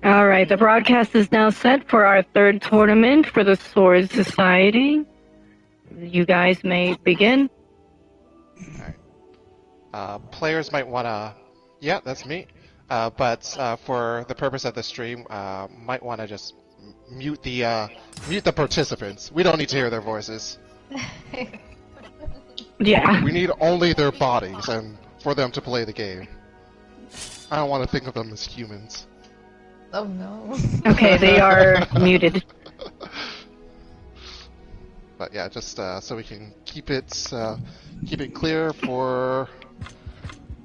Alright, the broadcast is now set for our third tournament for the Sword Society. You guys may begin. Alright. Players might wanna... Yeah, that's me. But for the purpose of the stream, might wanna just mute the participants. We don't need to hear their voices. Yeah. We need only their bodies and for them to play the game. I don't want to think of them as humans. Oh no. Okay, they are muted. But yeah, just so we can keep it clear for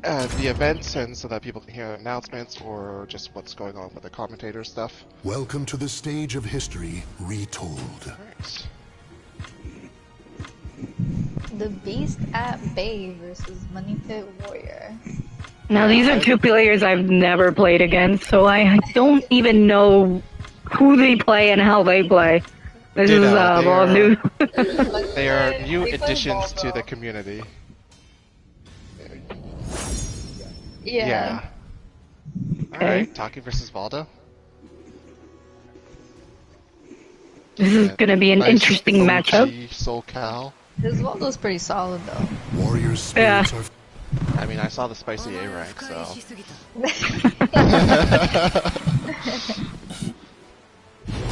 the events, and so that people can hear announcements or just what's going on with the commentator stuff. Welcome to the stage of history retold. Right. The Beast at Bay versus Money Pit Warrior. Now these are two players I've never played against, so I don't even know who they play and how they play. This is all new. They are new additions to the community. Yeah. Alright, Taki versus Valdo. This is gonna be an interesting matchup. SoCal. His Waldo's pretty solid though. Warriors' spirits are... I mean, I saw the spicy A rank, so...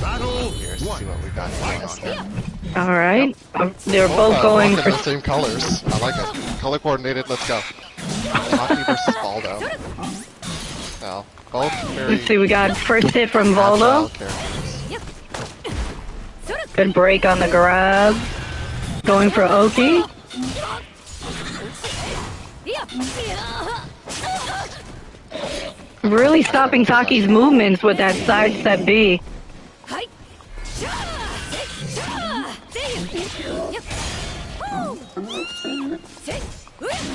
Battle Here's to see what we got going on here. Alright. They're both going in for... the same colors. I like it. Color coordinated, let's go. Taki versus Valdo. Well, both very... Let's see, we got first hit from Valdo. Good break on the grab. Going for Oki. Really stopping Taki's movements with that side step B.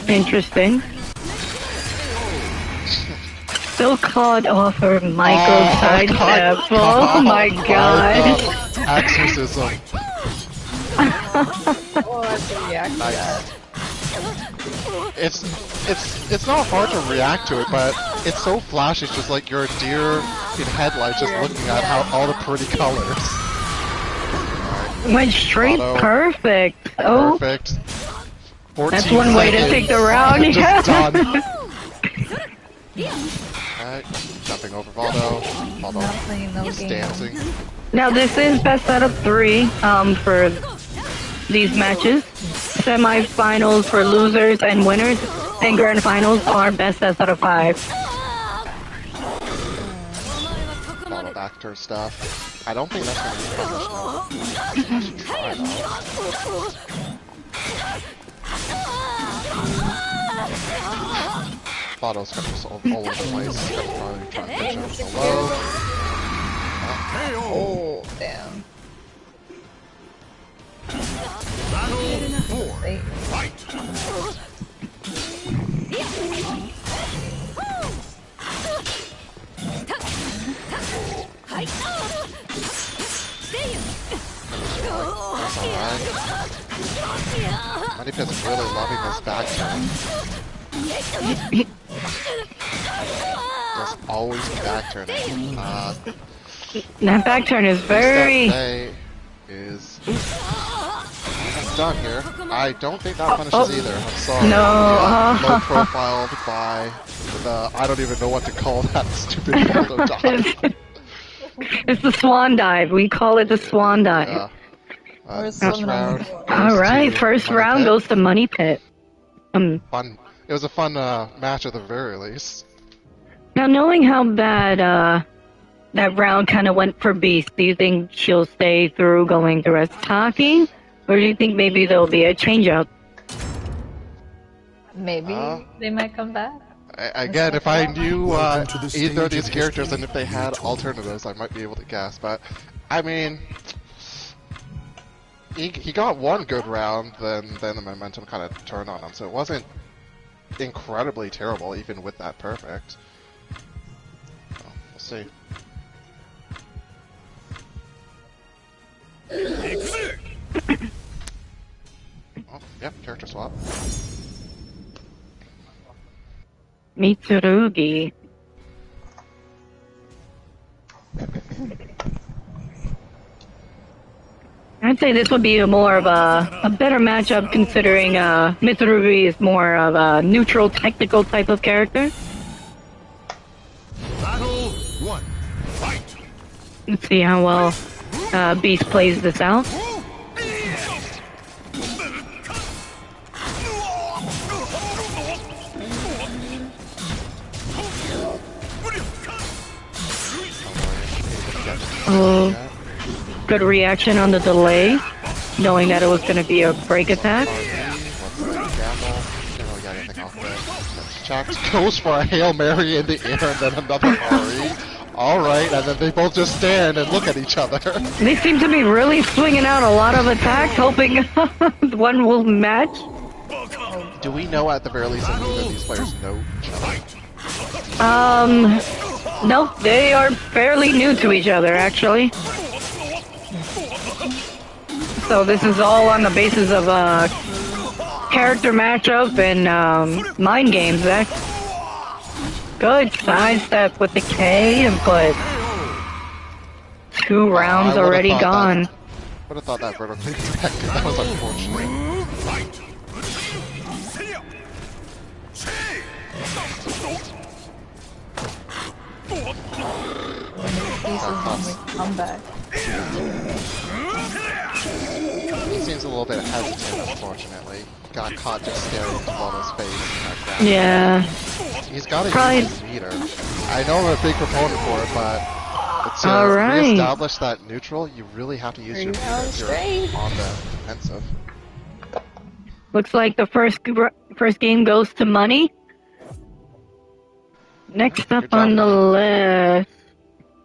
Interesting. Still caught off her micro side step. Oh my god. Exorcism. Oh, that's a react to that. It's not hard to react to it, but it's so flashy. It's just like you're a deer in headlights, just looking at how all the pretty colors. Went straight Auto. perfect. Oh, Perfect. that's one way to take the round. Just done. Alright, jumping over Valdo. Valdo Not playing no just game. dancing. Now this is best out of 3 for these matches. Semi-finals for losers and winners, and grand finals are best out of 5. Valdo back to her stuff. I don't think that's gonna be published though. I should try though. Valdo's gonna be all over the place. Gonna probably try to pitch up so low. Oh, damn. Battle 4. Wait. Fight. That's alright. Money Pit's really loving this back turn. Just always back turning. That back turn is very... Is done here. I don't think that punishes either. I'm sorry. No. Low profile by the... I don't even know what to call that stupid Valdo dive. It's the swan dive. We call it the swan dive. Yeah. First First one round. Alright, to first Money round Pit. goes to Money Pit. Fun. It was a fun match at the very least. Now knowing how bad that round kind of went for Beast, do you think she'll stay through going through as Taki? Or do you think maybe there'll be a change up? Maybe they might come back. Again, if I knew Welcome to the either of stage these of characters history and if they had retold. alternatives, I might be able to guess. But I mean, he got one good round, then the momentum kind of turned on him. So it wasn't incredibly terrible, even with that perfect. So, we'll see. Oh, yep, character swap. Mitsurugi. I'd say this would be more of a better matchup considering Mitsurugi is more of a neutral technical type of character. Battle 1. Fight. Let's see how well Beast plays this out. Oh, good reaction on the delay, knowing that it was going to be a break attack. Jax goes for a Hail Mary in the air and then another Ari. Alright, and then they both just stand and look at each other. They seem to be really swinging out a lot of attacks, hoping one will match. Do we know at the very least if either of these players know each other? No, they are fairly new to each other, actually. So this is all on the basis of character matchup and mind games. That's good sidestep with the K and put 2 rounds already gone. Would have thought that vertically connected. That was unfortunate. Comeback. He seems a little bit hesitant, unfortunately. Got caught just staring into Mono's face. Yeah. He's got to Probably. use his meter. I know I'm a big proponent for it, but to Alright. reestablish that neutral, you really have to use your meter if you're on the defensive. Looks like the first game goes to Money. Next up on the list.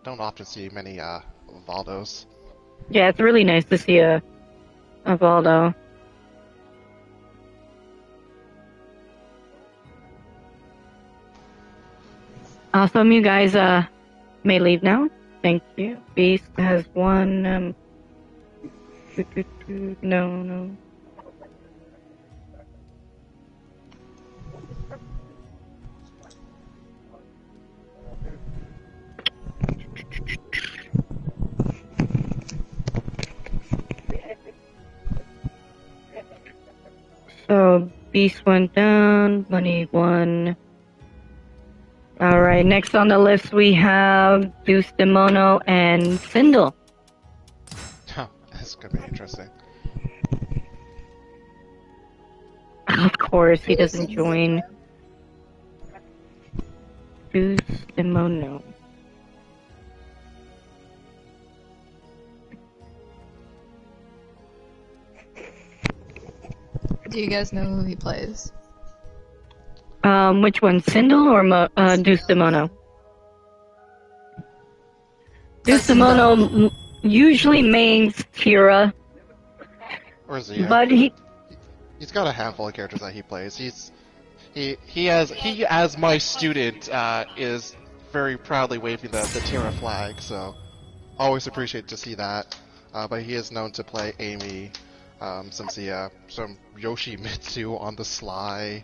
Don't often see many Valdos. Yeah, it's really nice to see a Valdo. Awesome, you guys may leave now. Thank you. Beast has one. No. So Beast went down, Money won. Alright, next on the list we have Deuce Demono and Sindel. Huh, this could be interesting. Of course, he doesn't join. Deuce Demono. Do you guys know who he plays? Which one, Sindel or Deuce Demono? Deuce Demono usually mains Tira, Or is he? but He's got a handful of characters that he plays. He as my student is very proudly waving the Tira flag, so always appreciate to see that. But he is known to play Amy, some Yoshimitsu on the sly.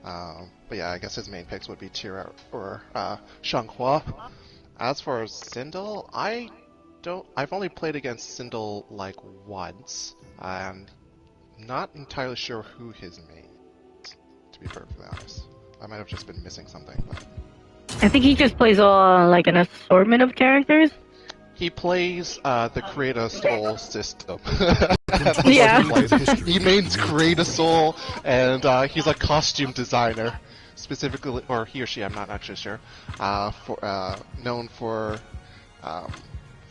But yeah, I guess his main picks would be Tira or Shanghua. As for Sindel, I've only played against Sindel like once, and not entirely sure who his main is, to be perfectly honest. I might have just been missing something, but I think he just plays like an assortment of characters. he plays the Create a Soul system. Yeah. He mains Create a Soul, and he's a costume designer, specifically, or he or she, I'm not actually sure, known for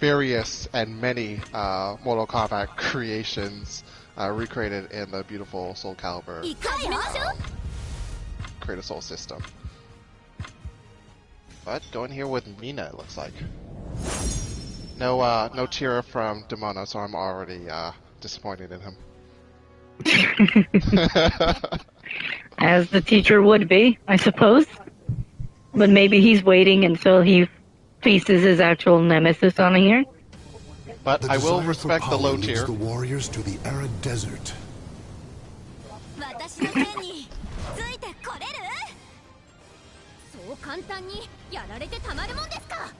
various and many Mortal Kombat creations recreated in the beautiful Soul Calibur Create a Soul system. But going here with Mina, it looks like. No Tira from Demono, so I'm already disappointed in him. As the teacher would be, I suppose. But maybe he's waiting until he faces his actual nemesis on here. But The I will desire for respect the power low leads tier. the warriors to the arid desert. 私の剣についてこれる？そう簡単にやられてたまるもんですか？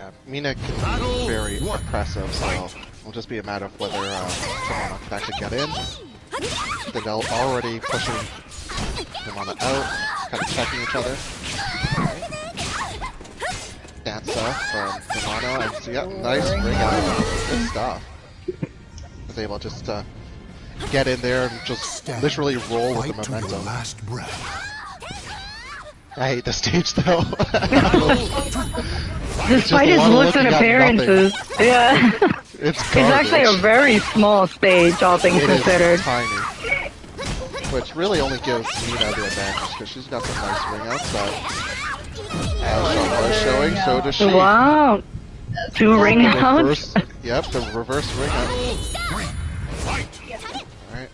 Yeah, Mina can be very oppressive, so it'll just be a matter of whether someone can actually get in. They're already pushing Yamana out, kind of checking each other. Dance from Yamano, and so yeah, nice ring out. Good stuff. Was able to just get in there and just literally roll with the Fight to your momentum. last breath. I hate the stage though. Despite his a lot of looks and looking at appearances, yeah. It's It's actually a garbage. very small stage, all things It is considered. tiny. Which really only gives Mina the advantage because she's got some nice ring outs, but as Shangwa is showing, so does she. Wow. 2 ring outs? Reverse, yep, the reverse ring out. Alright.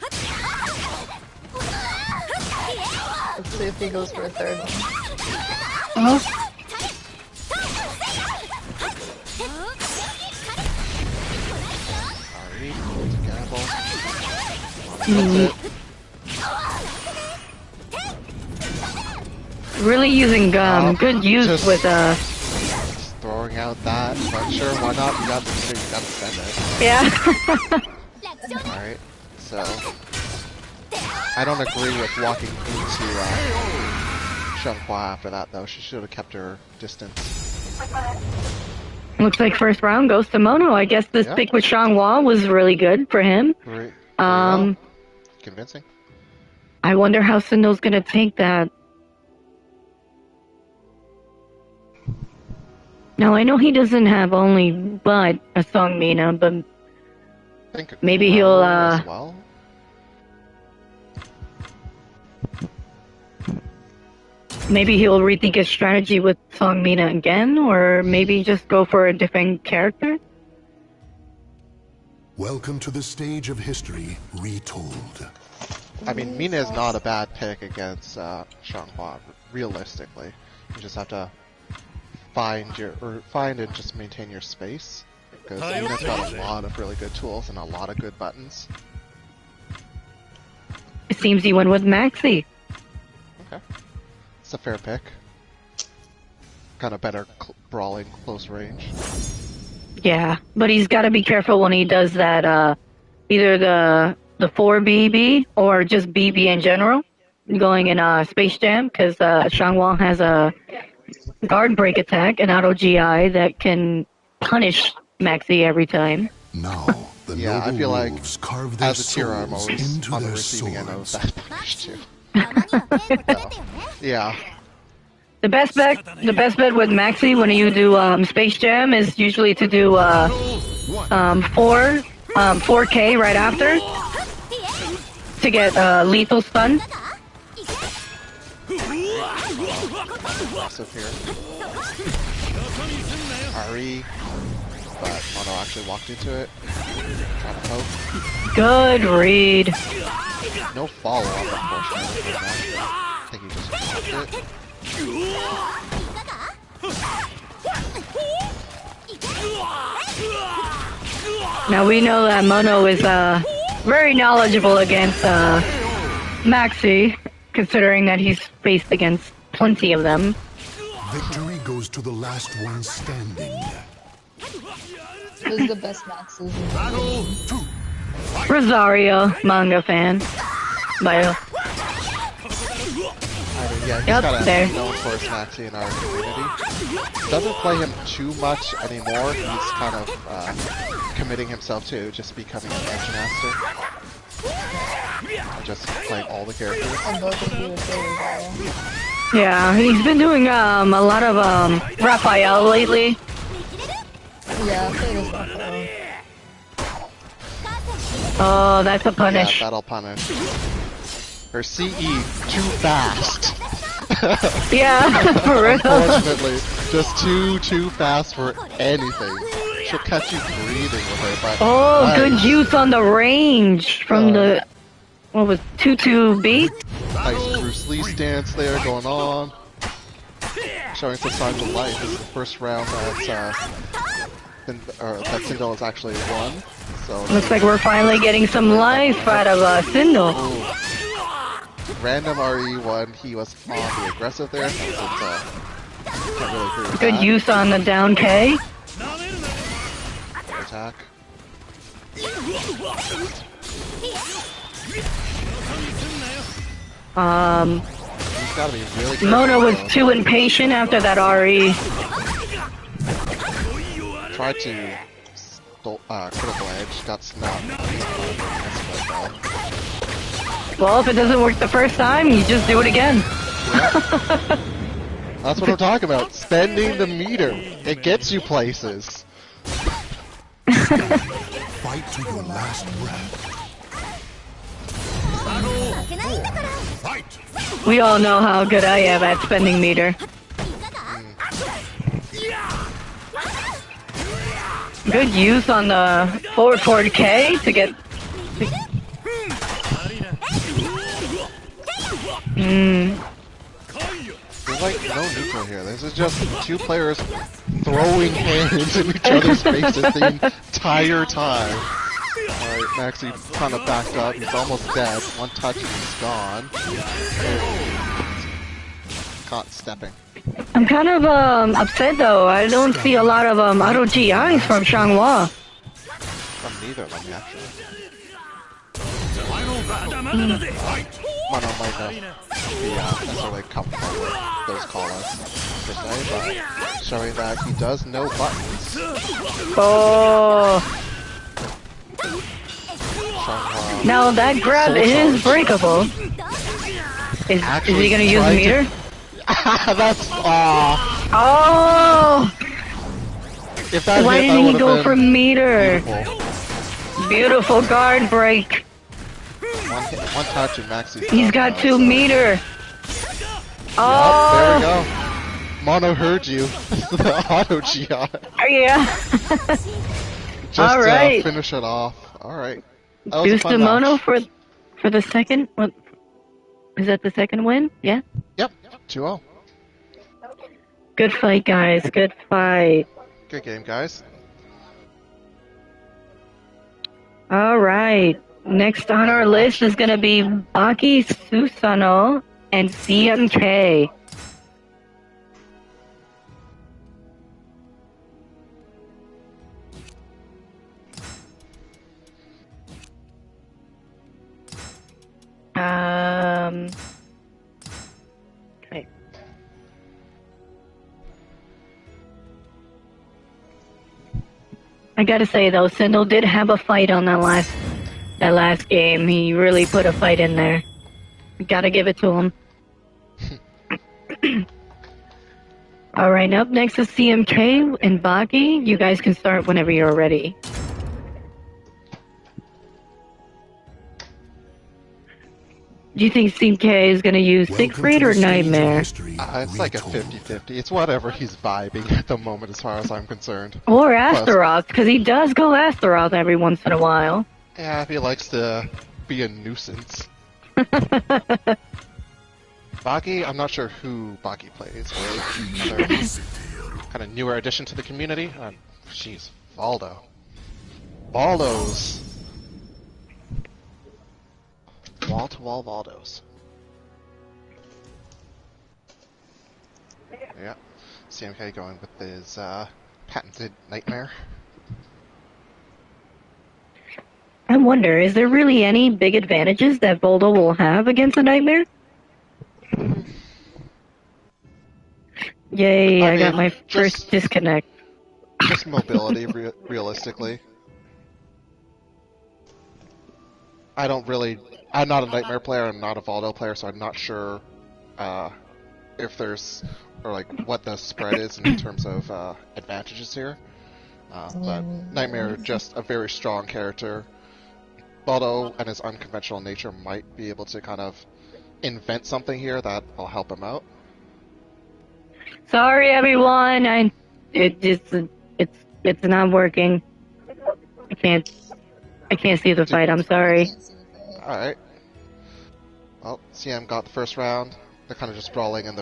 Let's see if he goes for a third one. Oh, Ari, Gabble. That's it. really using good use just- with Just throwing out that, but sure, why not? You gotta spend it. yeah. Alright, so I don't agree with walking into Xianghua after that though. She should have kept her distance. Looks like first round goes to Mono. I guess this Yeah. pick with Xianghua was really good for him. Very Um, well. Convincing. I wonder how Sindel's gonna take that. Now I know he doesn't have only but a Song Mina, but I think maybe Crow he'll, as well. maybe he'll rethink his strategy with Song Mina again, or maybe just go for a different character. Welcome to the stage of history retold. I mean, Mina is not a bad pick against Xianghua, realistically. You just have to find and just maintain your space. Because Mina's got a lot of really good tools and a lot of good buttons. It seems he went with Maxi. Okay. It's a fair pick. Kind of better brawling close range. Yeah, but he's got to be careful when he does that, either the 4BB or just BB in general, going in Space Jam, because Xianghua has a guard break attack, an auto GI that can punish Maxi every time. Now, the Yeah, I noble feel like wolves carve their as a tier, I'm souls always into on the their receiving end of swords. that punish too. Yeah. The best bet with Maxi when you do Space Jam is usually to do 4K right after to get lethal stun. Aggressive here. Ari, but Mono actually walked into it. Trying to poke. Good read. No follow-up, unfortunately, from that. I think he just blocked it. Now we know that Mono is very knowledgeable against Maxi, considering that he's faced against plenty of them. Victory goes to the last one standing. Who's the best maxes? Rosario, manga fan. Bio. I mean, yeah, he's Yep, kind there. of known for his Maxi in our community. Doesn't play him too much anymore. He's kind of committing himself to just becoming an edge master. Just playing all the characters. And both of you would say Rosario. Yeah, he's been doing a lot of Raphael lately. Yeah, I played as Raphael. Oh, that's a punish. Yeah, that'll punish. Her CE too fast. Yeah, for real. Unfortunately, just too fast for anything. She'll catch you breathing with her, but Oh, nice. good use on the range from the, what was 2-2B? Nice Bruce Lee stance there going on. Showing some signs of life. This is the first round that Sindel has actually won. So Looks like we're finally getting some life out of Sindel. random RE1, he was on the aggressive there. Can't really agree with Good that. use on the down K. attack. He's gotta be really careful, Mona was though. too impatient after that RE. Tried to critical edge, got snapped. Well, if it doesn't work the first time, you just do it again. That's what I'm talking about. Spending the meter. It gets you places. Fight to your last breath. Fight! We all know how good I am at spending meter. Good use on the forward K to get... There's like no neutral here. This is just two players throwing hands in each other's faces the entire time. Alright, Maxi kind of backed up. He's almost dead. One touch and he's gone. Caught stepping. I'm kind of upset though. I don't see a lot of auto GIs from Xianghua. From neither of them, actually. Mono might not be necessarily comfortable with those call-outs per se, but showing that he does know buttons. Oh. Xianghua Now that grab Soul is charge. breakable. Is he Actually gonna use the tried to- meter? That's Oh! if that Why hit, didn't that he would've go been for meter? beautiful. Beautiful guard break. One touch and Maxi's He's done got now, 2 so- meter. Yup, there we Oh! go. Mono heard you. The auto GI. Yeah. Just Alright. finish it off. Alright. That was a Boost fun to Mono match. for the second. What? Is that the second win? Yeah. Yep, 2-0. Good fight, guys. Good fight. Good game, guys. All right. Next on our list is going to be Baki Susano and CMK. Okay. I gotta say though, Sindel did have a fight on that last game. He really put a fight in there. Gotta give it to him. Alright, up next is CMK and Baki. You guys can start whenever you're ready. Do you think CMK is gonna use Siegfried or Nightmare? It's like a 50-50. It's whatever he's vibing at the moment as far as I'm concerned. Or Astaroth, because he does go Astaroth every once in a while. Yeah, he likes to be a nuisance. Baki, I'm not sure who Baki plays. Another kind of newer addition to the community. Jeez, Valdo. Valdos. Wall-to-wall Valdos. Yeah. CMK going with his patented Nightmare. I wonder, is there really any big advantages that Voldo will have against a Nightmare? Yay, I got mean, my first disconnect. Just mobility, realistically. I'm not a Nightmare player, I'm not a Valdo player, so I'm not sure if there's, or like, what the spread is in terms of advantages here. But Nightmare, just a very strong character. Valdo and his unconventional nature might be able to kind of invent something here that will help him out. Sorry, everyone. It's not working. I can't see the fight. I'm sorry. Alright. Well, CM got the first round. They're kind of just brawling in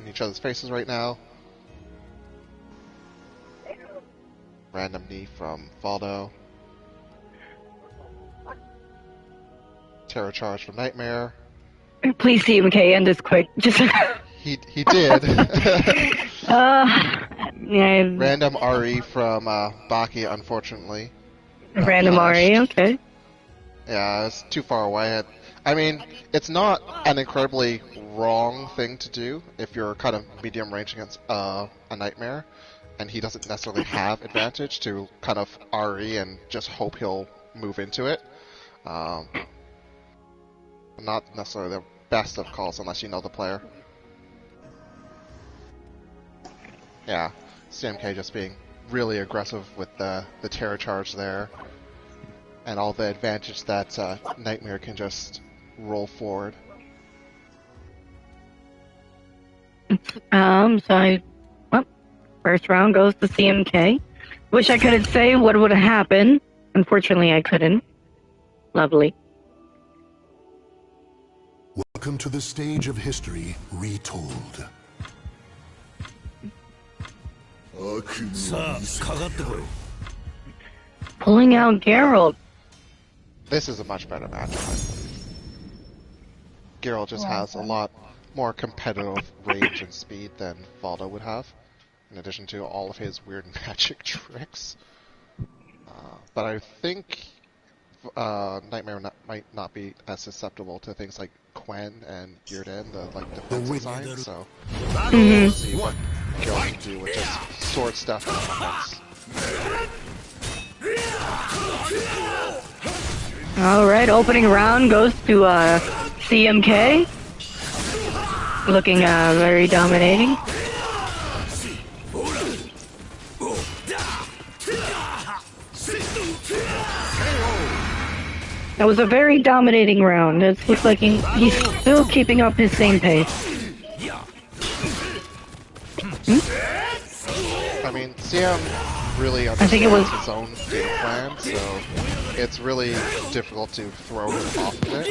each other's faces right now. Random knee from Valdo. Terror charge from Nightmare. Please, CMK, end this quick. Just. He did. Yeah, Random RE from Baki, unfortunately. random punished. RE, okay. Yeah, it's too far away. I mean, it's not an incredibly wrong thing to do if you're kind of medium range against a Nightmare, and he doesn't necessarily have advantage to kind of RE and just hope he'll move into it. Not necessarily the best of calls unless you know the player. Yeah, CMK just being really aggressive with the terror charge there, and all the advantage that Nightmare can just roll forward. Well, first round goes to CMK. Wish I could say what would have happened. Unfortunately, I couldn't. Lovely. Welcome to the stage of history retold. Pulling out Geralt. This is a much better match. Geralt just has a lot more competitive range and speed than Valdo would have, in addition to all of his weird magic tricks. But I think Nightmare might not be as susceptible to things like Quen and Yrden, the defense design, so we'll see what Geralt can do with just sword stuff and offense. Alright, opening round goes to CMK. Looking very dominating. That was a very dominating round. It looks like he's still keeping up his same pace. I mean, CM really think it understands was- his own game plan, so it's really difficult to throw him off of it.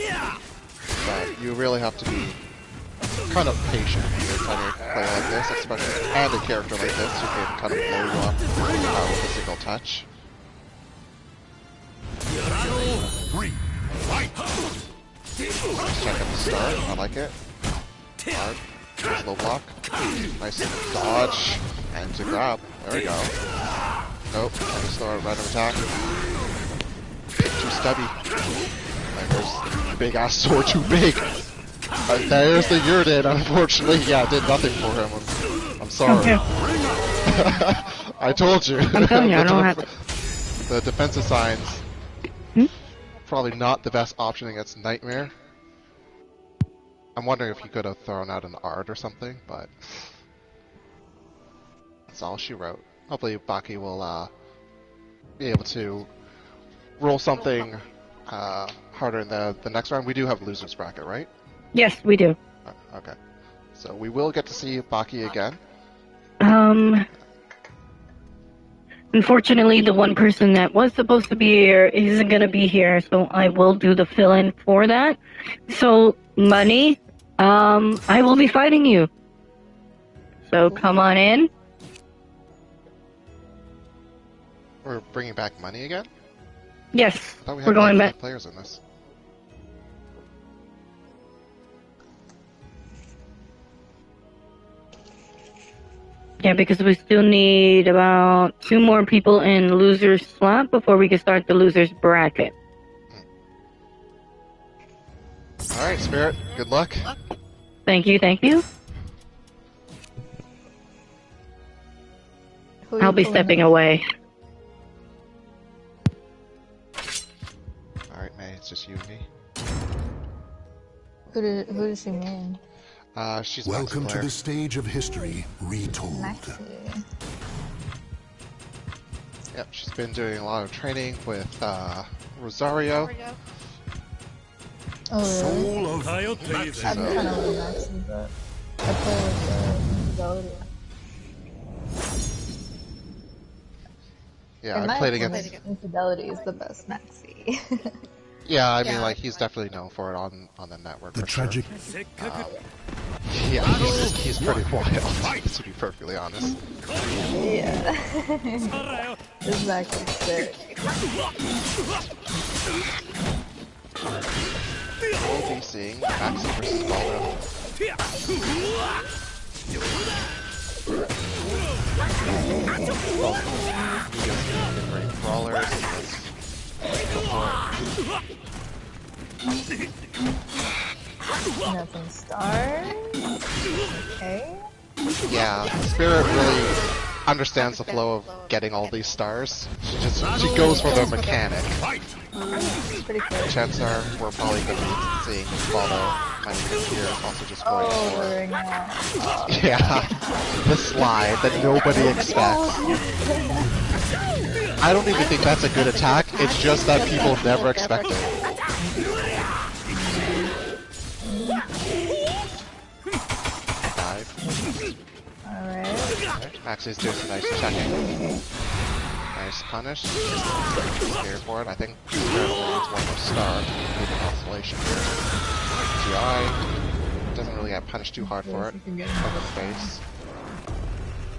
But you really have to be kind of patient when you're trying to play like this, especially and a character like this who can kind of blow you up with a single touch. Let's check out the start. I like it. Hard. Nice low block. Nice dodge. And to grab. There we go. Nope. Just throw a random attack. Too stubby. And there's big ass sword too big. There's the Yrden, unfortunately. Yeah, it did nothing for him. I'm sorry. Okay. I told you. I'm telling you, I don't have to. The defensive signs. Probably not the best option against Nightmare. I'm wondering if he could have thrown out an art or something, but that's all she wrote. Hopefully Baki will be able to roll something harder in the next round. We do have losers bracket, right? Yes, we do. Okay. So we will get to see Baki again. Unfortunately, the one person that was supposed to be here isn't going to be here, so I will do the fill-in for that. So, Money, I will be fighting you. So come on in. We're bringing back Money again? Yes, I thought we had we're going like back. players in this. Yeah, because we still need about 2 more people in loser's slot before we can start the loser's bracket. Alright, Spirit, good luck. Thank you, thank you. Who are I'll you be pulling stepping up? away. Alright, May, it's just you and me. Who does she mean? She's Welcome Maxi to player. the stage of history retold. Maxi. Yep, she's been doing a lot of training with Rosario. Oh, really? Soul of I'm Maxi. kind of with Maxi, but I play with Fidelity. Yeah, In I my played opinion, against. Infidelity is the best Maxi. Yeah, I mean, like he's definitely known for it on the network. The for tragic. Sure. Yeah, he's pretty wild. To be perfectly honest. Yeah. This Maxi sick. We'll be seeing Maxi versus Baldo. Great brawlers. Let's go for Nothing stars. Okay. it. Yeah, Spirit really understands the flow of getting all these stars. She goes for the mechanic. Pretty cool. Chances are we're probably going to be seeing Baldo might be here also just going for yeah, the slide that nobody expects. I don't even think that's a good attack, it's just that people never expect it. Dive. Alright. Maxie's doing some nice checking. Nice punish. Scared for it. I think Spirit only needs one more star. Need the constellation here. GI doesn't really get punished too hard for it. From the face.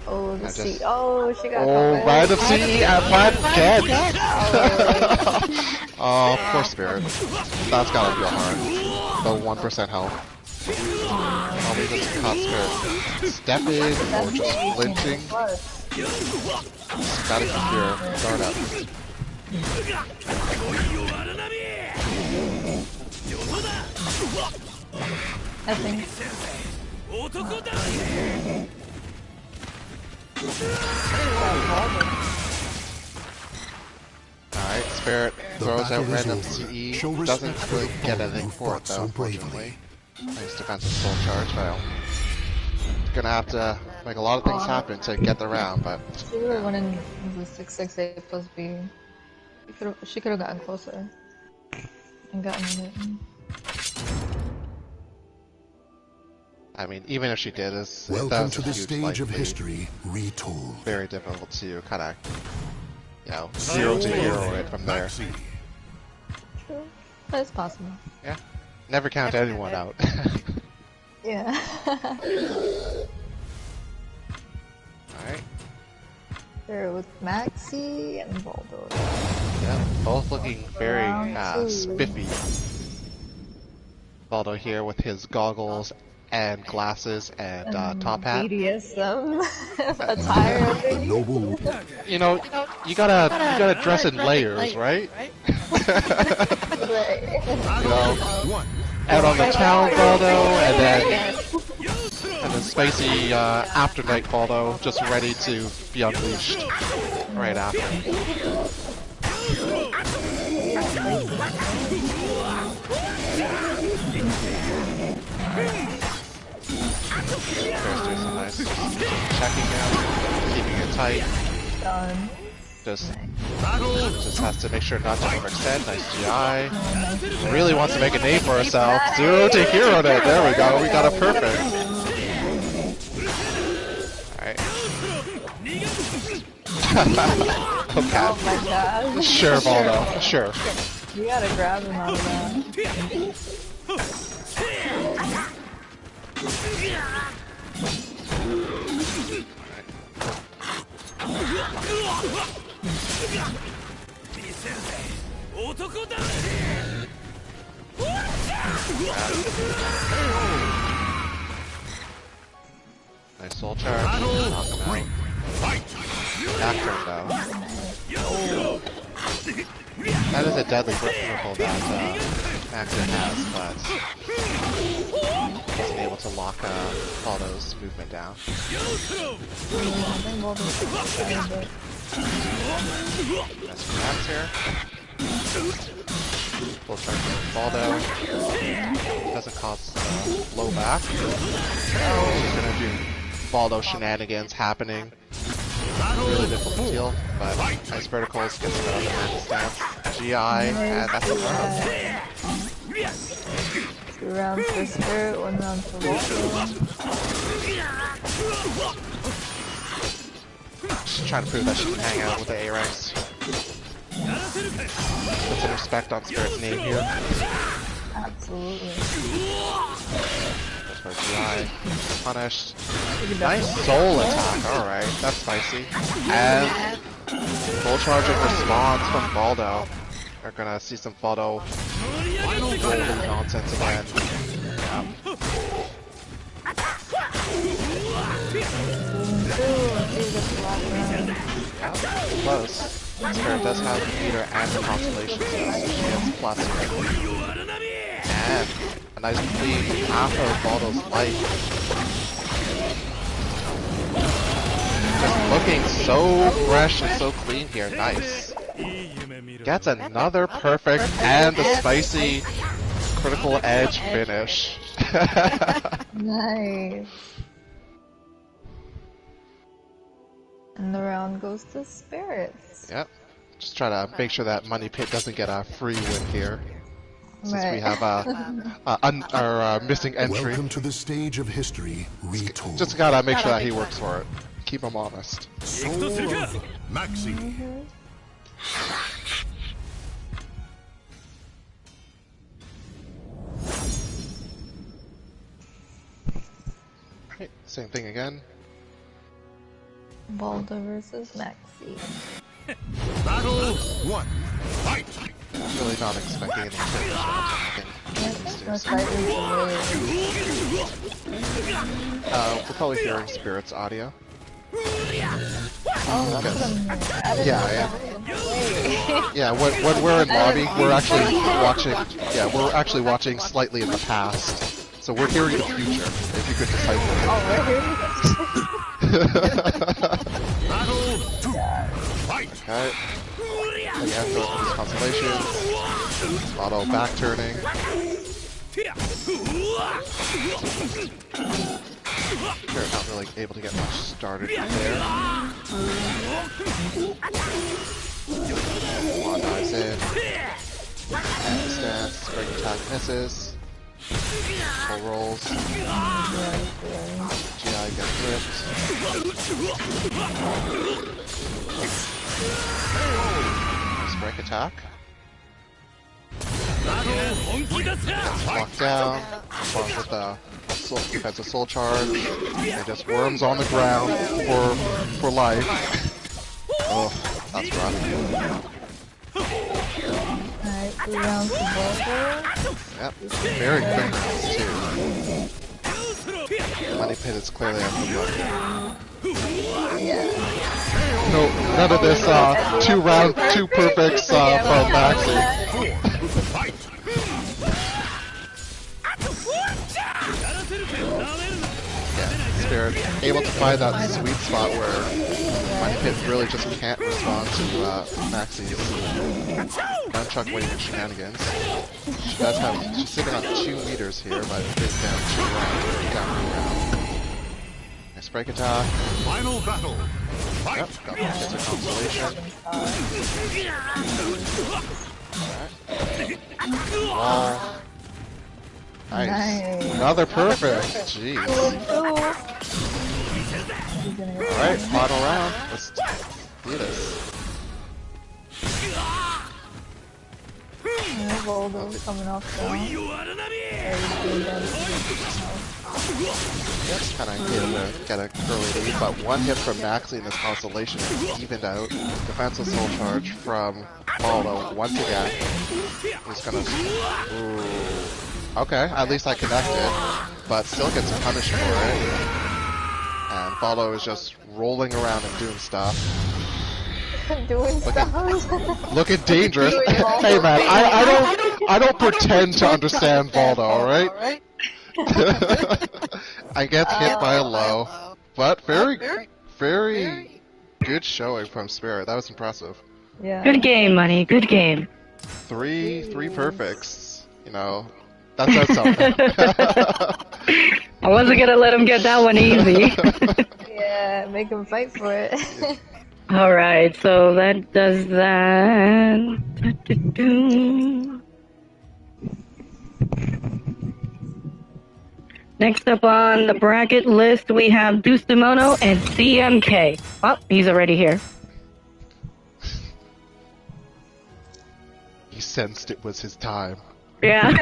Oh, the I C. just- Oh, she got Oh, caught. right of C at Black Cat! Oh, poor Spirit. That's gotta feel hard. The 1% health. Probably just caught Spirit stepping or just flinching. Gotta keep your guard up. I think. Alright, Spirit The throws out battle is random over. CE. Show respect Doesn't for really the get opponent anything who for it fought though, so bravely. unfortunately. Nice defensive soul charge, but gonna have to make a lot of things happen to get the round, but She would have won in the 668 plus B. She could have gotten closer. And gotten it. I mean, even if she did, that Welcome was to a the huge stage life of lead. history retold. Very difficult to kind of, 0 to hero it from there. True. That's possible. Yeah, never count anyone out. Yeah. Alright, They're with Maxi and Baldo. yeah, both looking very Round two. spiffy. Baldo here with his goggles and glasses and top hat. BDSM attire, I The think. noble You know, you gotta dress in layers, right? You know, out on the town Baldo, and then spicy after night Baldo, just ready to be unleashed right after. There's doing some nice checking out, keeping it tight. Done. Just has to make sure not to overextend. Nice GI. Really wants to make a name for herself. 0 to hero it. There we go. We got a perfect. Alright. Okay. Oh my god. Sure, Baldo. Sure. You gotta grab him out of that. Nice soul charge. Knock him out. After him though. That is a deadly ripple that Maxon has, but wasn't able to lock Baldo's movement down. I think Baldo's trying, but Nice grabs here. Full charge from Baldo. Doesn't cost low back. He's gonna do Baldo shenanigans happening. Really difficult to deal, but nice verticals, gets him out of the max stance. GI, and that's a round. 2 rounds for Spirit, 1 round for Baldo. She's trying to prove that she can hang out with the A-ranks. Put some respect on Spirit's name here. Absolutely. Goes for GI, punished. Nice soul attack, alright, that's spicy. And full charge of response from Baldo. We're gonna see some Baldo golden nonsense again. Yeah. See this last round. Close. Spirit does have the meter and the constellation, so she has plus here. And a nice clean half of Baldo's life. Just looking so fresh and so clean here. Nice. Gets another perfect and a spicy critical edge finish. Nice. And the round goes to Spirits. Yep. Just try to make sure that Money Pit doesn't get a free win here. Since we have our missing entry. Welcome to the stage of history retold. Just gotta make sure that he works for it. Keep him honest. Soul of Maxi. Right, same thing again. Baldo versus Maxi. Battle 1. Fight! Really not expecting any serious rounds or Most anything. likely We're probably hearing Spirit's audio. Oh, Yeah, when we're in lobby, we're actually watching. Yeah, we're actually watching slightly in the past. So we're hearing the future. If you could decipher it. Battle 2. Fight! Okay. Again, go for these constellations. Auto back turning. They're not really able to get much started there. One dives in. And stance. Spring attack misses. Full rolls. GI gets ripped. Spring attack. Gets locked down. Responds with a defensive soul charge. And just worms on the ground for life. Oh, that's rough. Alright, 3 rounds to Baldo. Yep, very quick rounds too. Money Pit is clearly on the run. No, none of this 2 round 2 perfects from Maxi. Yeah, Spirit able to find that sweet spot where Money Pit really just can't respond to Maxi's nunchuck waving shenanigans. She's sitting on 2 meters here, but is down 2 round. Nice break attack. Final battle. Fight! Yep, got gets a constellation. Alright. Wall. Nice. Another perfect. Jeez. Alright, final round. Let's do this. Baldo's coming off down. Just kind of able to get a early lead, but one hit from Maxi in this constellation is evened out. Defensive soul charge from Baldo once again. He's gonna. Ooh. Okay, at least I connected, but still gets punished for it. And Baldo is just rolling around and doing stuff. Looking dangerous. Hey man, I don't pretend to understand Baldo, alright? I get hit by a low, but very good showing from Spirit. That was impressive. Yeah. Good game, Money. Good game. Three perfects. You know, that says something. I wasn't gonna let him get that one easy. Yeah, make him fight for it. Alright, so that does that. Do-do-do. Next up on the bracket list, we have Dusimono and CMK. Oh, he's already here. He sensed it was his time. Yeah.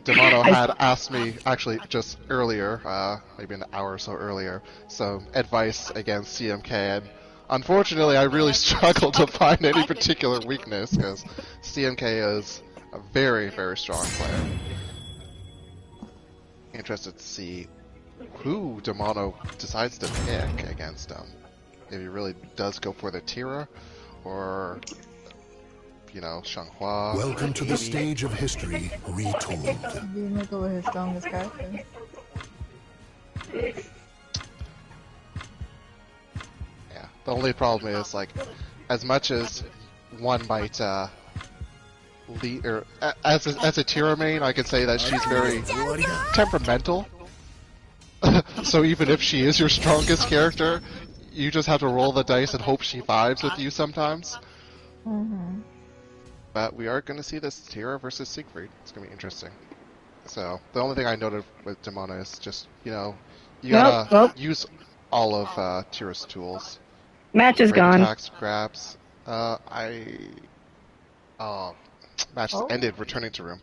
Demono had asked me, actually just earlier, maybe an hour or so earlier, some advice against CMK, and unfortunately I really struggled to find any particular weakness, because CMK is a very, very strong player. Interested to see who Demano decides to pick against him. If he really does go for the Tira, or, you know, Xianghua. Welcome to the maybe. stage of history retold. You may go with his strongest character. Yeah. The only problem is, like, as much as one might lead, or as a Tira main, I can say that she's very temperamental. So even if she is your strongest character, you just have to roll the dice and hope she vibes with you sometimes. Mm-hmm. But we are going to see this Tira versus Siegfried. It's going to be interesting. So the only thing I noted with Demona is just, you know, you gotta use all of Tira's tools. Match is Break gone. attacks, grabs. Match has ended. Returning to room.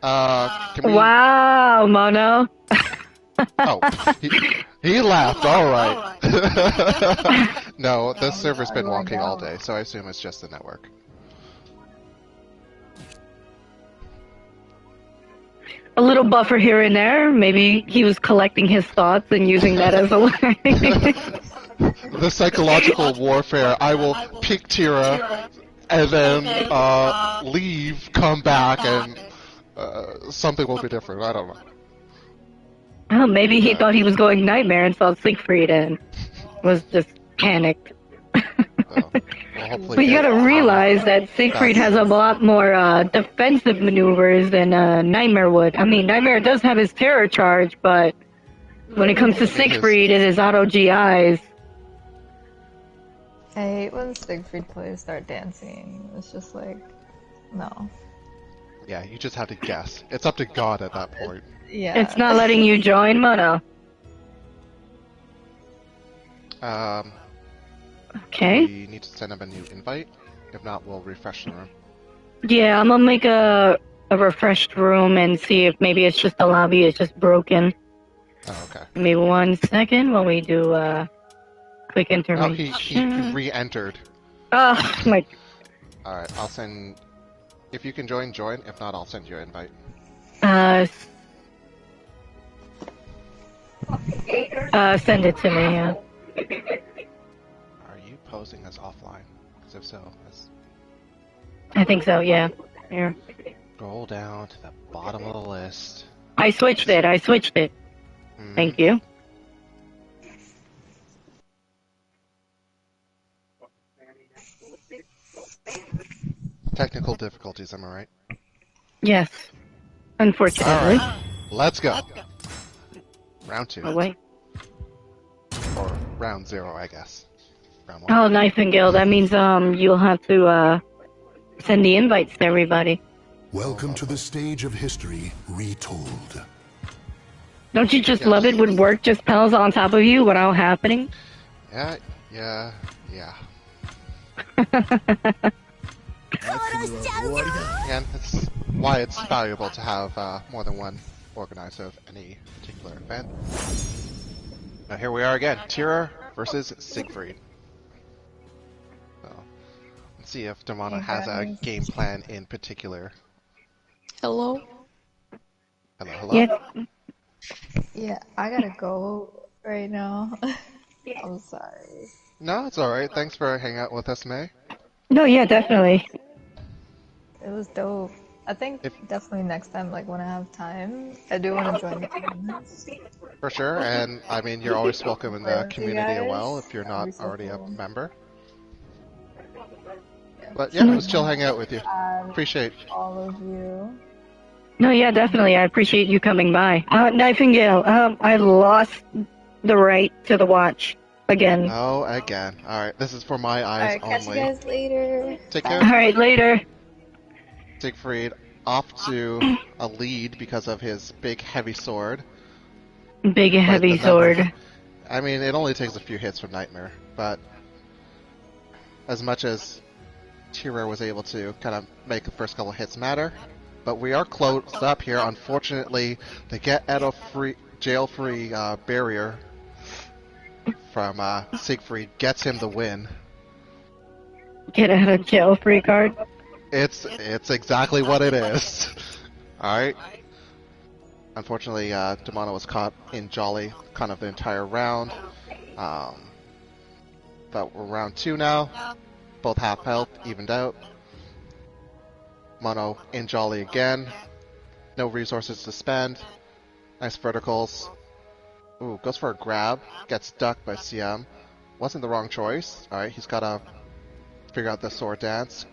Can we... Wow, Mono. Oh, he laughed. All right. No, the server's been wonking all day, so I assume it's just the network. A little buffer here and there. Maybe he was collecting his thoughts and using that as a way. The psychological warfare. I will pick Tira, and then leave, come back, and something will be different. I don't know. Oh, maybe he thought he was going Nightmare and saw Siegfried and was just panicked. Well, hopefully But you gotta realize that Siegfried has a lot more defensive maneuvers than Nightmare would. I mean, Nightmare does have his terror charge, but when it comes to Siegfried, it is auto GIs. I hate when Siegfried players start dancing. It's just like, no. Yeah, you just have to guess. It's up to God at that point. Yeah. It's not letting you join Mono. Okay. We need to send him a new invite. If not, we'll refresh the room. Yeah, I'm gonna make a refreshed room and see if maybe it's just the lobby is just broken. Oh, okay. Give me 1 second while we do quick Oh, intervention. he re-entered. Oh, my... Alright, I'll send... If you can join, join. If not, I'll send you an invite. Send it to me, yeah. Are you posing as offline? Because if so, let's I think so, yeah. Here. scroll down to the bottom of the list. I switched it. Hmm. Thank you. Technical difficulties, am I right? Yes. Unfortunately. Alright, let's go. Round 2. Oh, wait. Or round 0, I guess. Round 1. Oh, Nightingale, that means you'll have to send the invites to everybody. Welcome to the stage of history retold. Don't you just love it when work just piles on top of you without happening? Yeah. And that's why it's valuable to have more than one organizer of any particular event. Now here we are again, Tira versus Siegfried. So, let's see if Demana has a game plan in particular. Hello? Hello? Yeah. Yeah, I gotta go right now. I'm sorry. No, it's alright. Thanks for hanging out with us, May. No, yeah, definitely. It was dope. I think definitely next time, like when I have time, I do want to join the tournaments. For sure, and I mean, you're always welcome in the with you community as guys. well if you're not That'd be so already a cool. member. But yeah, it was chill hanging out with you. Appreciate all of you. No, yeah, definitely. I appreciate you coming by. Nightingale, I lost the right to the watch again. Oh, again. Alright, this is for my eyes Alright, catch you only. guys later. Take Bye. care. Alright, later. Siegfried off to a lead because of his big heavy sword. Big heavy But the sword. number- I mean, it only takes a few hits from Nightmare, but as much as Tira was able to kind of make the first couple hits matter, but we are close up here. Unfortunately, the get out of jail free barrier from Siegfried gets him the win. Get out of jail free card. It's exactly what it is. Alright. Unfortunately, Demono was caught in Jolly kind of the entire round. But we're round 2 now. Both half health, evened out. Mono in Jolly again. No resources to spend. Nice verticals. Ooh, goes for a grab. Gets ducked by CM. Wasn't the wrong choice. Alright, he's gotta figure out the sword dance.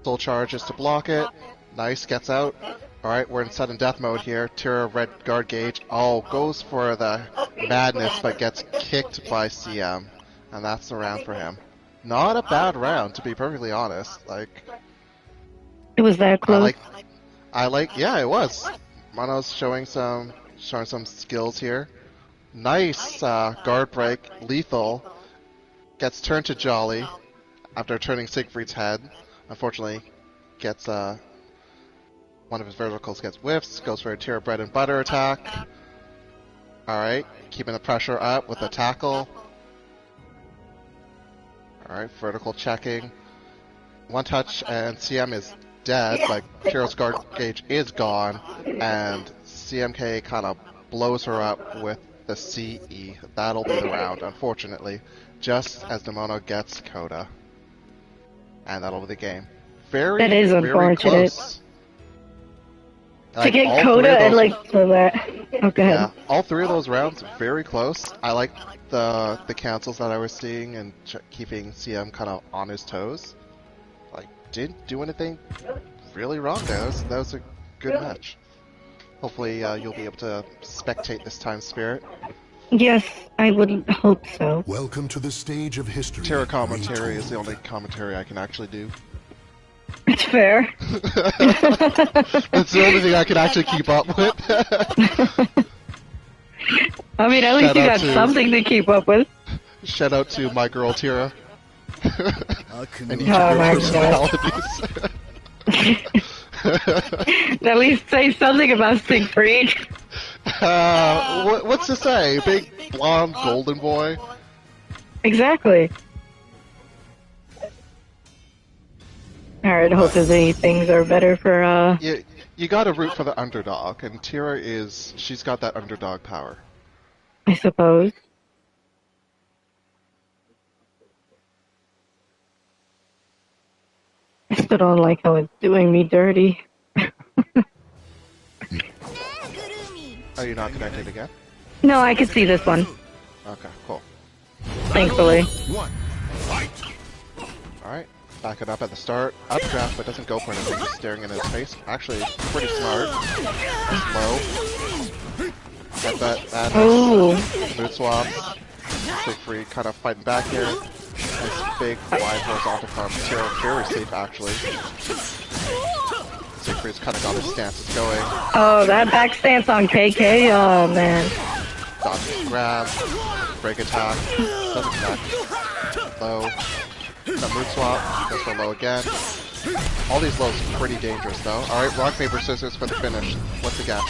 Soul charges to block it. Nice, gets out. Alright, we're in sudden death mode here. Tira, red guard gauge. Oh, goes for the madness, but gets kicked by CM. And that's the round for him. Not a bad round, to be perfectly honest. Like, It was that close. Yeah, it was. Mono's showing some skills here. Nice guard break, lethal. Gets turned to Jolly after turning Siegfried's head. Unfortunately, gets one of his verticals gets whiffs. Goes for a Tira bread and butter attack. All right, keeping the pressure up with the tackle. All right, vertical checking. One touch and CM is dead, but Tira's guard gauge is gone, and CMK kind of blows her up with the CE. That'll be the round, unfortunately, just as Demono gets Coda. And that'll be the game. That is very unfortunate. close. To get Coda and like for that. Okay. Yeah, all 3 of those rounds very close. I like the cancels that I was seeing and keeping CM kind of on his toes. Like, didn't do anything really wrong there. That was a good match. Hopefully you'll be able to spectate this time, Spirit. Yes, I would hope so. Welcome to the stage of history. Terra commentary is the only commentary I can actually do. It's fair. That's the only thing I can actually keep up with. I mean, at least you got something to keep up with. Shout out to my girl Tira. And each Oh of my your personalities. At least say something about Siegfried. What's to say? Big blonde golden boy. Exactly. Alright, I hope these things are better for, You gotta root for the underdog, and Tira she's got that underdog power. I suppose. I still don't like how it's doing me dirty. Are you not connected again? No, I can see this one, Okay, cool. thankfully. Alright, back it up at the start. Updraft, but doesn't go for anything, just staring in his face. Actually, pretty smart. Low. Get that Ooh. mood swaps. Siegfried kind of fighting back here. Nice big wide horizontal from Tira, very safe actually. Siegfried's kind of got his stances going. Oh, that back stance on KK? Oh, man. Dodge, grab, break attack, doesn't connect. Low. The mood swap, goes for low again. All these lows pretty dangerous though. Alright, rock, paper, scissors for the finish. What's the gap?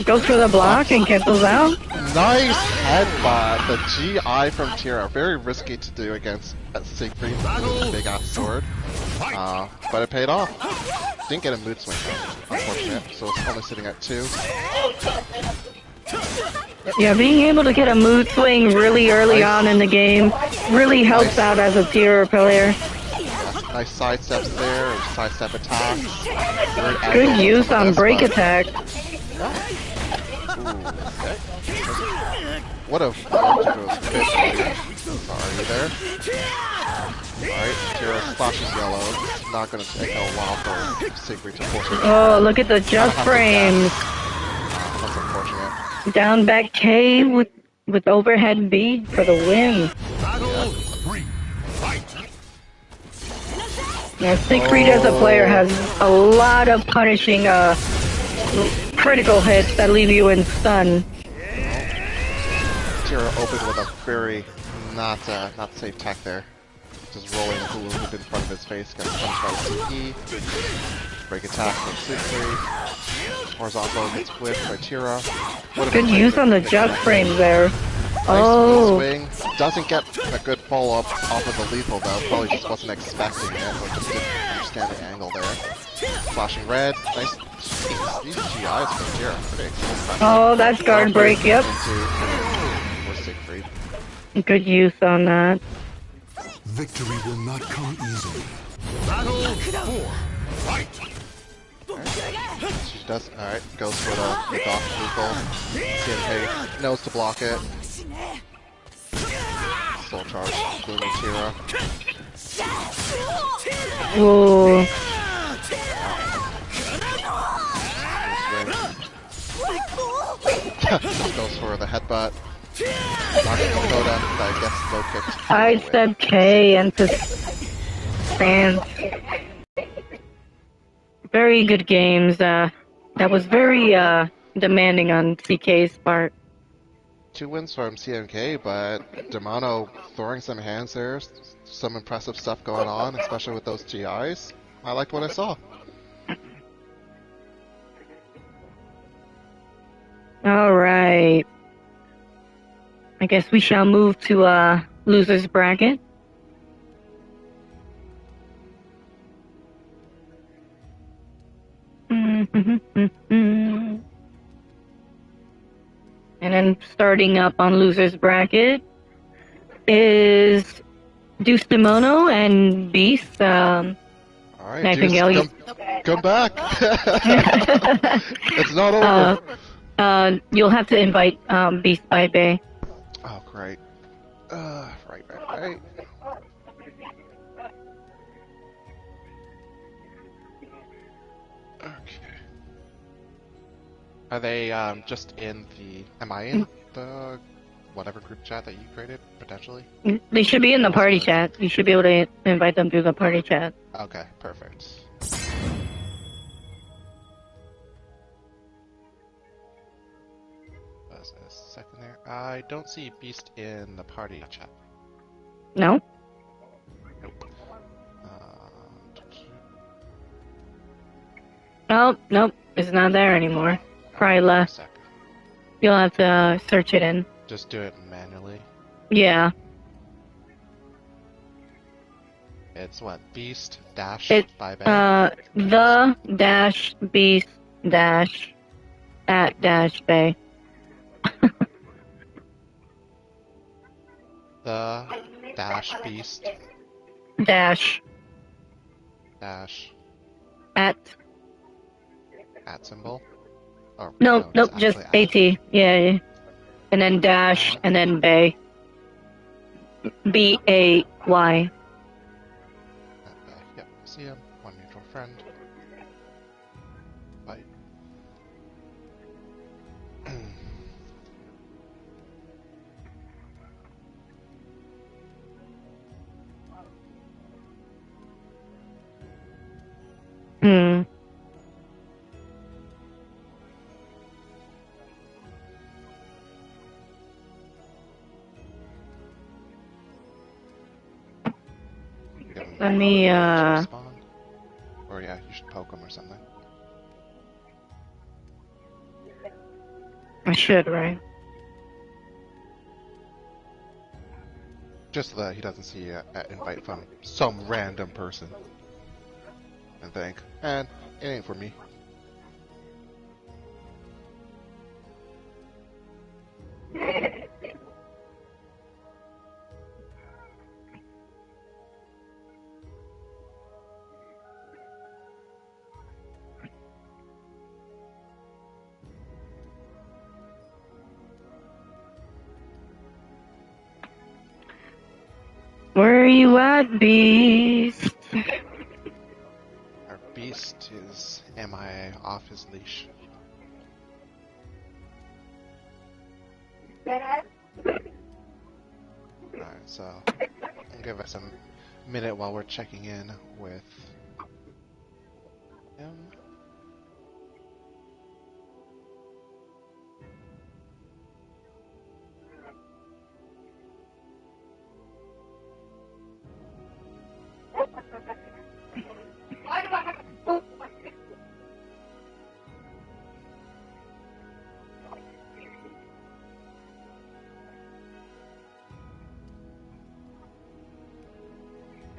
Goes for the block and cancels out. Nice headbutt! The GI from Tira. Very risky to do against Siegfried with a big ass sword. But it paid off. Didn't get a mood swing though, unfortunate. So it's only sitting at 2. Yeah, being able to get a mood swing really early on in the game really helps out as a Tira player. Nice sidesteps there, and sidestep attacks. Good use on break attack. What a Are you there? Alright, Tira splashes yellow. It's not gonna take a while for Siegfried to force her. Oh, look at the just frames. That's unfortunate. Down back K with overhead B for the win. Yeah, Siegfried as a player has a lot of punishing critical hits that leave you in stun. Tira opened with a very not safe tech there. Just rolling a hula hoop in front of his face, gets punched by CE. Break attack from Siegfried. Horizontal gets whipped by Tira. Good use on the jump frames there. Oh. swing. Doesn't get a good follow-up off of the lethal though. Probably just wasn't expecting it, or just didn't understand the angle there. Flashing red. Nice. Jeez, these GIs from here are pretty impressive. Oh, that's guard break, yep. For Siegfried. Good use on that. Victory will not come easily. Battle 4. Fight! She does. Alright, goes for the dock lethal. CNK knows to block it. Soul charge. Gloomy Tira. Whoa. Just goes for the headbutt. Knocking Dakota that gets low kicked. Sidestep K into stands. Very good games. That was very demanding on CK's part. 2 wins from CMK, but Demano throwing some hands there. Some impressive stuff going on, especially with those GIs. I liked what I saw. Alright. I guess we shall move to loser's bracket. And then starting up on loser's bracket is Deuce Demono and Beast. Alright, Nightingale, come back! It's not over! you'll have to invite Beast by Bay. Oh, great. Right. Okay. Are they just in the... Am I in the whatever group chat that you created, potentially? They should be in the party chat. You should be able to invite them through the party chat. Okay, perfect. Was a second there. I don't see Beast in the party chat. No? Nope. Oh, nope. It's not there anymore. Probably left. Second. You'll have to search it in. Just do it manually. Yeah. It's what? Beast dash It, by Bay? the dash beast dash at dash bay. The dash beast Dash dash at. at symbol? Or, Nope, it's just actually AT. Yeah. And then dash, and then bay. BAY. Yep, see him. One mutual friend. Bye. Hmm. Let me, Respond. Or yeah, you should poke him or something. I should, right? Just so that he doesn't see an invite from some random person. And think, and it ain't for me. Where are you at, Beast? Our beast is MIA off his leash. Alright, so I'll give us a minute while we're checking in with him.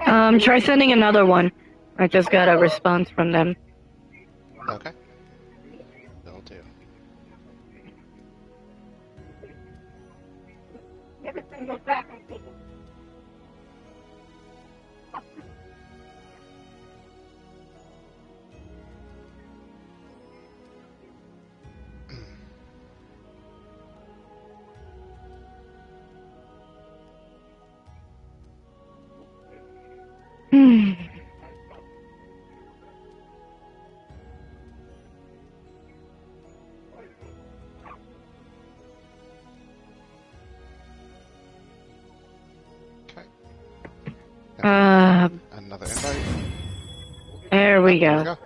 Try sending another one. I just got a response from them. Okay. That'll do. Okay. Another invite. There we There we go. go.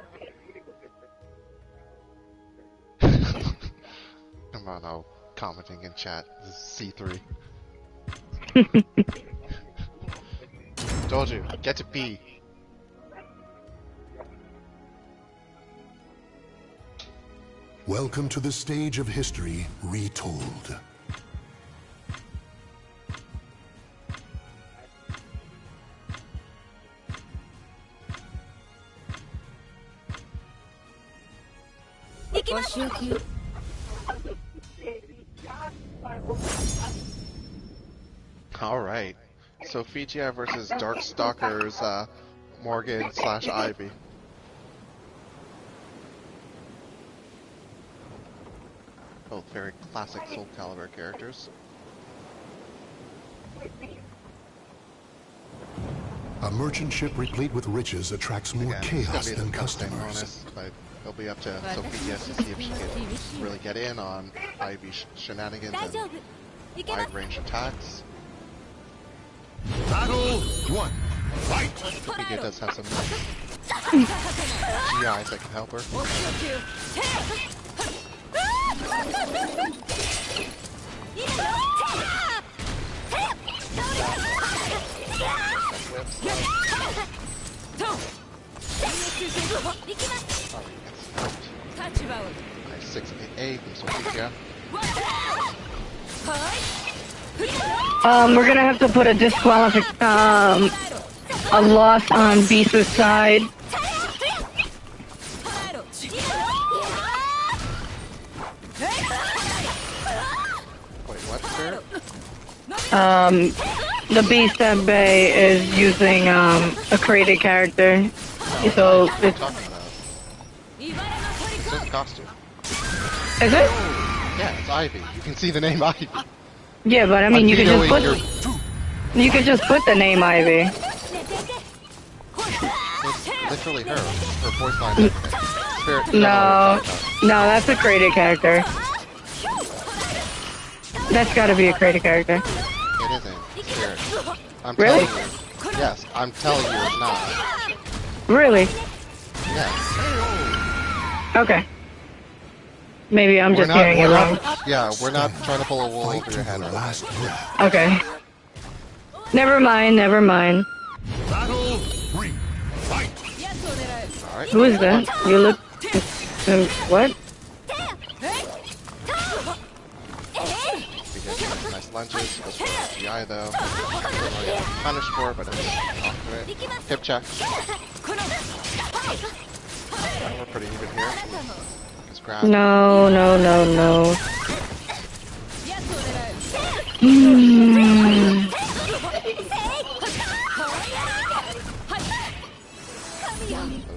Come on, now, commenting in chat. This is C3. Told you, get to B. Welcome to the stage of history retold. Alright. Sophia versus Darkstalkers, Morgan/Ivy. Both very classic Soul Calibur characters. A merchant ship replete with riches attracts more Again, it's gonna chaos be than the must-take customers. bonus, but it'll be up to Sophia to see if she can really get in on Ivy's shenanigans and wide-range attacks. Battle 1. Fight! Sophia does have some GIs that can help her. Nice 6-8 from Sophia. We're gonna have to put a a loss on Beast's side. Wait, what, Spirit? The Beast at Bay is using, a created character. So, What are you it's, talking about? It's in costume. is it? Yeah, it's Ivy. You can see the name Ivy. Yeah, but I mean, you could just put, you could just put the name Ivy. It's literally her. Her voice line. and everything. Spirit, you don't know No, what I'm talking no, that's a created character. That's gotta be a created character. about. It isn't. Spirit. I'm Really? telling you. Yes, I'm telling you it's not. Really? Yes. Okay. Maybe I'm just hearing it we're wrong. not, yeah, we're not trying to pull a wool Fight over to your the head. Right? last breath. Okay. Never mind, never mind. Battle 3. Fight! Alright. Who is that? You look... what? We get some nice lunges. Goes for GI though. Oh, yeah. Punished for it, but it's off to it. Hip check. We're pretty even here. Just grab. No, no, no, no. Hmm. So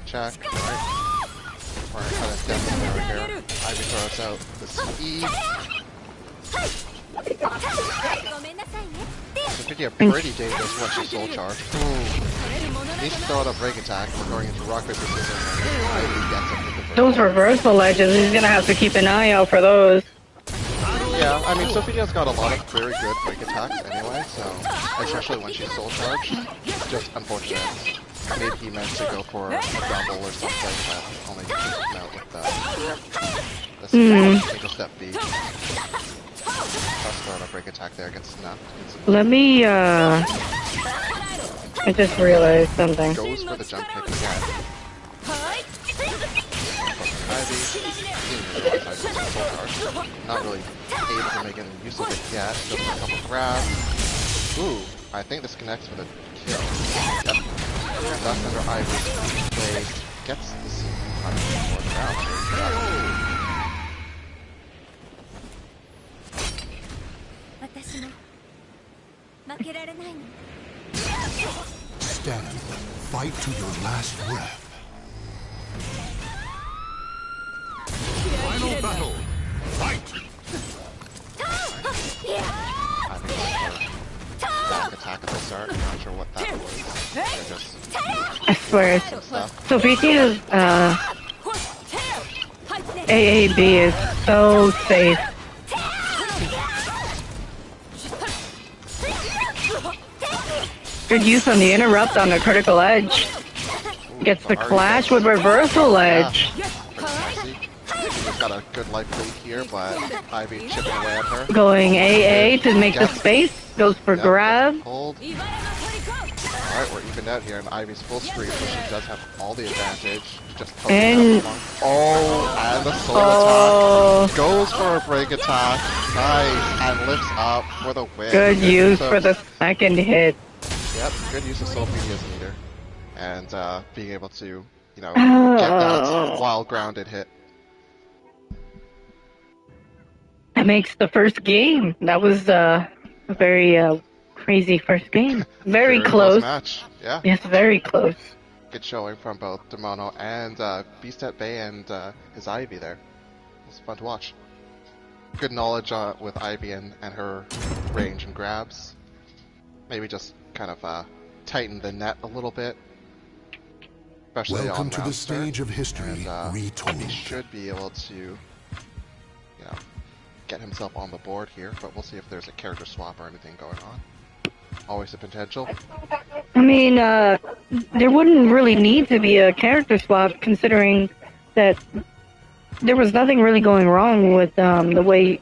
check. Alright. We're kind of definitely over here. Ivy throws out the E. So Sophia pretty dangerous once you soul charge. Needs to throw out a break attack. We're going into rock, paper, scissors, and Ivy gets it with the break. Those reversal ledges, he's gonna have to keep an eye out for those. Yeah, I mean, Sophia's got a lot of very good break attacks anyway, so, especially when she's soul charged. Just unfortunate. Maybe he meant to go for a double or something, but only came out with the single step B. Let's throw out a break attack there against Snap. Let me, I just realized something. Goes for the jump kick again. Ivy, soul charge. Not really able to make any use of it yet. Just a couple grabs. Ooh, I think this connects with a kill. Yep. That's under Ivy's play. Gets this more ground. 私も負けられないの。 Stand. Fight to your last breath. Final battle. Fight. Back attack at the start. I'm not sure what that was. They're just I swear. some stuff. Sophia's AAB is so safe. Good use on the interrupt on the critical edge. Gets the clash with reversal edge. She's got a good life lead here, but Ivy chipping away at her. Going AA to make the space. Goes for Yep, grab. hold. Alright, we're evened out here, and Ivy's full screen, so she does have all the advantage. Just poking And- out oh, and the soul Oh. attack. Goes for a break attack. Nice, and lifts up for the win. Good use So- for the second hit. Yep, good use of Sophie as leader. And being able to, you know, get that while grounded hit. That makes the first game. That was a very crazy first game. Very close. Match. Yeah, Yes, very close. good showing from both Demono and Beast at Bay and his Ivy there. It was fun to watch. Good knowledge with Ivy and her range and grabs. Maybe just kind of tighten the net a little bit. Especially Welcome on to the round start. stage of history, And retold. he should be able to, you know, get himself on the board here, but we'll see if there's a character swap or anything going on. Always a potential. I mean, there wouldn't really need to be a character swap considering that there was nothing really going wrong with the way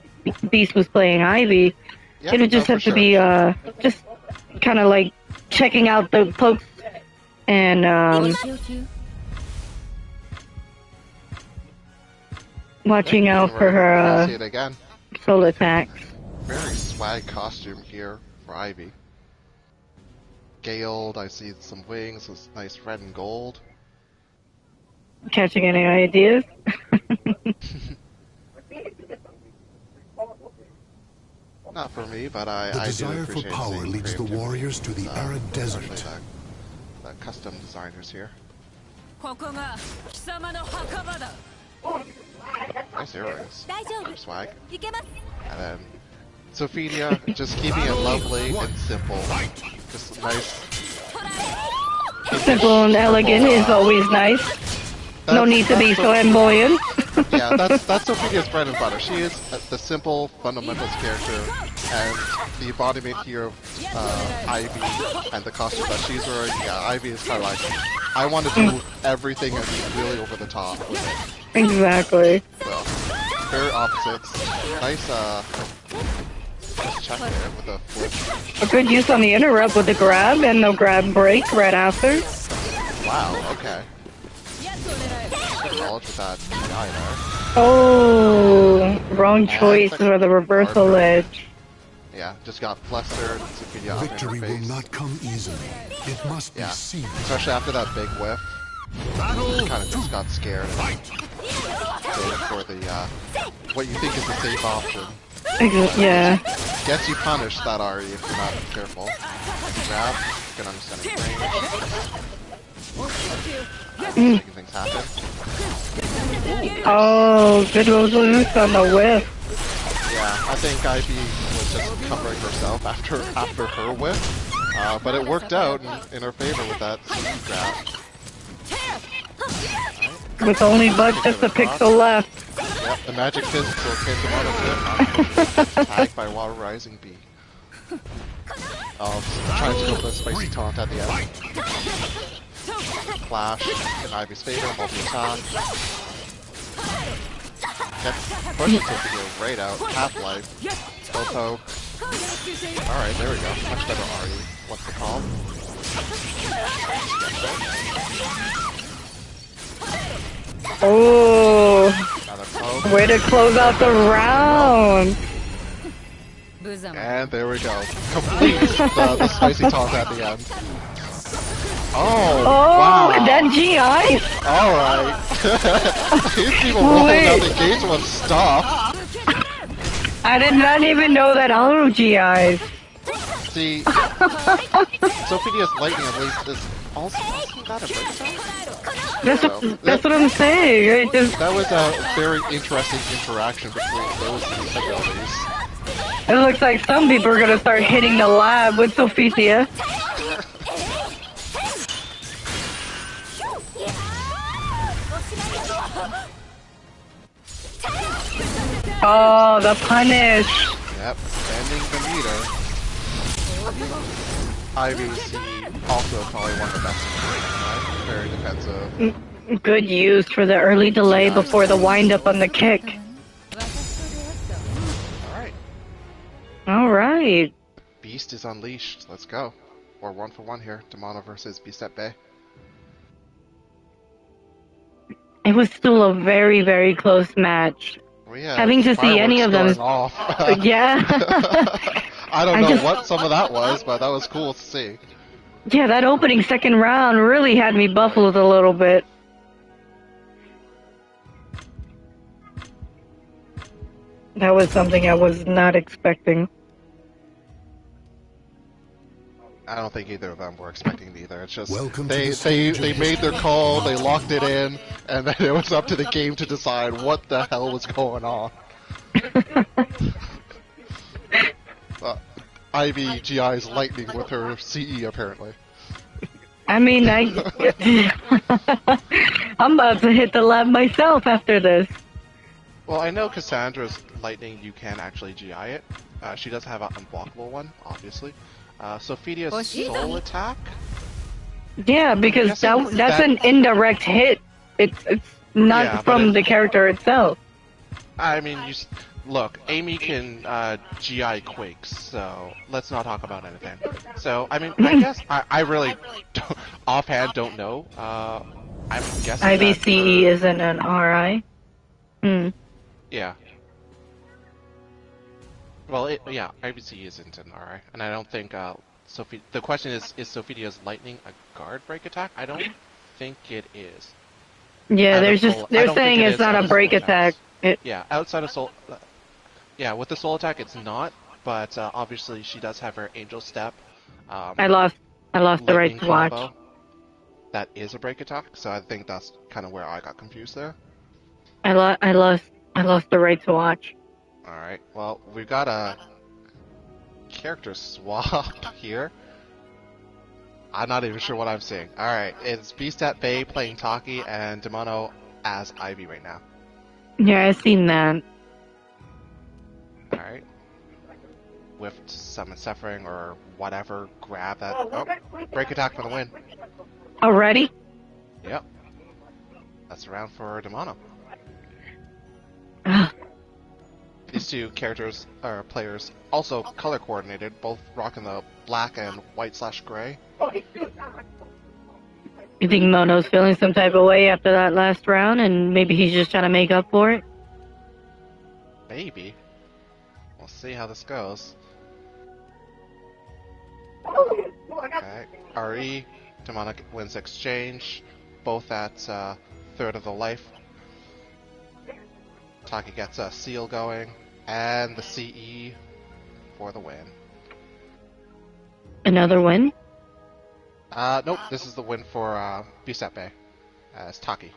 Beast was playing Ivy. Yeah, It would just no, have for to be just kind of like checking out the pokes and watching out for We'll her see it again. soul attacks. Very swag costume here for Ivy. Galed, I see some wings, it's nice red and gold. Catching any ideas? Not for me, but I The do desire for appreciate power seeing leads the creativity. warriors to the arid Especially desert. the custom designers here. ここが貴様の墓場だ。 Nice earrings. 大丈夫。 Swag. いけます。 And then Sophia, just keeping it lovely and simple. Just nice. Simple and elegant is always nice. No need to be flamboyant. Yeah, that's Sophia's bread and butter. She is the simple fundamentals character, and the embodiment here of Ivy and the costume that she's wearing. Yeah, Ivy is kind of like, I want to do everything and be really over the top with it. Exactly. So, very opposites. Nice, just check there with a flip. A good use on the interrupt with the grab and the grab break right after. Wow, okay. Good knowledge with that GI there. Oh, wrong choice for the reversal edge. Yeah, just got flustered. Sophia up in her Victory will face. not come easily. It must be Yeah, seized. especially after that big whiff. Battle. Kind of just got scared. Fight. Going for the, what you think is the safe option. Yeah. Gets you punished, that Ari, if you're not careful. Grab, good understanding range. Making things happen. Oh, good use on the whiff. Yeah, I think Ivy was just covering herself after her whiff. But it worked out in her favor with that CC grab. With only but just a pixel left. Yep, the magic physical came to one tagged by Water Rising Bee. Trying to go for the spicy taunt at the end. Clash in Ivy's favor, multi-attack. Pushes Sophia right out, half-life. Popo. Alright, there we go. Much better Ari. What's the call? Oh, Another poke. way to close out the round. 無様。 And there we go. Complete the spicy taunt at the end. Oh! that GI? Alright. These people rolling out the Wait. gates with stuff. I did not even know that auto GIs. See, Sophia's lightning at least is also not a break attack. That's what I'm saying. It just, That was a very interesting interaction between those two abilities. it looks like some people are gonna start hitting the lab with Sophia. Oh, the punish. Yep, bending the meter. IVC also probably one of the best in the game, right? Very defensive. Good use for the early delay before the wind up on the kick. Alright, Alright. Beast is unleashed. Let's go. Or 1-for-1 here. Demano versus Beast at Bay. It was still a very, very close match. We had Having to see any of them. fireworks going off. Yeah. I don't I know just- what some of that was, but that was cool to see. Yeah, that opening second round really had me buffled a little bit. That was something I was not expecting. I don't think either of them were expecting it either. It's just Welcome to they the stage they of made their history. call, they locked it in, and then it was up to the game to decide what the hell was going on. Ivy GI's lightning with her CE apparently. I mean, I'm about to hit the lab myself after this. Well, I know Cassandra's lightning you can actually GI it. She does have an unblockable one, obviously. Sophia's soul attack. Yeah, because guessing that's that- an indirect hit. It's not Yeah, but from it- the character itself. I mean, look, Amy can GI Quakes, so let's not talk about anything. So, I mean, I guess I really don't, offhand don't know. I'm guessing IBCE that her- isn't an RI. Hmm. Yeah. Well, yeah, IBC isn't an RI, and I don't think Sophie. The question is Sophia's lightning a guard break attack? I don't think it is. Yeah, Out of there's soul- just I they're don't think saying it it's is not out a of break soul attack. attacks. Yeah, outside of soul. Yeah, with the soul attack, it's not. But obviously, she does have her angel step. I lost the right lightning to watch. combo. That is a break attack, so I think that's kind of where I got confused there. I lost the right to watch. Alright, well, we've got a character swap here. I'm not even sure what I'm seeing. Alright, it's Beast at Bay playing Taki and Demano as Ivy right now. Yeah, I seen that. Alright. With Summon Suffering or whatever, grab that. Oh, break attack for the win. Already? Yep. That's a round for Demano. Ugh. These two characters, or players, also color coordinated, both rocking the black and white/gray. You think Mono's feeling some type of way after that last round, and maybe he's just trying to make up for it? Maybe. We'll see how this goes. Okay. RE, Demonic wins exchange, both at third of the life. Taki gets a seal going, and the CE for the win. Another win? Nope, this is the win for Beast at Bay, as Taki.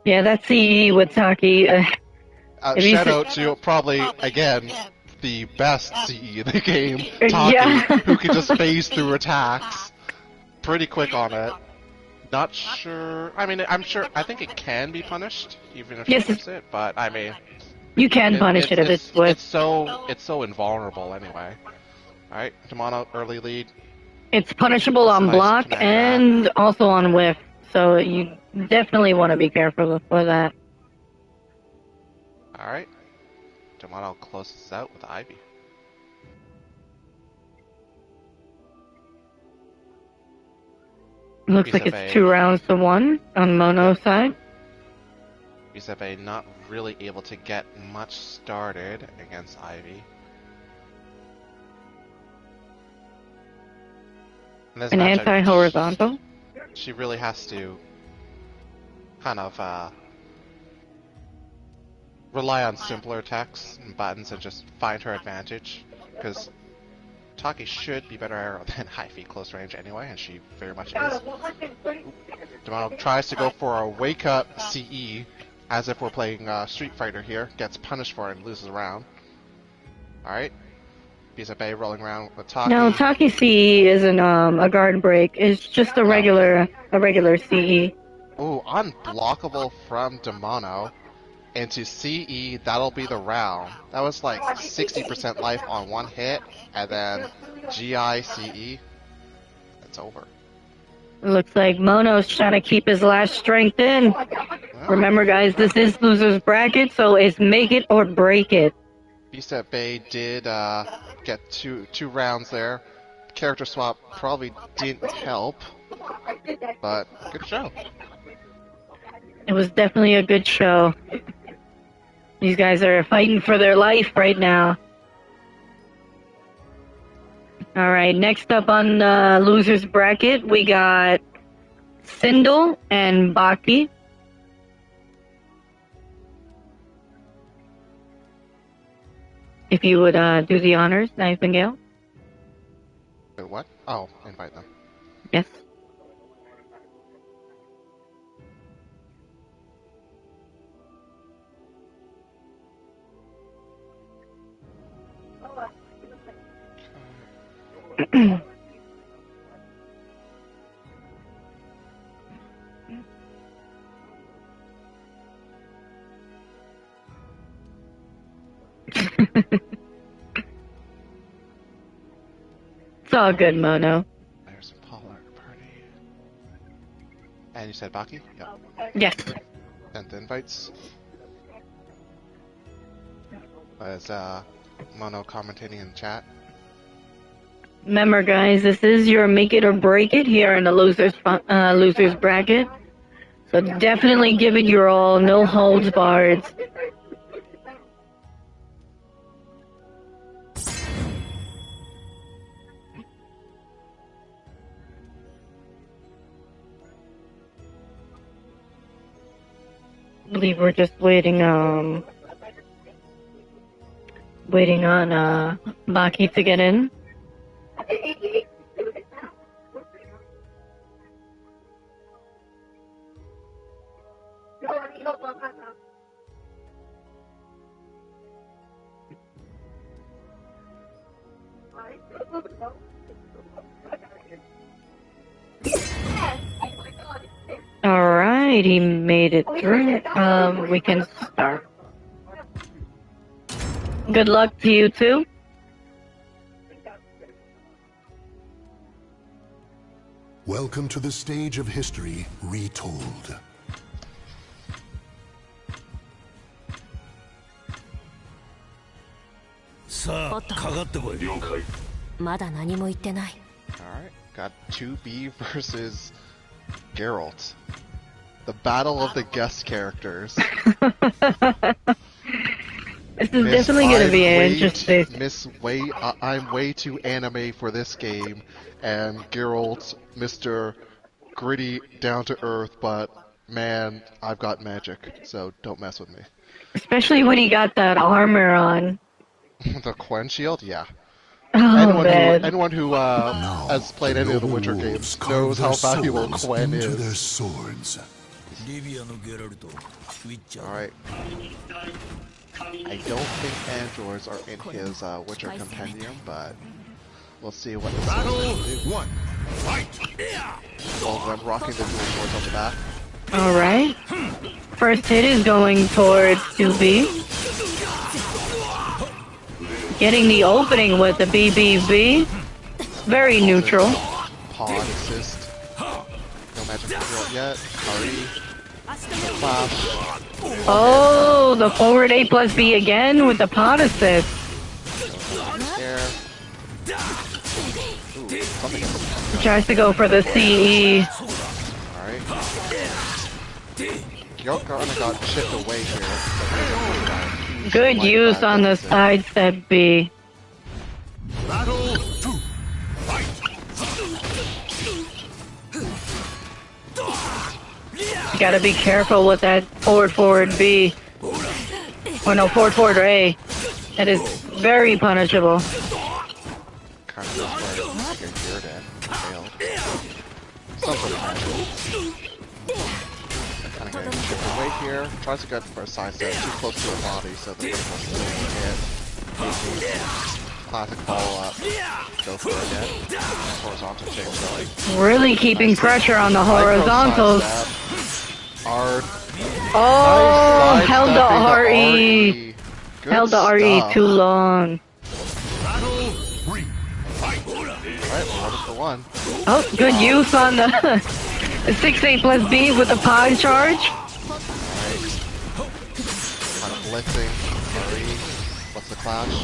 Yeah, that's CE with Taki. If you Shout said- out to probably, again, the best CE in the game, Taki, Yeah. who can just phase through attacks pretty quick on it. Not sure. I mean, I think it can be punished, even if Yes, she whips it, but I mean. You can punish it if it's with. It's so invulnerable anyway. Alright, Demano, early lead. It's punishable on Nice block command and also on whiff, so you definitely want to be careful for that. Alright. Demano closes out with Ivy. Looks like Giuseppe. it's 2 rounds to 1 on Mono's side. Giuseppe not really able to get much started against Ivy. And this An matchup- anti-horizontal. she really has to kind of rely on simpler attacks and buttons and just find her advantage, because Taki should be better than Hyphy close range anyway, and she very much is. Demano tries to go for a wake up CE, as if we're playing Street Fighter here, gets punished for it and loses a round. Alright. Bisa Bay rolling around with Taki. No, Taki CE isn't a guard break. It's just a regular CE. Ooh, unblockable from Demano into CE, that'll be the round. That was like 60% life on one hit, and then GI CE, it's over. Looks like Mono's trying to keep his last strength in. Remember, guys, this is loser's bracket, so it's make it or break it. Bisa Bay did get two rounds there. Character swap probably didn't help, but good show. It was definitely a good show. These guys are fighting for their life right now. Alright, next up on the loser's bracket, we got Sindel and Baki. If you would do the honors, Nightingale. Wait, what? Oh, invite them. Yes. It's all good, Mono. There's a Pollard party. And you said Baki? Yep. Yes. Sent the invites. As Mono commentating in chat. Remember, guys, this is your make it or break it here in the losers bracket. So definitely give it your all, no holds barred. I believe we're just waiting on Baki to get in. Alright, he made it through. We can start. Good luck to you too. Welcome to the stage of history retold. Alright, got 2B versus Geralt. The battle of the guest characters. This is definitely going to be interesting. I'm way too anime for this game, and Geralt, Mr. Gritty, down to earth, but man, I've got magic, so don't mess with me. Especially when he got that armor on. The Quen shield? Yeah. Oh, anyone who has played any of the Witcher games knows how valuable Quen is. Their swords. Alright. I don't think androids are in his Witcher compendium, but we'll see what the swords do. One, fight! Well, I'm rocking the dual swords on the back. Alright. First hit is going towards 2B. Getting the opening with the BBB. Very neutral. Pawn assist. No magic control yet. Ari. The flash. Oh, the forward A plus B again with the pod assist. There. Ooh, something else. He tries to go for the CE. Alright. Gyok kind of got chipped away here. Good use on the sidestep B. Battle 2, fight! Gotta be careful with that forward B. Or no, forward A. That is very punishable. Kind of this way, like a geared in, failed. Some sort of magic. Kind of getting chip away here. Tries to go for a side step too close to the body so the vertical still will hit. Classic follow up. Go for it again. Horizontal change going. Really keeping pressure on the horizontals. Hard. Oh, Nice held the sidestepping RE. Good Held the RE stuff. too long. Battle 3. Fight. Alright, 1 for 1. Oh, good use on the 6-8 plus B with the pod charge. Nice. Kind of blitzing. RE. What's the clash?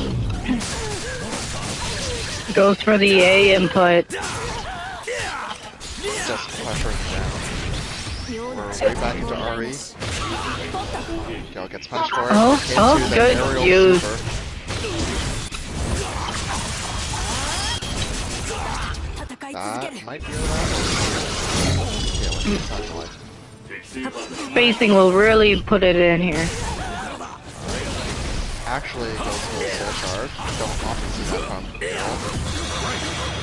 Goes for the A input. Just pressuring down. We're right back into RE. Go gets punished for it. Oh, Into oh, the good aerial use. super. That might be around. Yeah, what's the satellite? Spacing will really put it in here. Actually, it goes full soul charge. Don't often see that from Geralt.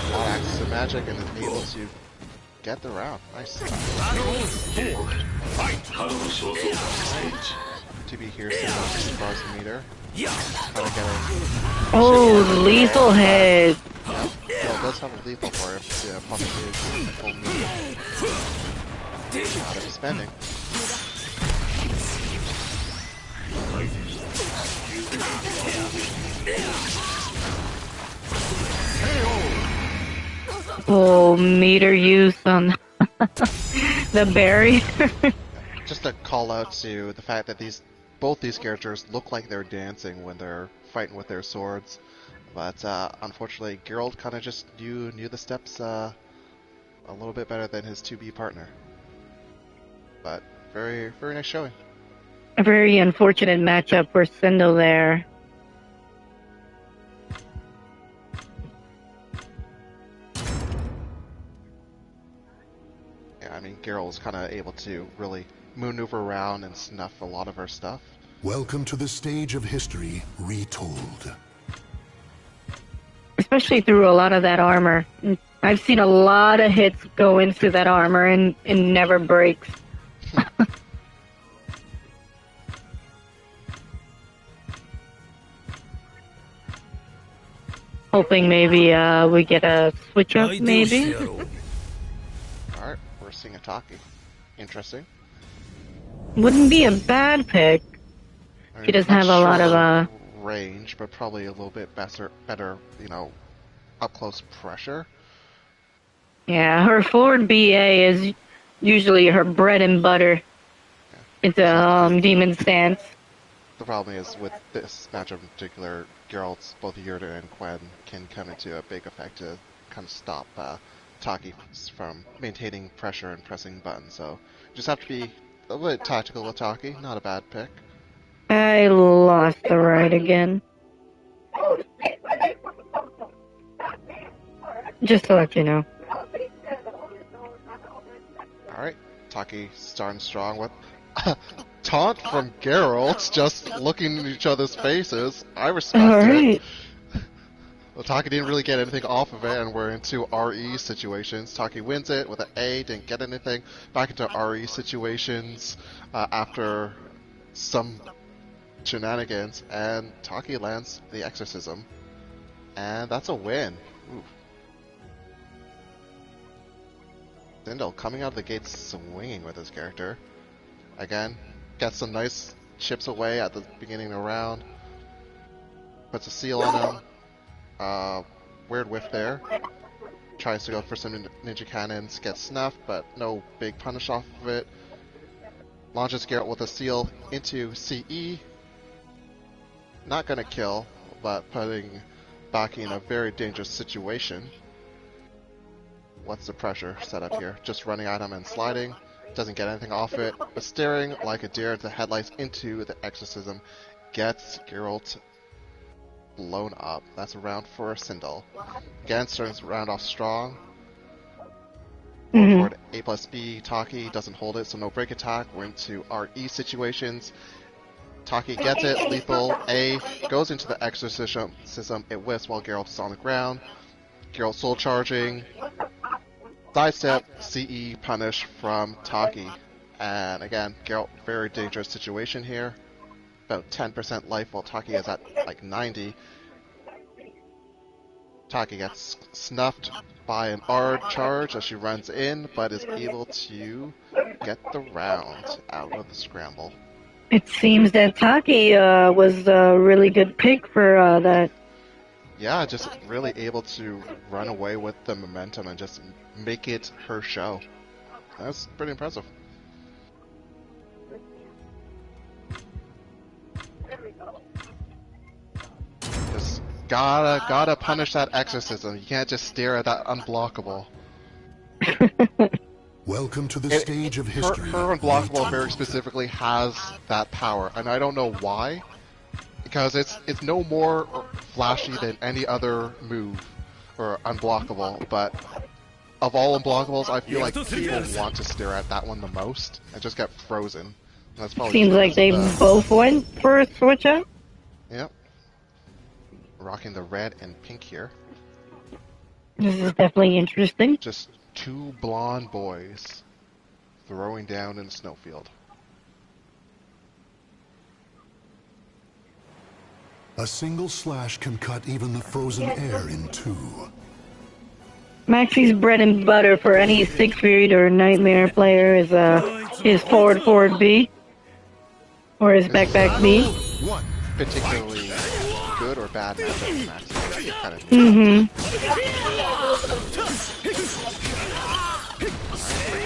A lot of access to magic and is able to get the round. Nice. To be here, so bars a meter. Kind of getting. Oh, lethal head. Yep. Well, it does have a lethal for it. Yeah, pumping is full meter. Out of his spending. Oh, meter use on the barrier. Just a call out to the fact that both these characters look like they're dancing when they're fighting with their swords, but unfortunately, Geralt kind of just knew the steps a little bit better than his 2B partner. But very very nice showing. A very unfortunate matchup for Sindel there. Yeah, I mean, Geralt was kind of able to really maneuver around and snuff a lot of her stuff. Welcome to the stage of history retold. Especially through a lot of that armor. I've seen a lot of hits go into that armor and it never breaks. Hoping maybe we get a switch up, maybe. Alright, we're seeing Ataki. Interesting. Wouldn't be a bad pick. I mean, He does not have a lot of sure range, but probably a little bit better, up close pressure. Yeah, her forward BA is usually her bread and butter. It's a demon stance. The problem is with this matchup in particular, Geralt's both Yerda and Quen can come into a big effect to kind of stop Taki from maintaining pressure and pressing buttons. So just have to be a little bit tactical with Taki. Not a bad pick. I lost the ride again. Just to let you know. Alright, Taki starting strong with taunt from Geralt, just looking in each other's faces. I respect Alright. it. Well, Taki didn't really get anything off of it, and we're into RE situations. Taki wins it with an A, didn't get anything. Back into RE situations after some shenanigans, and Taki lands the Exorcism. And that's a win. Ooh. Sindel coming out of the gates swinging with his character. Again, gets some nice chips away at the beginning of the round. Puts a seal on him. Weird whiff there. Tries to go for some ninja cannons, gets snuffed, but no big punish off of it. Launches Geralt with a seal into CE. Not gonna kill, but putting Baki in a very dangerous situation. What's the pressure set up here? Just running at him and sliding. Doesn't get anything off it, but staring like a deer at the headlights into the Exorcism gets Geralt blown up. That's a round for Sindel. Again, starting to round off strong. Going Mhm. forward, A plus B, Taki doesn't hold it, so no break attack. We're into RE situations. Taki gets it, lethal. A goes into the exorcism. It whiffs while Geralt's on the ground. Geralt soul charging. Sidestep, CE, punish from Taki. And again, Geralt, very dangerous situation here. About 10% life while Taki is at like 90. Taki gets snuffed by an R charge as she runs in, but is able to get the round out of the scramble. It seems that Taki was a really good pick for that. Yeah, just really able to run away with the momentum and just make it her show. That's pretty impressive. Just gotta punish that exorcism. You can't just stare at that unblockable. Welcome to the stage of history. Her unblockable retold. very specifically has that power, and I don't know why. Because it's no more flashy than any other move or unblockable, but of all unblockables, I feel like people want to stare at that one the most and just get frozen. And that's probably Seems like they both went for a switch up. Yep. Rocking the red and pink here. This is definitely interesting. Just two blonde boys throwing down in the snowfield. A single slash can cut even the frozen air in two. Maxi's bread and butter for any Siegfried or Nightmare player is his forward B or his back B. One. Particularly good or bad matchup for Maxi. Kind of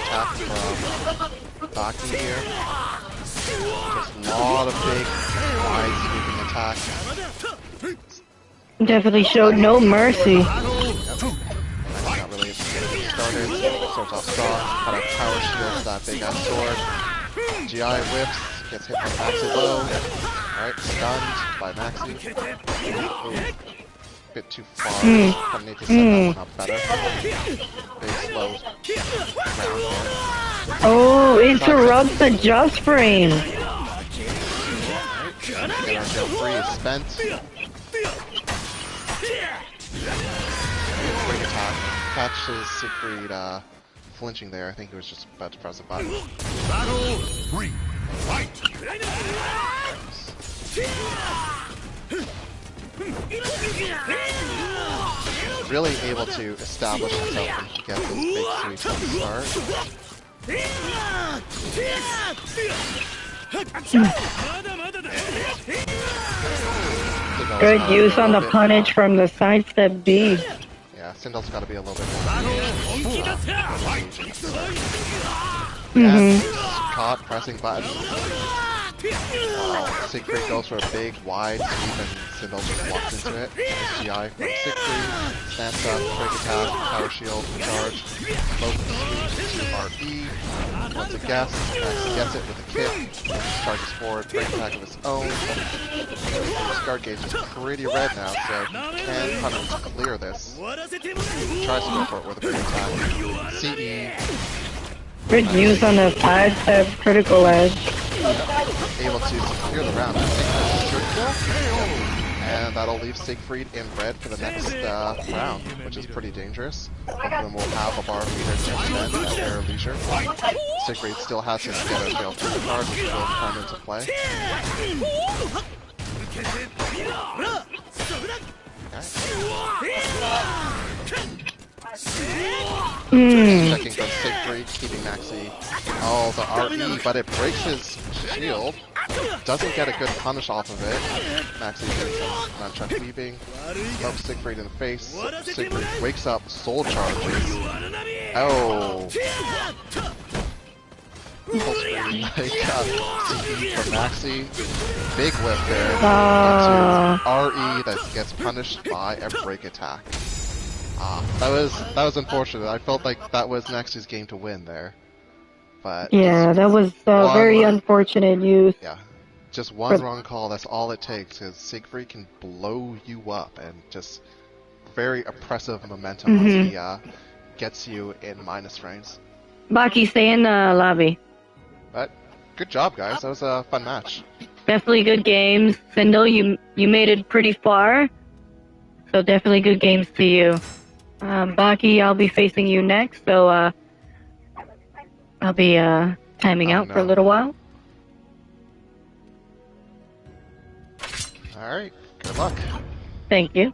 tap from Baki here. Just a lot of big, wide sweeping attacks. Definitely showed no mercy. Not really started. Starts off strong. Kind of power shields that big ass sword. GI whips. Gets hit by Maxi low. Alright, stunned by Maxi. Ooh, bit too far. Probably need to set that one up better. Big slow round there. Oh, interrupts the just frame. Get our Gale 3 is spent. Quick attack. Catches Siegfried flinching there. I think he was just about to press a button. Battle 3. Fight! Really able to establish himself when he gets his big sweep from the start. Good use on the punish from the sidestep B. Yeah, Sindel's got to be a little bit more. Caught pressing buttons. Siegfried goes for a big, wide sweep and Sindel just walks into it. Nice GI from Siegfried. Snaps up, quick attack, power shield, charge. Both sweep to RE. Once a guess, Maxi gets it with a kick. Charges forward, quick attack of his own. His guard gauge is pretty red now, so he can kind of clear this. Tries to go for it with a big attack. CE. Good use on the sidestep critical edge. Able to secure the round. And that'll leave Siegfried in red for the next round, which is pretty dangerous. Both of them will have a bar meter to defend at their leisure. Siegfried still has his Ghetto Gale 3 card, which will come into play. Checking from Siegfried, keeping Maxi. Oh, the RE, but it breaks his shield. Doesn't get a good punish off of it. Maxi getting some nunchuck weaving. Pokes Siegfried in the face. Siegfried wakes up, soul charges. Oh. Full screen, like, CE for Maxi. Big whip there. Into RE that gets punished by a break attack. That was unfortunate. I felt like that was Maxi's game to win there. But Yeah, that was very unfortunate use. yeah, just one wrong call, that's all it takes, because Siegfried can blow you up, and just very oppressive momentum once he gets you in minus frames. Baki, stay in the lobby. But good job, guys. That was a fun match. Definitely good games. Sindel, you made it pretty far. So definitely good games to you. Baki, I'll be facing you next, so I'll be timing out for a little while. Alright, good luck. Thank you.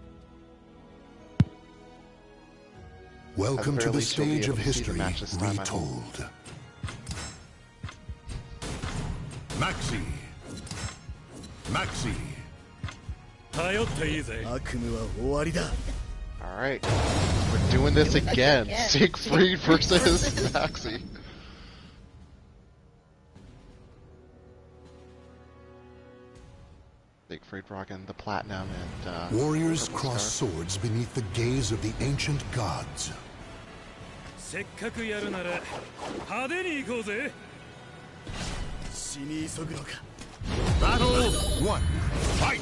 Welcome to the least you'll be stage able of to see the history match this time, I hope. retold. Maxi. Maxi. 頼っていいぜ。 Alright, we're doing this again. Siegfried versus Maxi. Siegfried rocking the platinum and Warriors purple cross star. swords beneath the gaze of the ancient gods. せっかくやるなら派手に行こうぜ。 Battle 1. Fight.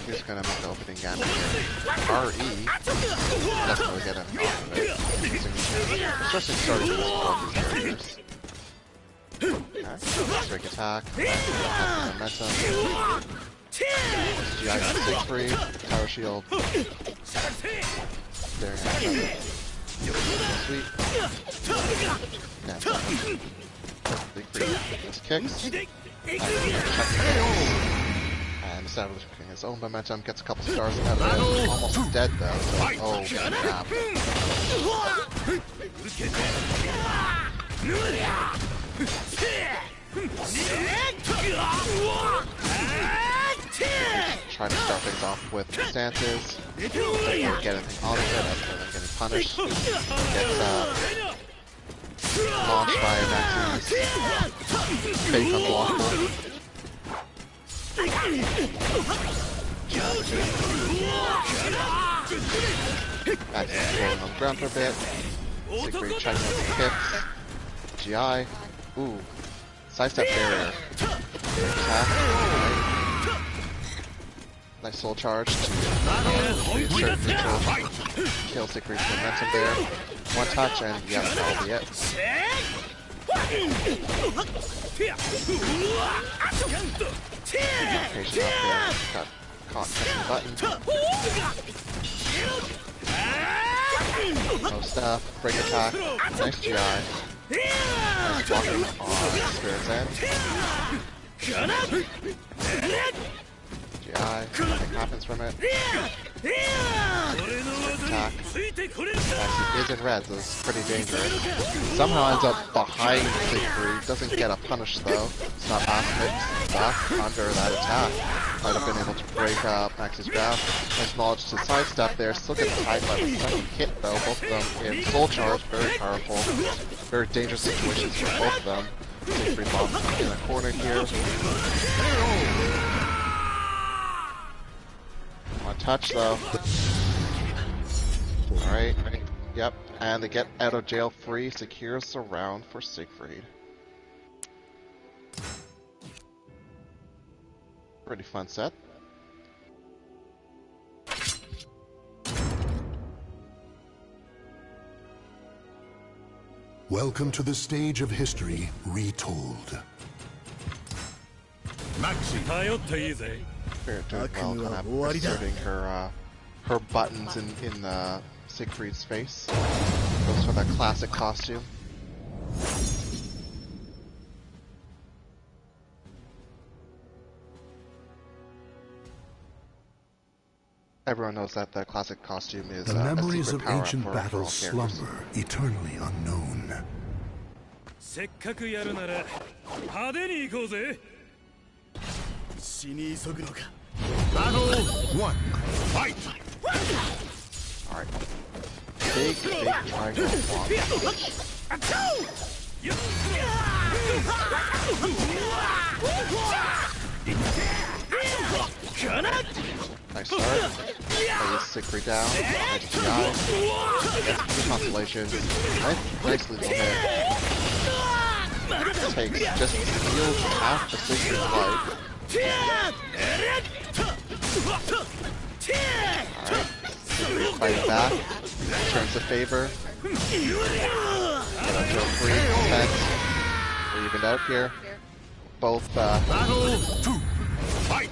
Who's gonna make the opening gun here? RE doesn't really get anything off of it. Especially starting with both these characters. Okay. Strike attack. Momentum. GI Siegfried. Tower shield. There you go. Sweet. Yeah. Siegfried his kicks. And establishing his own momentum, gets a couple stars out of it. Almost dead though, so oh crap. Trying to start things off with stances. Don't really get anything out of it other than getting punished. Gets launched by Maxi's fake unblockable. Max's rolling on the ground for a bit. Siegfried checking out the kicks. GI. Ooh. Sidestep barrier. Attack. Right. Nice soul charge to reinsert neutral. Kill Siegfried's momentum there. One touch and yep, that'll be it. Patient up there. Got caught pressing the button. No stuff. Break attack. Nice GI. Nice blocking on Spirit's End. GI. Nothing happens from it. Attack. Maxi is in red, so it's pretty dangerous. Somehow ends up behind Siegfried. Doesn't get a punish though. It's not Aspect stuck under that attack. Might have been able to break up Maxi's grab. Nice knowledge to sidestep there. Still gets tied by the second hit though. Both of them in soul charge. Very powerful. Very dangerous situations for both of them. Siegfried bombs in the corner here. One touch though. Alright. Yep. And they get out of jail free. Secures the round for Siegfried. Pretty fun set. Welcome to the stage of history retold. Maxi. 頼っていいぜ。 Spirit doing well, kind of inserting her buttons in Siegfried's face. Goes for that classic costume. Everyone knows that the classic costume is The a memories secret of power-up ancient for battles all characters. slumber, eternally unknown. せっかくやるなら派手に行こうぜ。 Battle 1. Fight. Alright. Big triangle Nice start. Plays Siegfried down. Nice GI. Gets two constellations. Nice little hit. Takes just steals half the Siegfried's life. Alright, fighting back, turns the favor. Get up to a 3%. We're evened out here. Both Battle 2. Fight.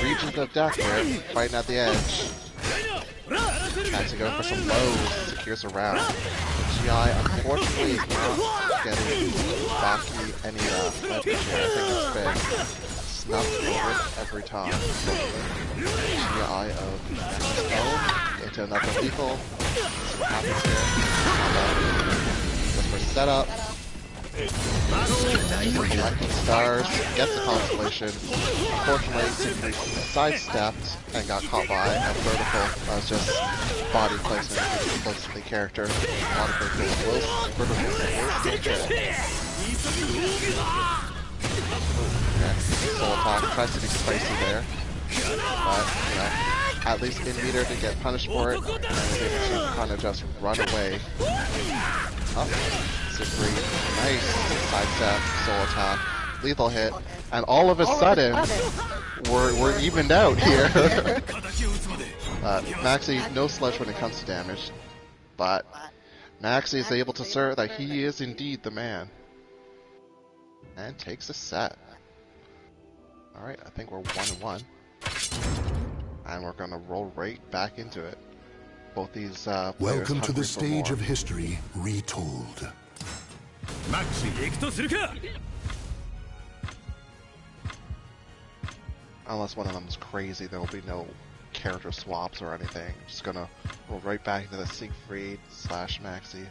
regions of death here, fighting at the edge. Maxi going for some lows, secures a round. The GI unfortunately is not getting back any leverage here. I think it's been snuffed over every time. GI of Maxi's own into another lethal. See what happens here. Just for setup. Collecting stars, gets the constellation. Unfortunately, Siegfried sidestepped and got caught by a vertical. That was just body placement close to the character. A lot of verticals will Soul attack tries to be spicy there, but you know, at least in meter to get punished for it, and was able to kind of just run away. Oh. Siegfried, nice sidestep, soul attack, lethal hit, and all of a sudden, we're evened out here. Maxi, no sledge when it comes to damage, but Maxi is able to assert that he is indeed the man, and takes a set. Alright, I think we're 1-1, and we're gonna roll right back into it. Both these players Welcome to the hungry for stage more. of history retold. Maxi. 行くとするか。 Unless one of them is crazy, there will be no character swaps or anything. Just gonna roll right back into the Siegfried / Maxi.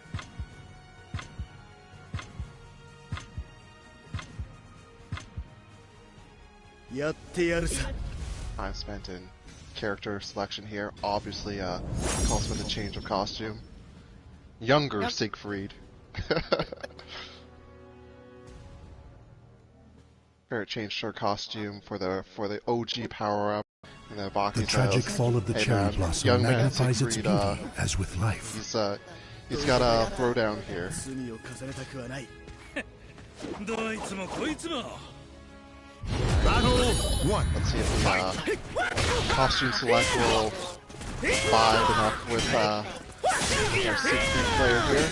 Time spent in character selection here. Obviously, calls for the change of costume. Younger Siegfried. Barrett changed her costume for the OG power up, and the Baki The tragic says, fall of the "Hey, cherry man, blossom young man magnifies its Siegfried, beauty, as with life. he's got a throwdown here." 罪を重ねたくはない。どいつもこいつも。 Battle 1. Let's see if the costume select will vibe enough with our Siegfried player here.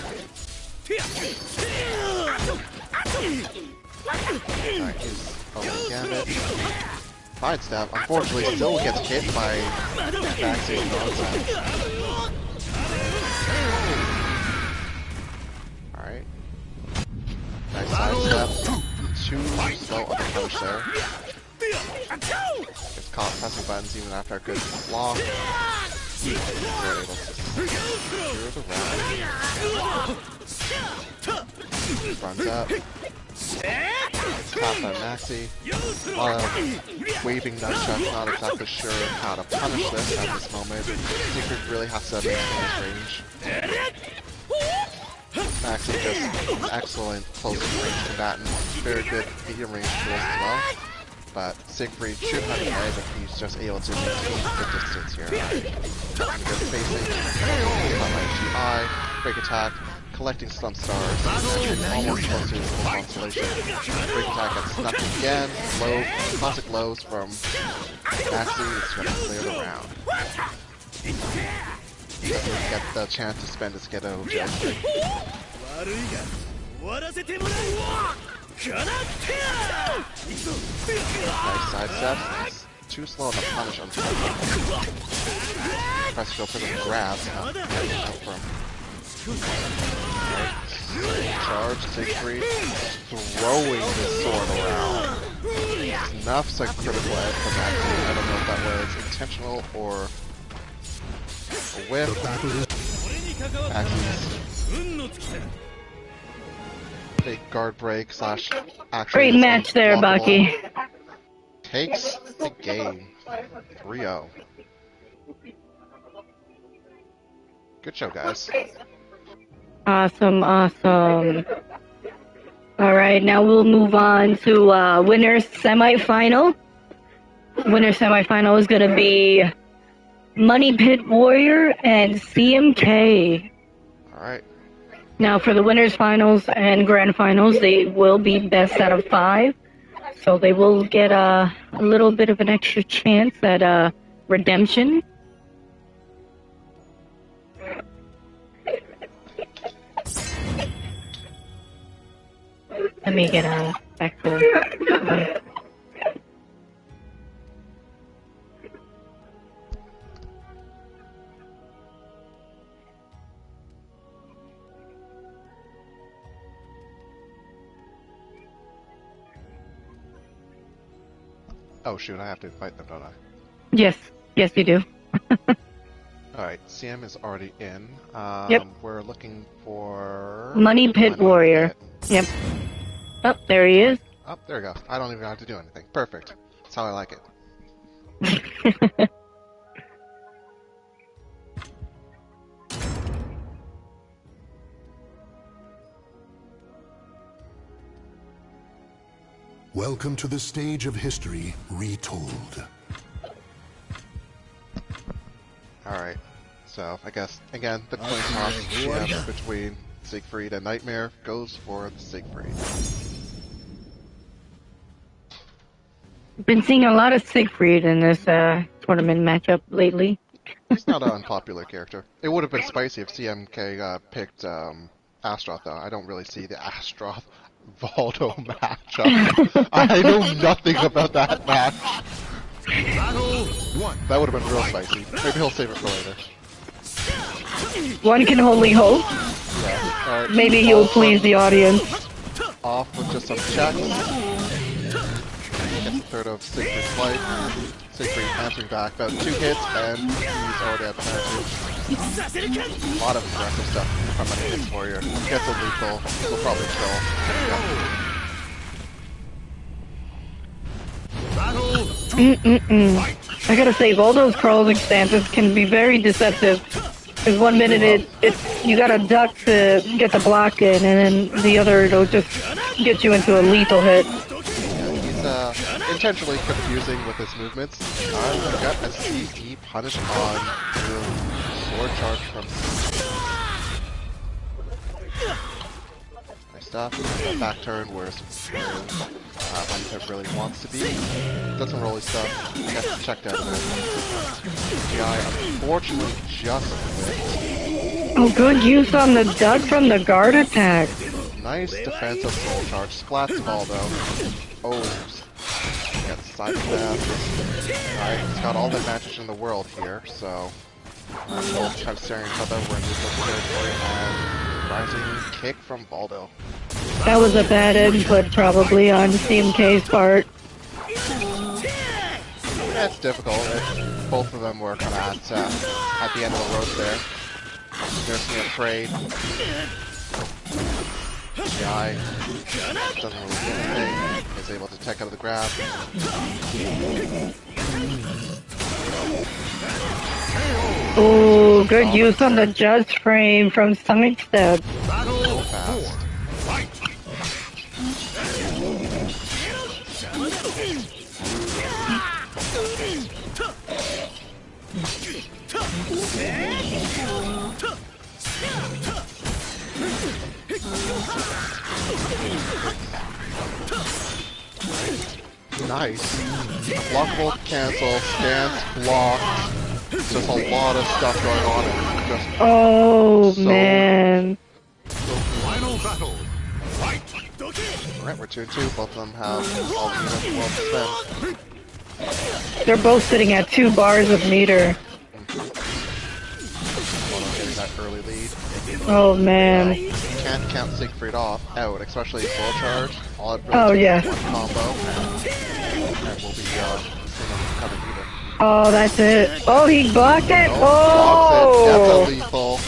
Alright, he's opening gambit. Sidestep, unfortunately, still gets hit by backstage nonsense. Alright. Nice sidestep. Too slow on the push there. Gets caught pressing buttons even after a good block. They're able to secure the round. Runs up. Top by Maxi. A lot of waving nunchucks, not exactly sure how to punish this at this moment. Secret really has to maintain his range. Maxi just excellent close range combatant. Very good medium range tools as well. But Siegfried should have an edge if he's just able to maintain the distance here. Good spacing. GI, break attack. Collecting some stars, almost close to his full constellation. Break attack gets snuffed again. Low, classic lows from Maxi. It's going to clear the round. Doesn't get the chance to spend his ghetto judge. Nice sidesteps. It's too slow on the punish on top. Tries to go for the grabs. Out from. Charge, Siegfried, throwing his sword around. Snuffs a critical edge from Maxi. I don't know if that was intentional or a whiff. Maxi's big guard break / actually Great match there, Bucky. Takes the game. 3-0. Good show, guys. Awesome, awesome. Alright, now we'll move on to winner's semifinal. Winner's semifinal is going to be Money Pit Warrior and CMK. Alright. Now for the winners finals and grand finals, they will be best out of 5. So they will get a little bit of an extra chance at redemption. Let me get back to. Oh shoot, I have to invite them, don't I? Yes, yes, you do. Alright, CM is already in. Yep. We're looking for... Money Pit Warrior. Pit. Yep. Oh, there he is. Oh, there we go. I don't even have to do anything. Perfect. That's how I like it. Welcome to the stage of history retold. Alright, so I guess, again, the coin toss she has between Siegfried and Nightmare goes for the Siegfried. Been seeing a lot of Siegfried in this tournament matchup lately. He's not an unpopular character. It would have been spicy if CMK picked Astroth, though. I don't really see the Astroth Valdo matchup. I know nothing about that match. Battle 1. That would have been real spicy. Maybe he'll save it for later. One can only hope. Yeah. Alright. Maybe he'll please the audience. Off with just some checks. Gets the third of Siegfried's life. Siegfried answering back about 2 hits, and he's already at penalty. A lot of aggressive stuff from an Ace Warrior. Gets a lethal. He'll probably kill. Battle 2. I gotta say, Voldo's crawling stances can be very deceptive. Because one minute you gotta duck to get the block in, and then the other it'll just get you into a lethal hit. Yeah, he's intentionally confusing with his movements. We got a CE punish on the sword charge from nice stuff. Back turn where Moneypit really wants to be. Does some rolly stuff. Gets checked out of it. GI unfortunately just missed. Oh, good use on the duck from the guard attack. Nice defensive soul charge. Splats Valdo. Oh, gets side step. Alright, he's got all the advantage in the world here, so both kind of staring at each other. We're in neutral territory, and rising kick from Valdo. That was a bad input, probably, on CMK's part. It's difficult. Both of them were kind of at the end of the road there. Nursing a trade. GI doesn't really do anything. Is able to tech out of the grab. Oh, good use on the judge frame from Stomach Step. Battle Fast. 4. Fight. Nice. Blockable, cancel, stance, block. Just a lot of stuff going on. And just Oh, So- man. Final battle. Fight. Alright, we're 2-2. Both of them have all the units well spent. They're both sitting at 2 bars of meter. Valdo getting that early lead. Oh, man. Can't count Siegfried out, especially soul charge. All it really Oh, takes yeah. is one combo, and we'll be seeing them coming even. Oh, that's it. Oh, he blocked it. Oh! Blocks it. Oh, That's a lethal.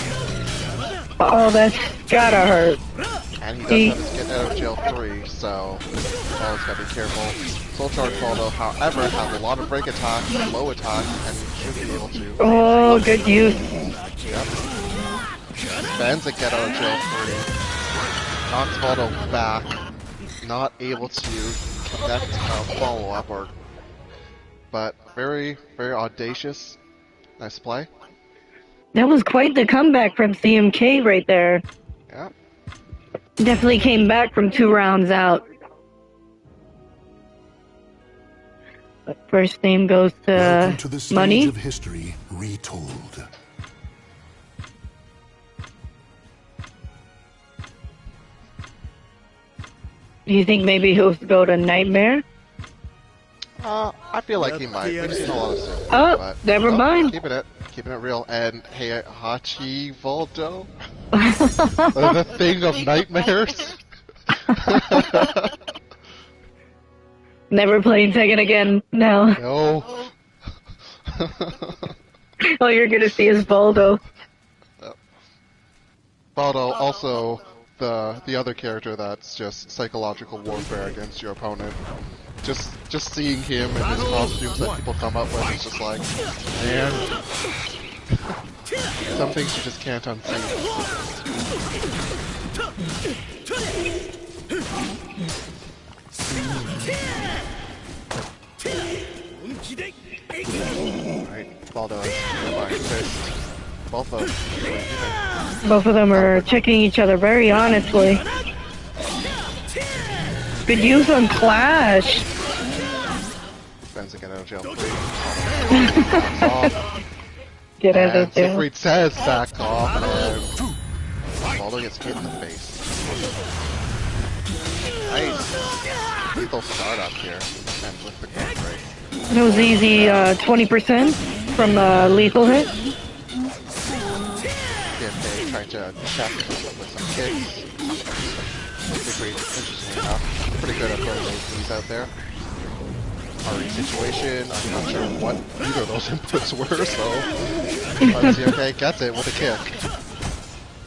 oh, that's gotta hurt. And he does have his get out of jail 3, so Valdo's gotta be careful. Soul charge Valdo, however, has a lot of break attack, low attack, and should be able to. Oh, good use. Yep. Spends a get out of jail 3. Knocks Valdo back. Not able to connect a follow up, but very, very audacious. Nice play. That was quite the comeback from CMK right there. Yeah. Definitely came back from 2 rounds out. First name goes Welcome to to the stage Money. of history retold. Do you think maybe he'll go to Nightmare? I feel like he might. We've seen a lot of stuff. Oh, but, never mind. Keeping it real. And hey, Hachi Voldo, the thing of nightmares. Never playing Tekken again. No. No. All you're gonna see is Baldo. Baldo, also the other character that's just psychological warfare against your opponent. Just seeing him and his costumes that people come up with is just like, man, some things you just can't unsee. Alright, Baldo is Iron Fist. Both of them. Both of them are checking each other very honestly. Good use on Clash. Ben's get out of jail. Get out And of jail. Siegfried says back off, and Baldo gets hit in the face. Nice. Lethal startup here. And with the gun break. That was easy 20% from lethal hit. TFK trying to check with some kicks. Siegfried, interesting enough, pretty good at throwing those knees out there. RE situation, I'm not sure what either of those inputs were, so... But TFK gets it with a kick.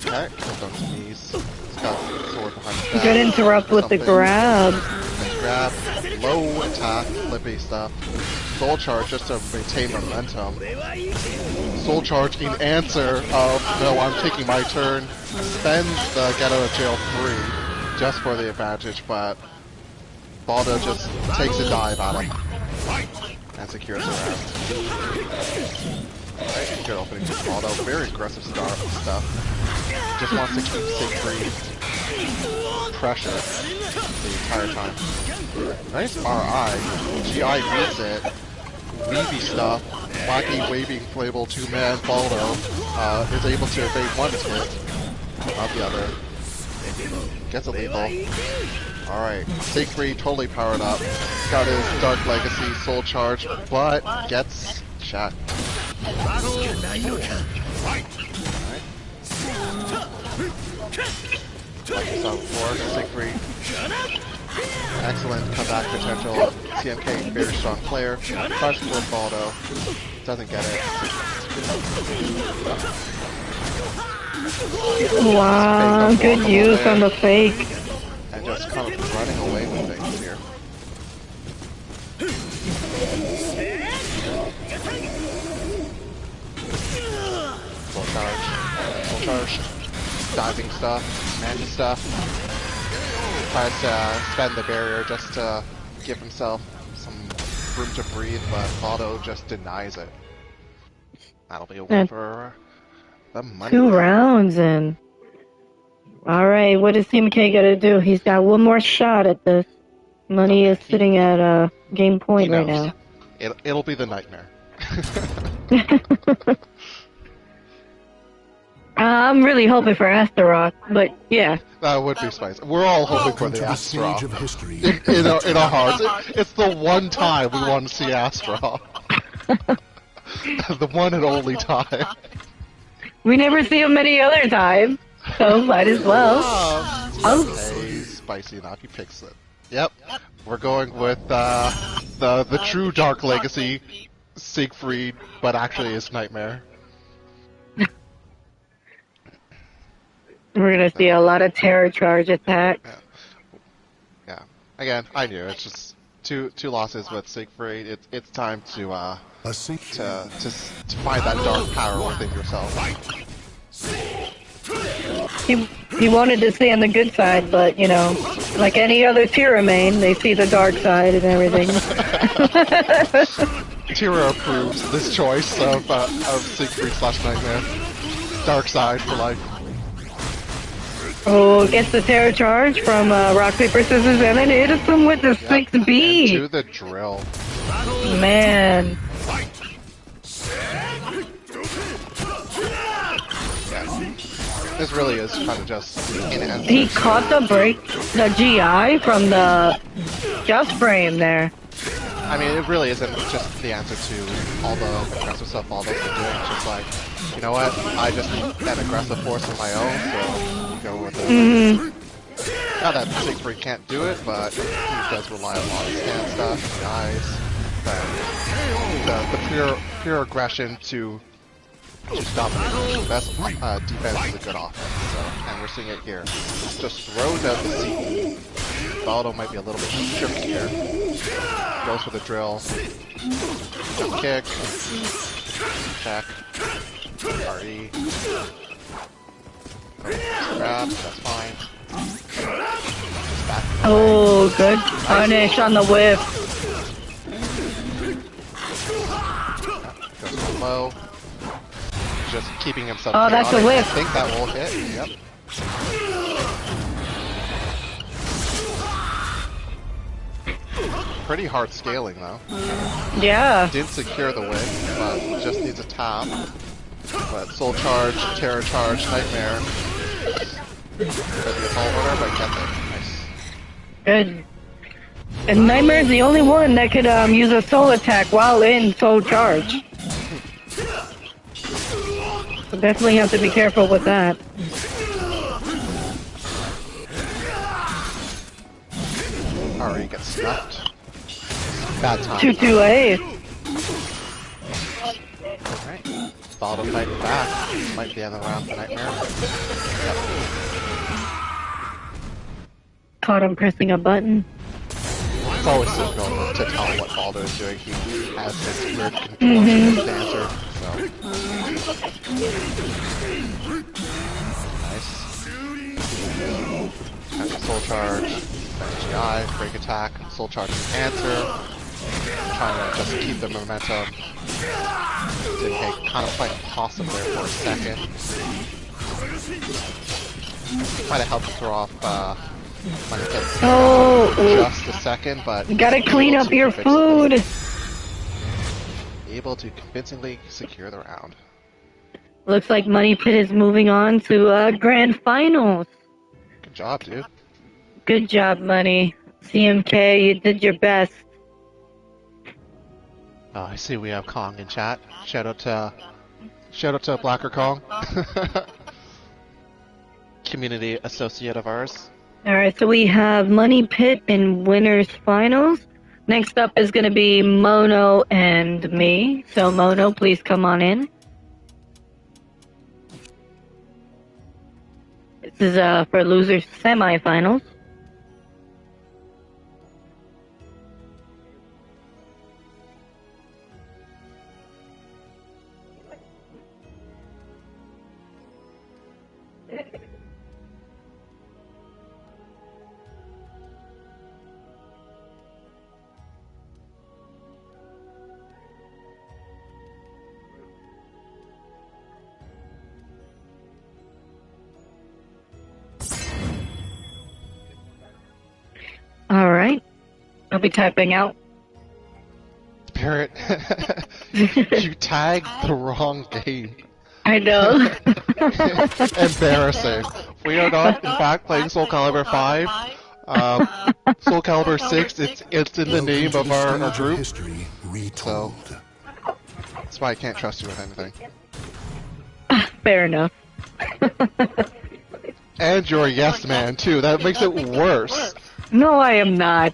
Okay, kick on his knees. He's got the sword behind his back. Good interrupt with the grab. Nice grab, low attack, flippy stuff. Soul charge just to maintain momentum. Soul charge in answer of, no, I'm taking my turn. Spends the get out of jail 3 just for the advantage, but Baldo just takes a dive at him and secures the round. Alright, good opening for Baldo. Very aggressive stuff. Just wants to keep Siegfried pressure the entire time. Nice RI. GI beats it. Weavy stuff. Wacky waving inflatable 2-man Baldo is able to evade one hit, not the other. Gets a lethal. Alright, Siegfried totally powered up. Got his Dark Legacy Soul Charge, but gets shot. Like we saw before, Siegfried. Excellent comeback potential. TMK, very strong player. Tries to with Baldo. Doesn't get it. Wow, good use on the fake. And just kind of running away with things here. Full charge, diving stuff, magic stuff. Tries to spend the barrier just to give himself some room to breathe, but Baldo just denies it. That'll be a win for the money. 2 rounds in. Alright, what does TMK gotta do? He's got one more shot at this. Money is sitting at game point right now. It'll be the nightmare. I'm really hoping for Astaroth, but yeah. That would be spicy. We're all hoping for the To the Astaroth. stage of history. In our hearts. It's the one time we want to see Astaroth. The one and only time. We never see him any other time, so might as well. Oh. Hey, spicy enough. He picks it. Yep. We're going with the true Dark Legacy Siegfried, but actually is Nightmare. We're gonna see a lot of terror charge attacks. Yeah. Again, I knew it's just two losses with Siegfried. It's time to find that dark power within yourself. He wanted to stay on the good side, but you know, like any other Tira main, they see the dark side and everything. Tira approves this choice of Siegfried / Nightmare. Dark side for life. Oh, gets the terror charge from rock, paper, scissors, and then hits him with the 6B. And to the drill. Man. This really is kind of just in and He caught the break, the GI from the just frame there. I mean, it really isn't just the answer to all the aggressive stuff all those are doing. It's just like, you know what? I just need that aggressive force of my own, so go with it. Not that Siegfried can't do it, but he does rely a lot on stand stuff, guys. The pure aggression to stop the best defense is a good offense, so, and we're seeing it here. Just throws out the CE. Baldo might be a little bit tricky here. Goes for the drill. Jump kick. Check. RE. Grab, that's fine. Just back. Oh, good punish on the whip. Goes for low. Just keeping himself. Oh, that's a whip. I think that will hit. Yep. Pretty hard scaling though. Yeah. Didn't secure the win, but just needs a tap. But Soul Charge, Terror Charge, Nightmare. Could be a tall order, but kept it. Nice. Good. And Nightmare's the only one that could use a soul attack while in soul charge. So definitely have to be careful with that. Alright, gets snuffed. Bad time. 2-2-8. Alright. Baldo fighting back. Might be the end of the round for Nightmare. Yep. Caught him pressing a button. It's always difficult to tell what Baldo is doing. He has this weird contortionist dancer, so. Nice. Has a Soul Charge, GI, Break Attack, Soul Charge answer. Trying to just keep the momentum. Didn't kind of fight possum there for a second. Might have helped throw off just a second, but You gotta clean up your food. Able to convincingly secure the round. Looks like Money Pit is moving on to grand finals. Good job, dude. Good job, Money. CMK, you did your best. I see we have Kong in chat. Shout out to Blacker Kong, community associate of ours. Alright, so we have Money Pit in winners finals. Next up is going to be Mono and me. So Mono, please come on in. This is for losers semifinals. Alright. I'll be typing out. Spirit, you tagged the wrong game. I know. Embarrassing. We are not, in fact, playing Soul Calibur 5. Soul Calibur 6, it's in the name of our group. History retold. So, that's why I can't trust you with anything. Fair enough. And you're a yes man, too. That makes it worse. No, I am not.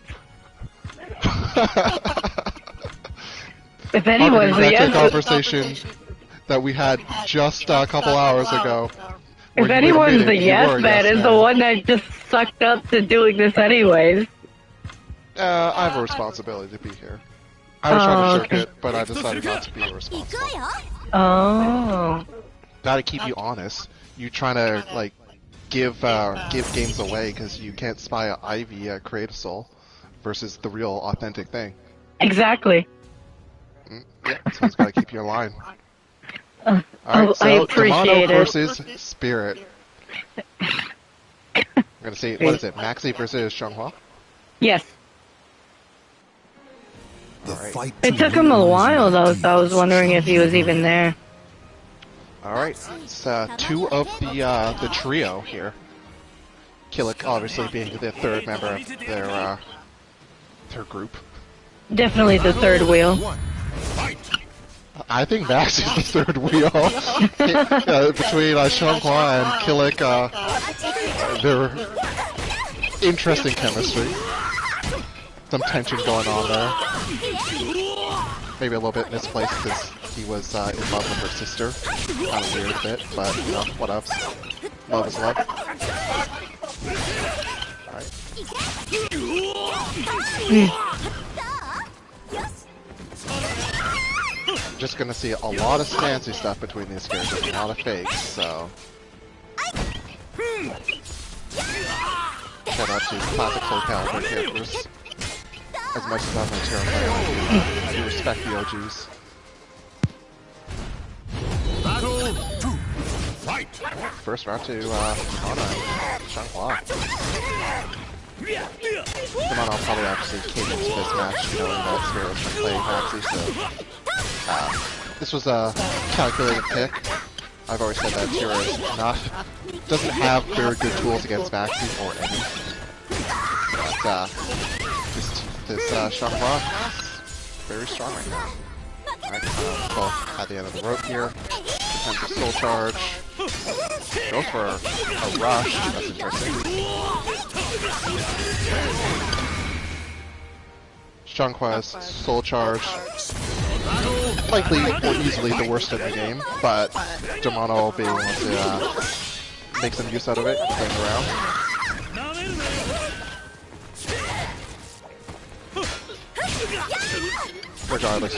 If anyone's a That's a yes, conversation that we had just a couple hours ago. if anyone's a yes man, is the one that just sucked up to doing this anyways. I have a responsibility to be here. I was trying to shirk it, but I decided not to be irresponsible. Oh. Gotta keep you honest. You trying to like give games away because you can't spy a Ivy at Create a Soul versus the real authentic thing. Exactly. Yeah, so it's gotta keep you in line. I appreciate Kamado it. versus Spirit. I'm gonna see, what is it, Maxi versus Xianghua? Yes. The Alright. fight It took him a while though, so I was wondering if he was even there. Alright, it's two of the trio here. Killick obviously being the third member of their group. Definitely the third wheel. One. Fight. I think Max is the third wheel. Between Xianghua and Killick, they're interesting chemistry. Some tension going on there. Maybe a little bit misplaced because he was in love with her sister. Kind of weird a bit, but you know, what else? Love is love. Alright. Just gonna see a lot of fancy stuff between these characters, a lot of fakes, so... Shout out to classic Soul Calibur characters. As much as I'm a Terra player, I do respect the OGs. Battle 2. Fight. First round to Mana and Xianghua. Mana probably actually came into this match knowing that Spirit was going to play Maxi, so... this was a calculated pick. I've always said that Tira is doesn't have very good tools against Maxi or any. But this Xianghua is very strong right now. Alright, both at the end of the rope here. Defensive soul charge. Goes for a rush. That's interesting. Xianghua's soul charge. Likely or easily the worst in the game, but Demano being able to make some use out of it, playing around. Regardless,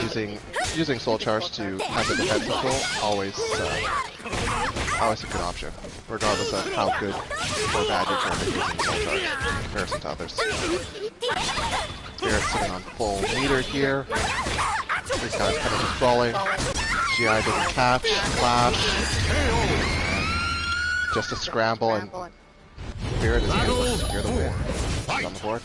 using soul charge to have a defensive tool always a good option, regardless of how good or bad you're trying to using soul charge in comparison to others. Spirit sitting on full meter here. These guys kind of just brawling. GI doesn't catch, flash, just a scramble, and Spirit is able to secure the win. He's on the board.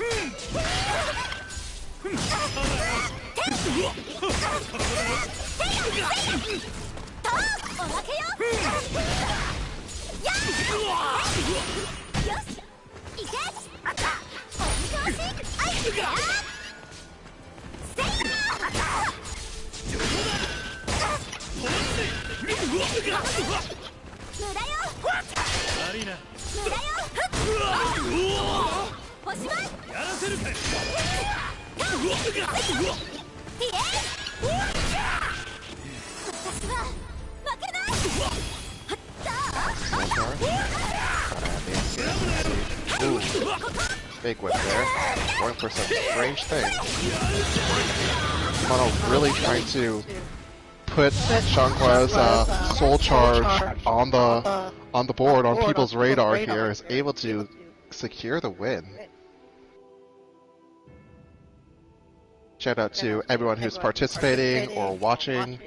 Ooh, big whip there. Going for some strange things. Mono really trying to put Xianghua's soul charge on the board, on people's radar here, is able to secure the win. Shout out to everyone who's participating or watching.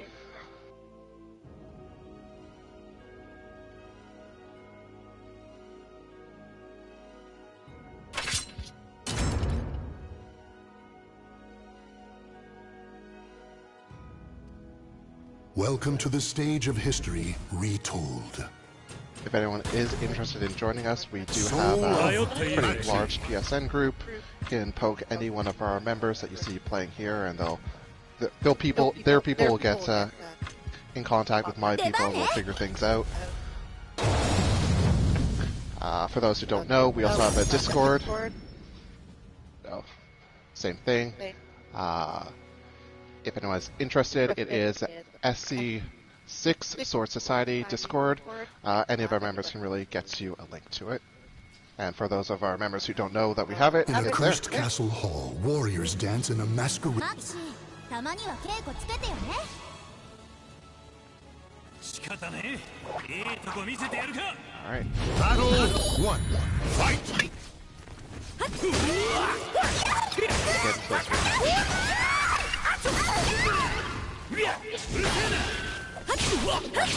Welcome to the stage of history retold. If anyone is interested in joining us, we do have a pretty large PSN group. You can poke any one of our members that you see playing here, and their people will get in contact with my people, and we'll figure things out. For those who don't know, we also have a Discord. Oh, same thing. If anyone's interested, it is SC6 Sword Society Discord. Any of our members can really get you a link to it. And for those of our members who don't know that we have it, In a it's there. cursed castle hall, warriors dance in a masquerade. たまには稽古つけてよね。仕方ねえ。いいとこ見せてやるか。Alright. Battle 1. Fight.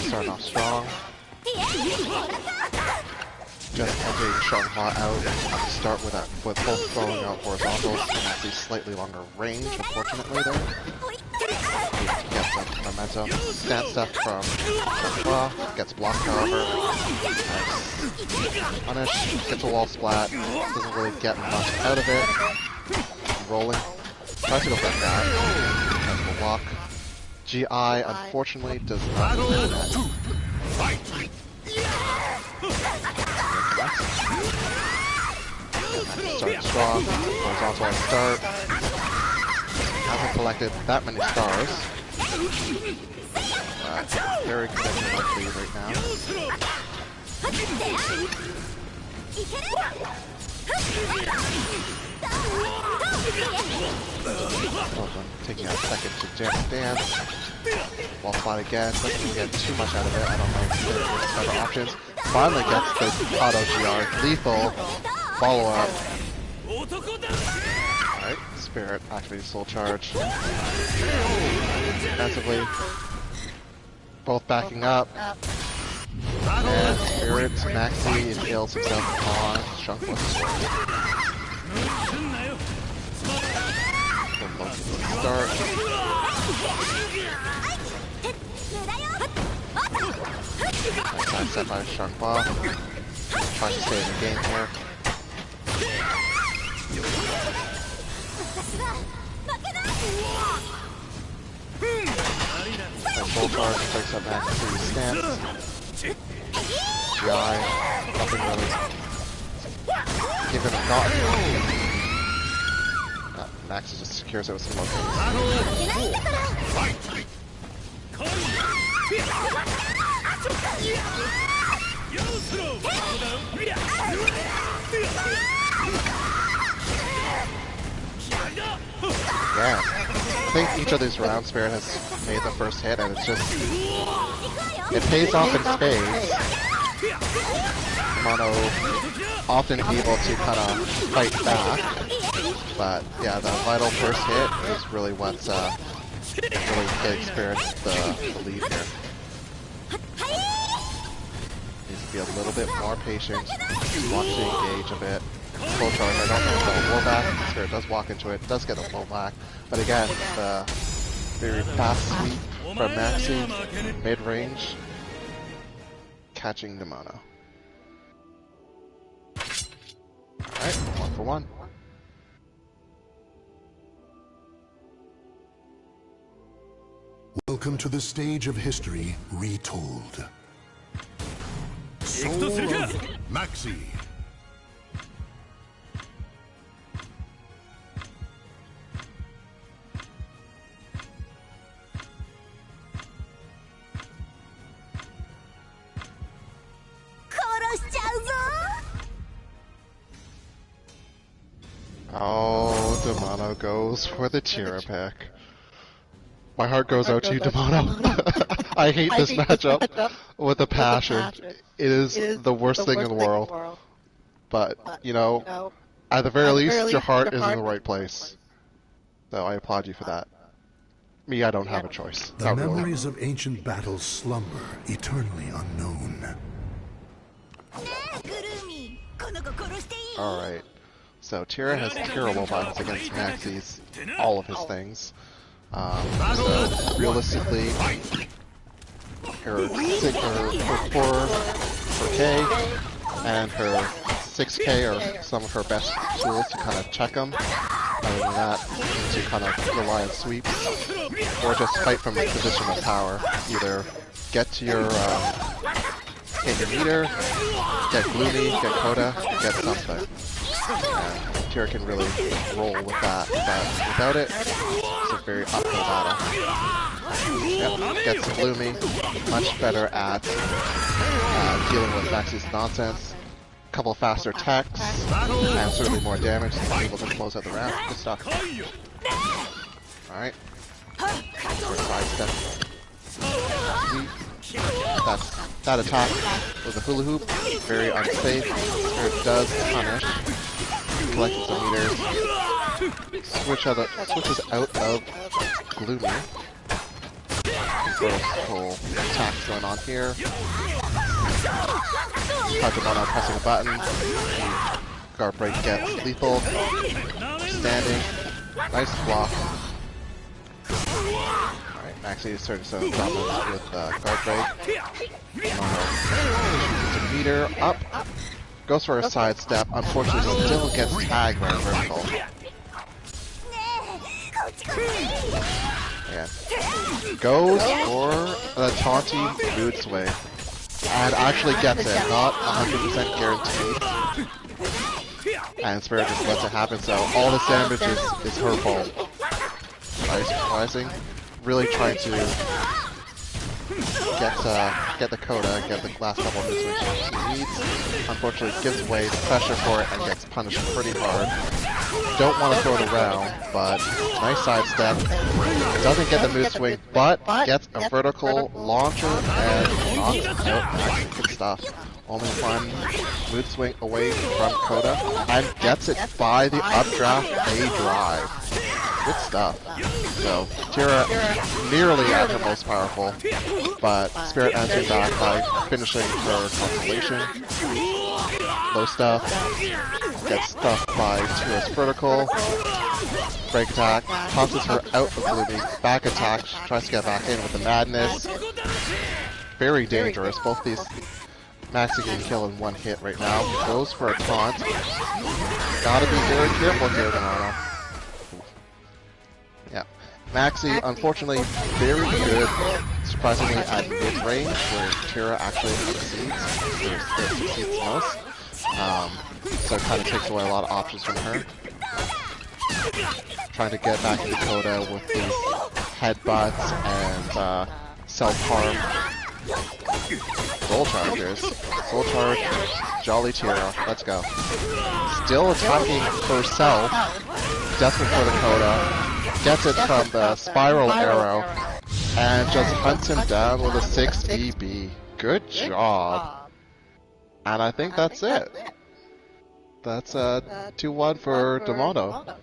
Starting off strong. just edging Xianghua out at the start with both throwing out horizontals and actually slightly longer range, unfortunately there. He gets up momentum, stand step from Xianghua, gets blocked however. Nice. Punish, gets a wall splat, doesn't really get much out of it. Rolling, tries to go for that. Nice block. GI unfortunately does not do that. Starting strong, horizontal on start. Hasn't collected that many stars. Very conventional lead right now. Taking a second to dance. Wall spot again, doesn't really get too much out of it. I don't know if there's better options. Finally gets the auto GR. Lethal follow up. Alright, Spirit activating Soul Charge. Defensively. Both backing up. And Spirit Maxi impales himself on Xianghua. Start. Nice set by Xianghua. Trying to stay in the game here. Full charge takes up Max 3 stance. GI, nothing really. Given a not. Max just secures it with some locations. Yeah, I think each of these rounds Spirit has made the first hit, and it's just it pays off in spades. Mono often able to kind of fight back, but yeah, the vital first hit is really what's really getting Spirit the lead here. Needs to be a little bit more patient. Watch the engage a bit. Full charge, I don't know if that'll roll back. Spirit does walk into it, does get a roll back. But again, the very fast sweep from Maxi, mid-range, catching Demono. Alright, 1 for 1. Welcome to the stage of history retold. Soul of Maxi. Oh, Demono goes for the Tira pick. My heart goes out to you, Demono. I hate this matchup with a passion. It is the worst thing in the world. But, you know, at the very least, your heart is in the right place. So I applaud you for that. Me, I don't have a choice. The Not really. memories of ancient battles slumber, eternally unknown. Alright. So Tira has terrible buttons against Maxis, all of his things. So realistically, her 4K and her 6K are some of her best tools to kind of check them. Other than that, to kind of rely on sweeps, or just fight from a position of power. Either get to your hit your meter, get Gloomy, get Coda, get something. And Tira can really roll with that, but without it, it's a very uphill battle. Yep, gets Gloomy, much better at dealing with Maxi's nonsense. Couple faster attacks, and certainly more damage, so he's able to close out the round. Good stuff. Alright. Side step. That attack with a hula hoop, very unsafe. Spirit does punish. Collecting some meters. Switches out of Gloomy. Versatile attacks going on here. Demono pressing a button. Guard break gets lethal. Standing. Nice block. Alright, Maxi is starting to dominate with guard break. Demono a meter up. Goes for a sidestep. Unfortunately, still gets tagged by a vertical. Yeah. Goes for a taunting mood swing. And actually gets it, not 100% guaranteed. And Spirit just lets it happen, so all the damage is her fault. Nice rising. Really trying to get the Coda, get the last couple of moves which she needs. Unfortunately gives way to pressure for it and gets punished pretty hard. Don't want to throw it around, but nice sidestep. Doesn't get the mood swing, but gets a vertical launcher and knocks out. Good stuff. Only one mood swing away from Coda, and gets it by the updraft A drive. Good stuff. So, Tira nearly at her most powerful, but Spirit answers back by finishing her constellation. Low stuff. Gets stuffed by Tira's vertical. Break attack. Tosses her out of Gloomy. Back attack. She tries to get back in with the madness. Very dangerous. Both these Maxi can kill in one hit right now. Goes for a taunt. Gotta be very careful here, Demono. Yeah. Maxi, unfortunately, very good, surprisingly, at mid-range, where Tira actually succeeds most. So it kind of takes away a lot of options from her. Trying to get back into Coda with these headbutts and self-harm. Soul Chargers. Soul Charge. Jolly Tira. Let's go. Still attacking herself. Desperate for the Coda. Gets it from the Spiral Arrow. And just hunts him down with a 6 BB. Good job. And I think that's it. That's 2-1 for Demono.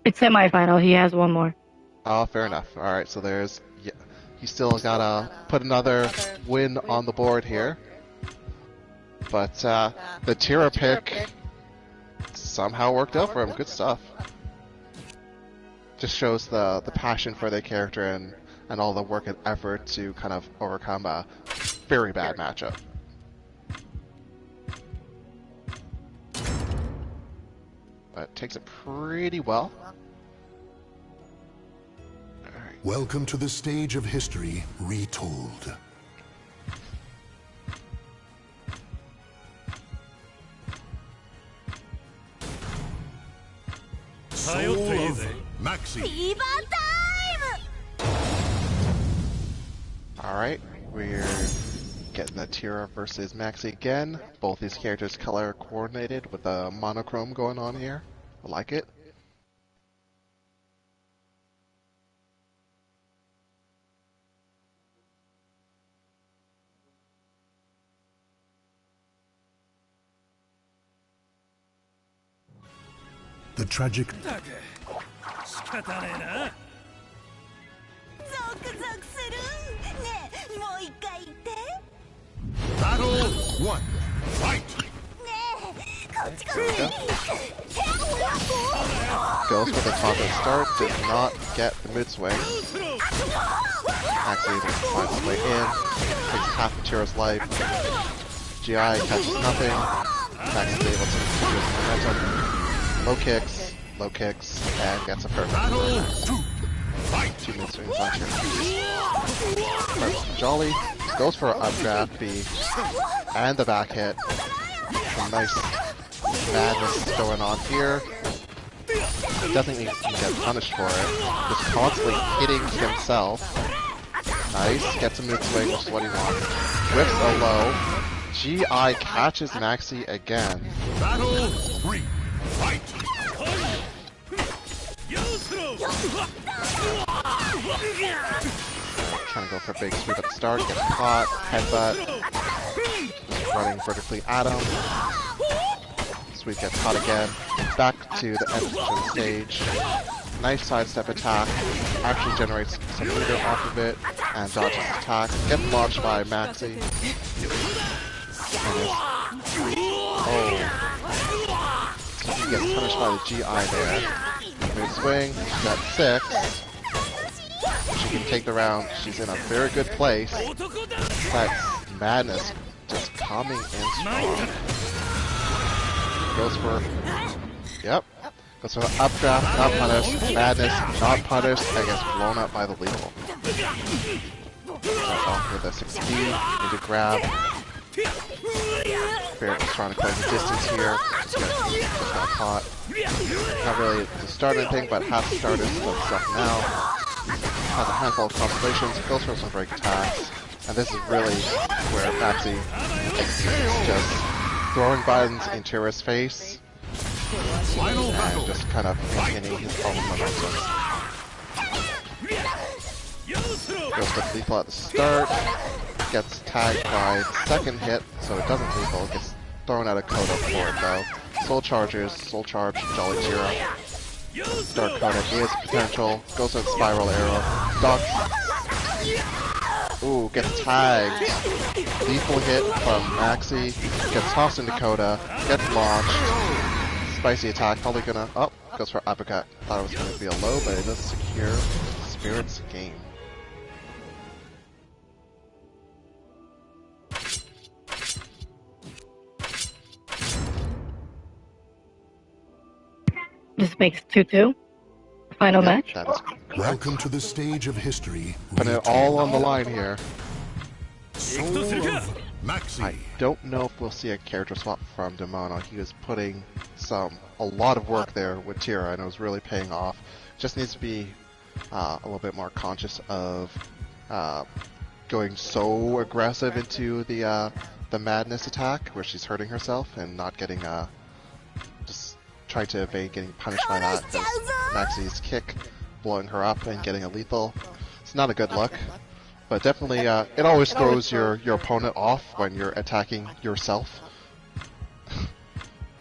It's semi-final. He has one more. Oh, fair enough. Alright, so there's... Yeah, he still gotta put another win on the board here. But the Tira pick somehow worked out for him. Good stuff. Just shows the passion for their character and all the work and effort to kind of overcome a very bad matchup. But takes it pretty well. Alright. Welcome to the stage of history retold. Soul of Maxi. フィーバータイム Alright, we're getting the Tira versus Maxi again. Both these characters color coordinated with a monochrome going on here. I like it. The tragic ったく仕方ねえな。ゾクゾクするねえもう一回言って Battle 1. Fight. ねえこっち来い Goes for the top and start, did not get the mid swing. Maxi finds his way in, takes half of Tira's life. GI catches nothing. Maxi is able to use momentum. Low kicks, and gets a perfect. Battle 2. Fight. 2 mid swings on Tira. Jolly goes for an updraft B and the back hit. Some nice madness going on here. Definitely can get punished for it. Just constantly hitting himself. Nice, gets a mid swing, which is what he wants. Whips a low. GI catches Maxi again. Battle 3. Fight. Trying to go for a big sweep at the start, gets caught, headbutt. Just running vertically at him. Sweep gets caught again. Back to the edge of the stage. Nice sidestep attack. Actually generates some meter off of it. and dodges attack. Gets launched by Maxi. So he gets punished by the GI there. Mid swing, she's at 6. She can take the round. She's in a very good place. But Madness just coming in strong. Goes for, yep. Goes for updraft, not punished. Madness, not punished, and gets blown up by the lethal. That's off with a 6B, need to grab. Spirit is trying to close the distance here. Just got caught. Not really to start anything, but half started, still stuck now. Has a handful of constellations, goes for some break attacks. And this is really where Maxi is just throwing buttons in Tira's face. And just kind of maintaining his own momentum. Goes for lethal at the start. Gets tagged by the second hit, so it doesn't lethal. Gets thrown out of Coda for it though. Soul Chargers, Soul Charge, Jolly Tira. Dark Coda is potential. Goes for the Spiral Arrow. Ducks. Ooh, gets tagged. Lethal hit from Maxi. Gets tossed into Coda. Gets launched. Spicy attack, probably gonna. Oh, goes for uppercut. Thought it was gonna be a low, but it does secure Spirit's game. This makes 2-2. Final match. That is correct. Welcome to the stage of history. Putting it all on the line here. Soul of Maxi. I don't know if we'll see a character swap from Demono. He was putting a lot of work there with Tira, and it was really paying off. Just needs to be a little bit more conscious of going so aggressive into the Madness attack, where she's hurting herself and not getting just trying to evade getting punished by that. Maxi's kick blowing her up and getting a lethal. It's not a good look. But definitely, it always throws your opponent off when you're attacking yourself.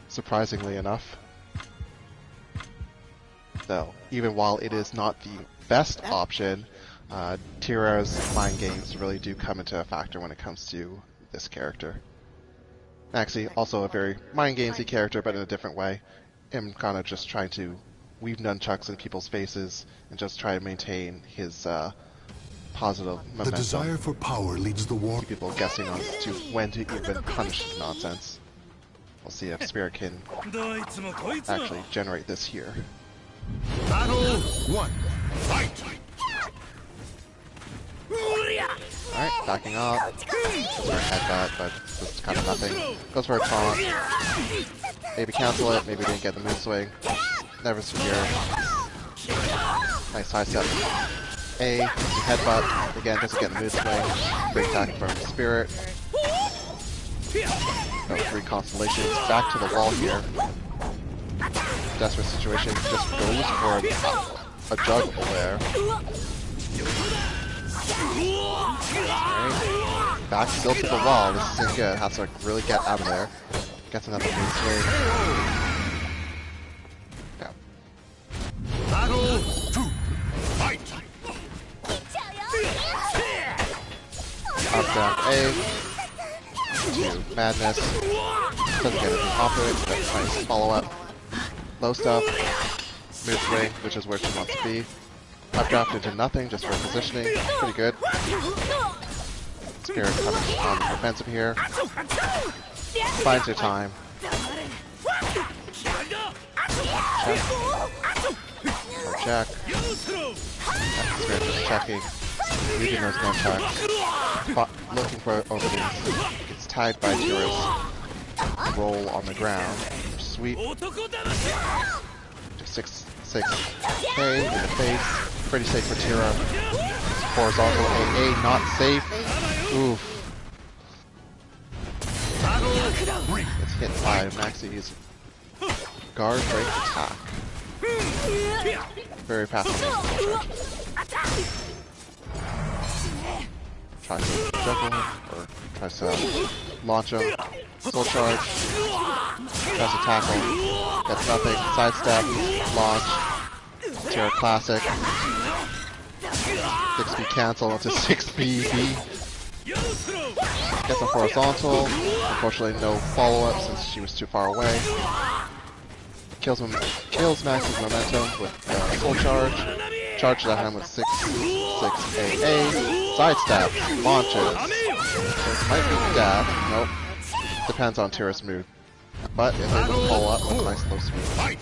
Surprisingly enough. Though, even while it is not the best option, Tira's mind games really do come into a factor when it comes to this character. Maxi, also a very mind gamesy character, but in a different way. Him kind of just trying to weave nunchucks in people's faces and just try to maintain his positive momentum. The desire for power leads the war. Keep people guessing on to when to even punish this nonsense. We'll see if Spirit can actually generate this here. Battle 1. Fight! Alright, backing up. Goes for a headbutt, but it's kind of nothing. Goes for a taunt. Maybe cancel it, maybe didn't get the mood swing. Never secure. Nice high step. A, headbutt, again doesn't get the mood swing. Great attack from Spirit. No, 3 constellations, back to the wall here. Desperate situation, just goes for a juggle there. Alright, back still to the wall, this isn't good, has to really get out of there. Gets another mood swing. Yeah. Battle 2. Fight! Up down A to Madness. Doesn't get anything off of it, but nice follow up. Low stuff. Mood swing, which is where she wants to be. Updraft into nothing, just for positioning. Pretty good. Spirit coming on the offensive here. Finds her time. Check. Spirit just checking. Reading those nunchucks. Looking for openings. Gets tagged by Tira's roll on the ground. Sweep. Just 6K in the face. Pretty safe for Tira. Horizontal AA, not safe. Oof. It's hit by Maxi's guard break attack. Very passive. Tries to juggle him, or tries to launch him. Soul charge. Tries to tackle. Gets nothing. Sidestep. Launch. Tira classic. 6B cancel into 6BB. Gets a horizontal. Unfortunately, no follow-up since she was too far away. Kills Max's momentum with full charge. Charges at him with 6AA. Sidestep. Launches. This might be death. Nope. Depends on Tira's mood. But if able to follow up with a nice low speed.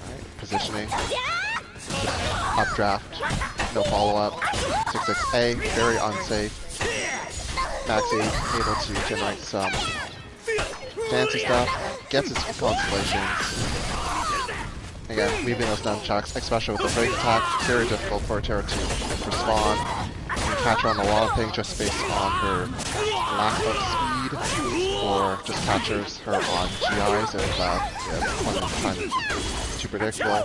Alright, positioning. Updraft. No follow-up. 6-6A, very unsafe. Maxi able to generate some fancy stuff. Gets his constellations. Again, weaving those nunchucks, especially with the break attack, very difficult for Tira to respond. You can catch her on a lot of things just based on her lack of speed, or just catches her on GIs if one is kind of too predictable.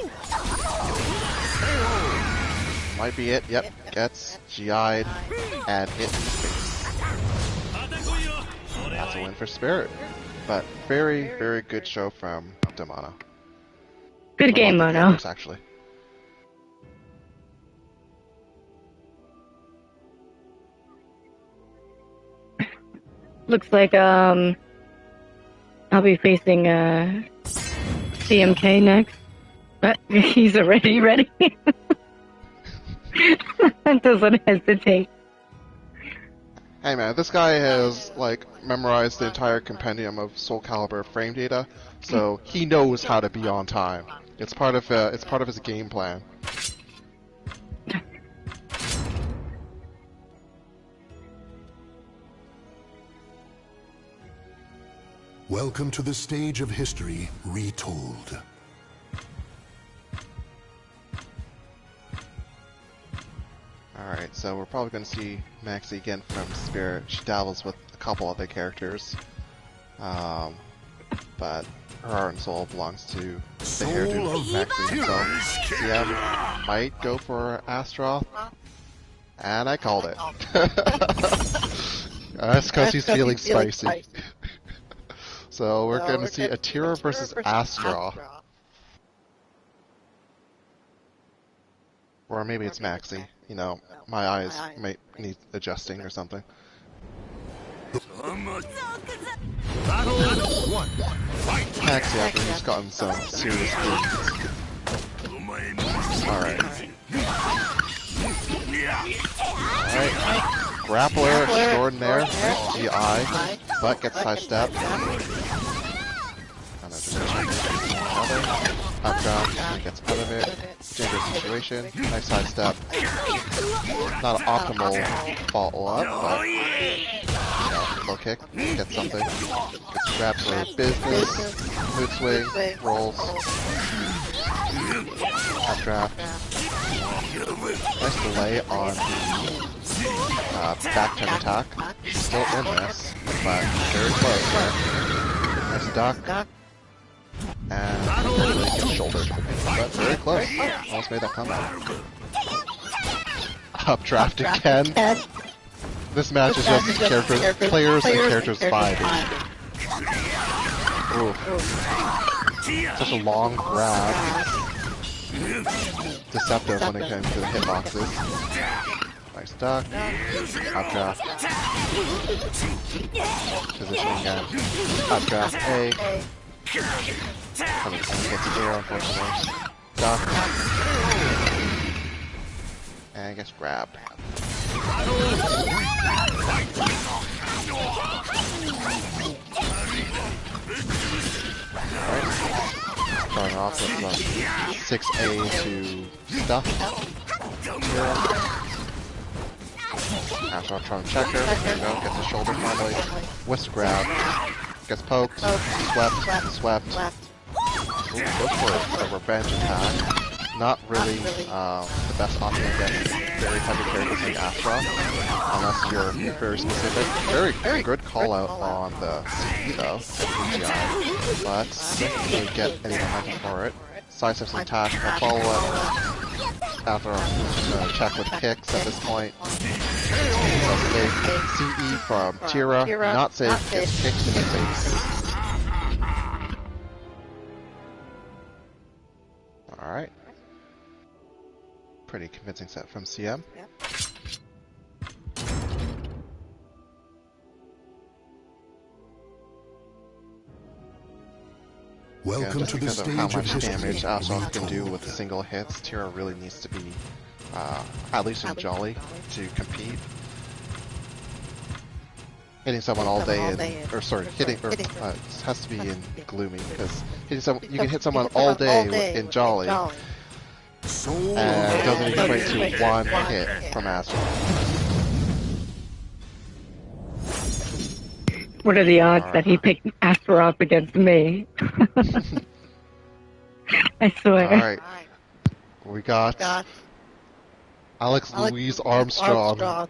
Might be it, yep, gets GI'd and hit in the face. That's a win for Spirit. But very, very good show from Demona. Good game, Mono. Actually. Looks like I'll be facing CMK next. But he's already ready. Doesn't hesitate. Hey man, this guy has like memorized the entire compendium of Soul Calibur frame data, so he knows how to be on time. It's part of his game plan. Welcome to the stage of history retold. Alright, so we're probably going to see Maxi again from Spirit. She dabbles with a couple other characters. But her heart and soul belongs to the hairdo of Maxi himself. CM might go for Astroth. And I called it. That's because he's feeling spicy. So we're going to see Atira versus Astroth. Or maybe it's Maxi. You know, my eyes might need adjusting or something. Maxi after he's gotten some serious wounds. Alright. Alright. Grappler extraordinaire. GI. But gets sidestepped. Updraft, he gets out of it. Dangerous situation. Nice sidestep. Not an optimal follow-up, but low kick. Gets something. Gets grabbed for business. Mood swing. Rolls. Updraft. Nice delay on the back turn attack. Still in this, but very close there. Nice duck. And unfortunately gets shouldered. But very close. Almost made that comeback. Updraft again. This match is just players and characters fighting. Ooh. Such a long grab. Deceptive when it came to the hitboxes. Nice duck. Updraft. Positioning again. Updraft A. Coming gets the air, unfortunately. Duck. And gets grabbed. Alright. Starting off with 6A to stuff. After I'm trying to check her, there we go, gets the shoulder finally. Whisk grab. Gets poked, swept. Ooh, goes for a revenge attack. Not really the best option against very heavy characters like Astroth, unless you're very specific. Very good call out on the CE though, CGI, but doesn't really get any momentum for it. Sidesteps an attack, a follow up. After check with kicks at this point. CE from Tira, not safe, gets kicked in the face. Alright. Pretty convincing set from CM. Yep. Welcome Just to the because of how stage of much history. damage Astaroth can do Retold. with single hits, Tira really needs to be, at least in Jolly, to compete. Hitting someone all day in, or sorry, hitting, or it has to be in Gloomy, because hitting someone, you can hit someone all day in Jolly, and it doesn't equate to one hit from Astaroth. What are the odds that he picked Astaroth against me? I swear. Alright, we got Alex Louise Armstrong,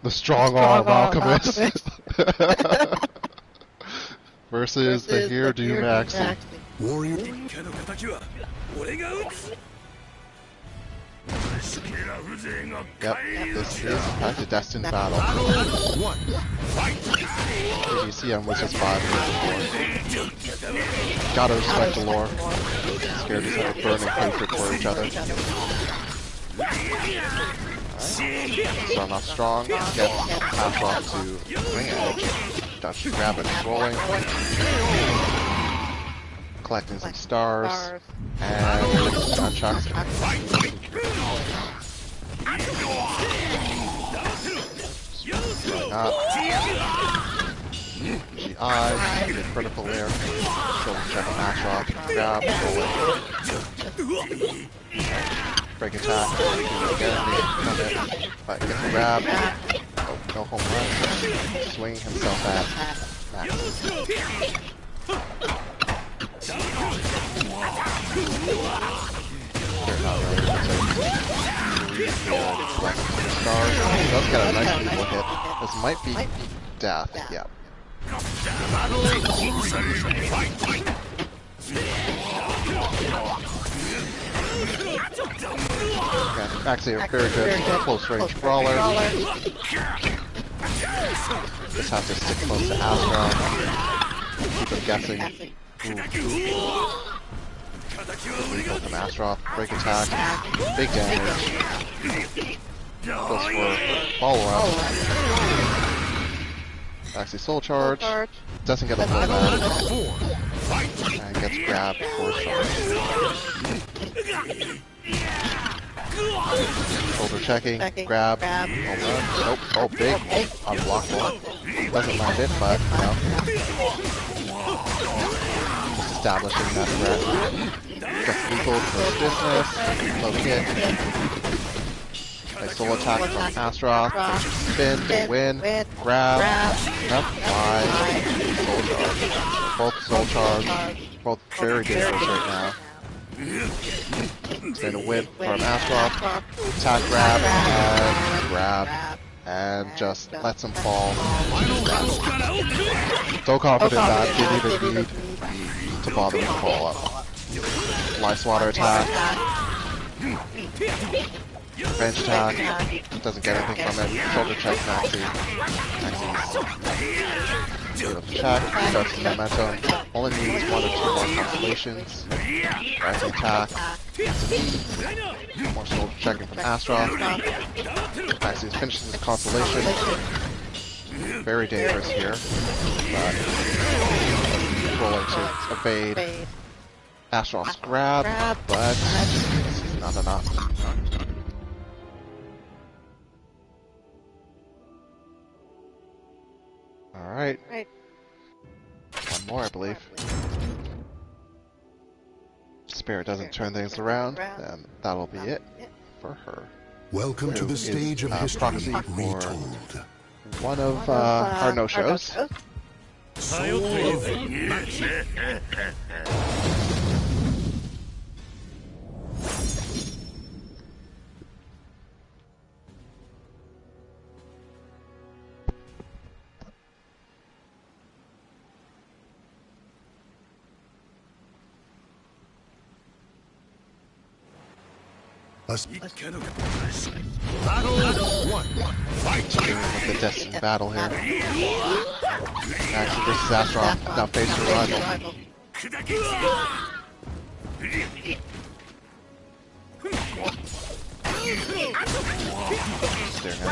the strong arm alchemist, versus the Hairdo Maxi. Warrior. 敵の敵は俺が撃つスケラ風情が Yep, this is in fact a destined battle. Battle 1. Fight! ADCM was just 5 minutes before. Gotta respect the lore. Scared to have a burning hatred for each other. Starting off strong, get Astaroth to ring edge. Dutch grab and rolling. Collecting some stars. And nunchucks. Going up. She eyes, get critical there. Shoulder check on Astaroth. Grab, rolling. Break attack. Again, but gets a grab. Oh, no home run. Swinging himself at Max. Does get a nice evil hit. This might be death. Yeah. Okay, actually a very good close range brawler. Just have to stick close to Astaroth. Keep him guessing. Lethal from Astaroth. Break attack. Big damage. Goes for follow-up. Actually soul charge. Doesn't get a full back. And gets grabbed for charge. Shoulder checking, grab, home run. Nope, oh big, unblockable. Doesn't land it, but, you know. Just establishing that threat. Gets lethal for business, low kick. Nice soul attack from Astaroth. Spin to win, grab, up, fly, soul charge. Both soul charge, both very dangerous right now. Spin to win from Astaroth. Attack, grab, and just lets him fall. So confident that didn't even need to bother to fall up. Life Swatter attack. Revenge attack. Doesn't get anything from it. Shoulder check Maxi. Maxi's check. Starts the momentum. Only needs 1 or 2 more constellations. Rising attack. More shoulder checking from Astaroth. Maxi finishes his constellation. Very dangerous here. But rolling to evade Astaroth's grab, but this is not enough. Alright. One more, I believe. Spirit doesn't turn things around, then that'll be it for her. Welcome to the stage of history proxy for retold. one of our no-shows. Battle 1. Fight! With the destined battle here. Maxi versus Astaroth, now facing rival. Staring at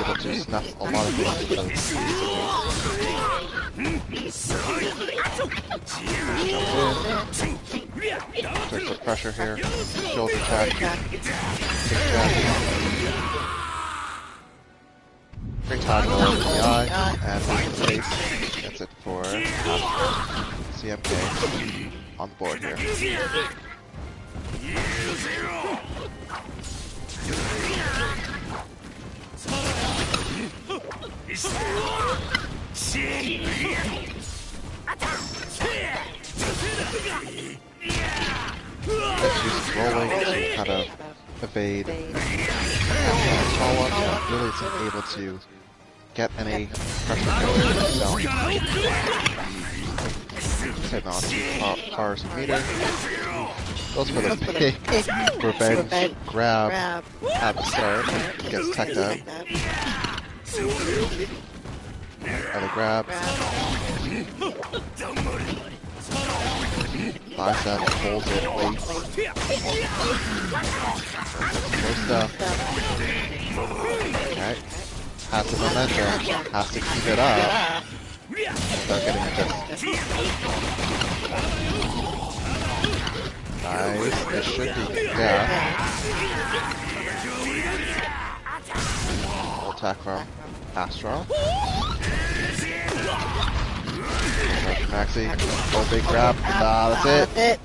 able to snuff a lot of things take the pressure here. Shoulder tap. Great toggle in the eye and in the face. That's it for CMK on the board here. Let's use rolling to kind of evade follow-up, but really isn't able to get any pressure going himself. Hitting on 2 cars a meter. Goes for the big revenge grab at the start. Gets teched out. Other grab. Bicep holds it, waits. Good stuff. Okay. Has the momentum. Has to keep it up. Start getting into nice. It should be death. Full attack from Astral. Maxi. Oh, big grab. That's it.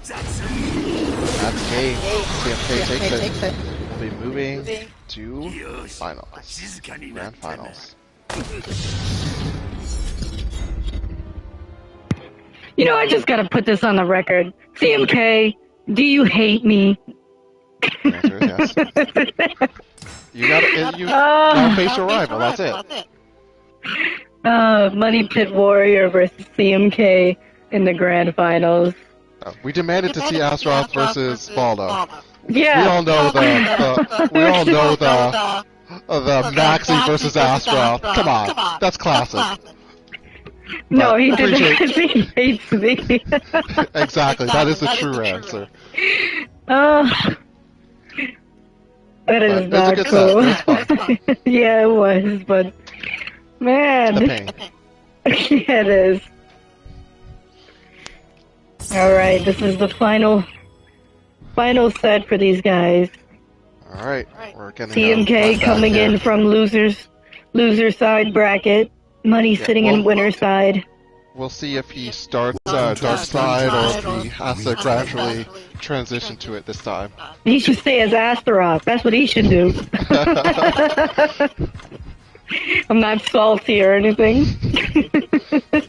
That's game. CMK takes it. We'll be moving to finals. Grand finals. You know, I just gotta put this on the record. CMK, do you hate me? The answer is yes. You gotta face your rival, that's it. Money Pit Warrior versus CMK in the grand finals. We demanded to see Astaroth versus Baldo. Yeah. We all know the Maxi versus Astaroth. Come on, that's classic. No, he did that because he hates me. Exactly, that is the true answer. That is But not it's a cool. good set. It was fun. Yeah, it was, but man, The pain. yeah, it is. All right, this is the final set for these guys. All right, we're getting TMK coming in from loser side bracket. Money sitting in winner side. We'll see if he starts dark side or if he has to gradually transition to it this time. He should stay as Astaroth. That's what he should do. I'm not salty or anything.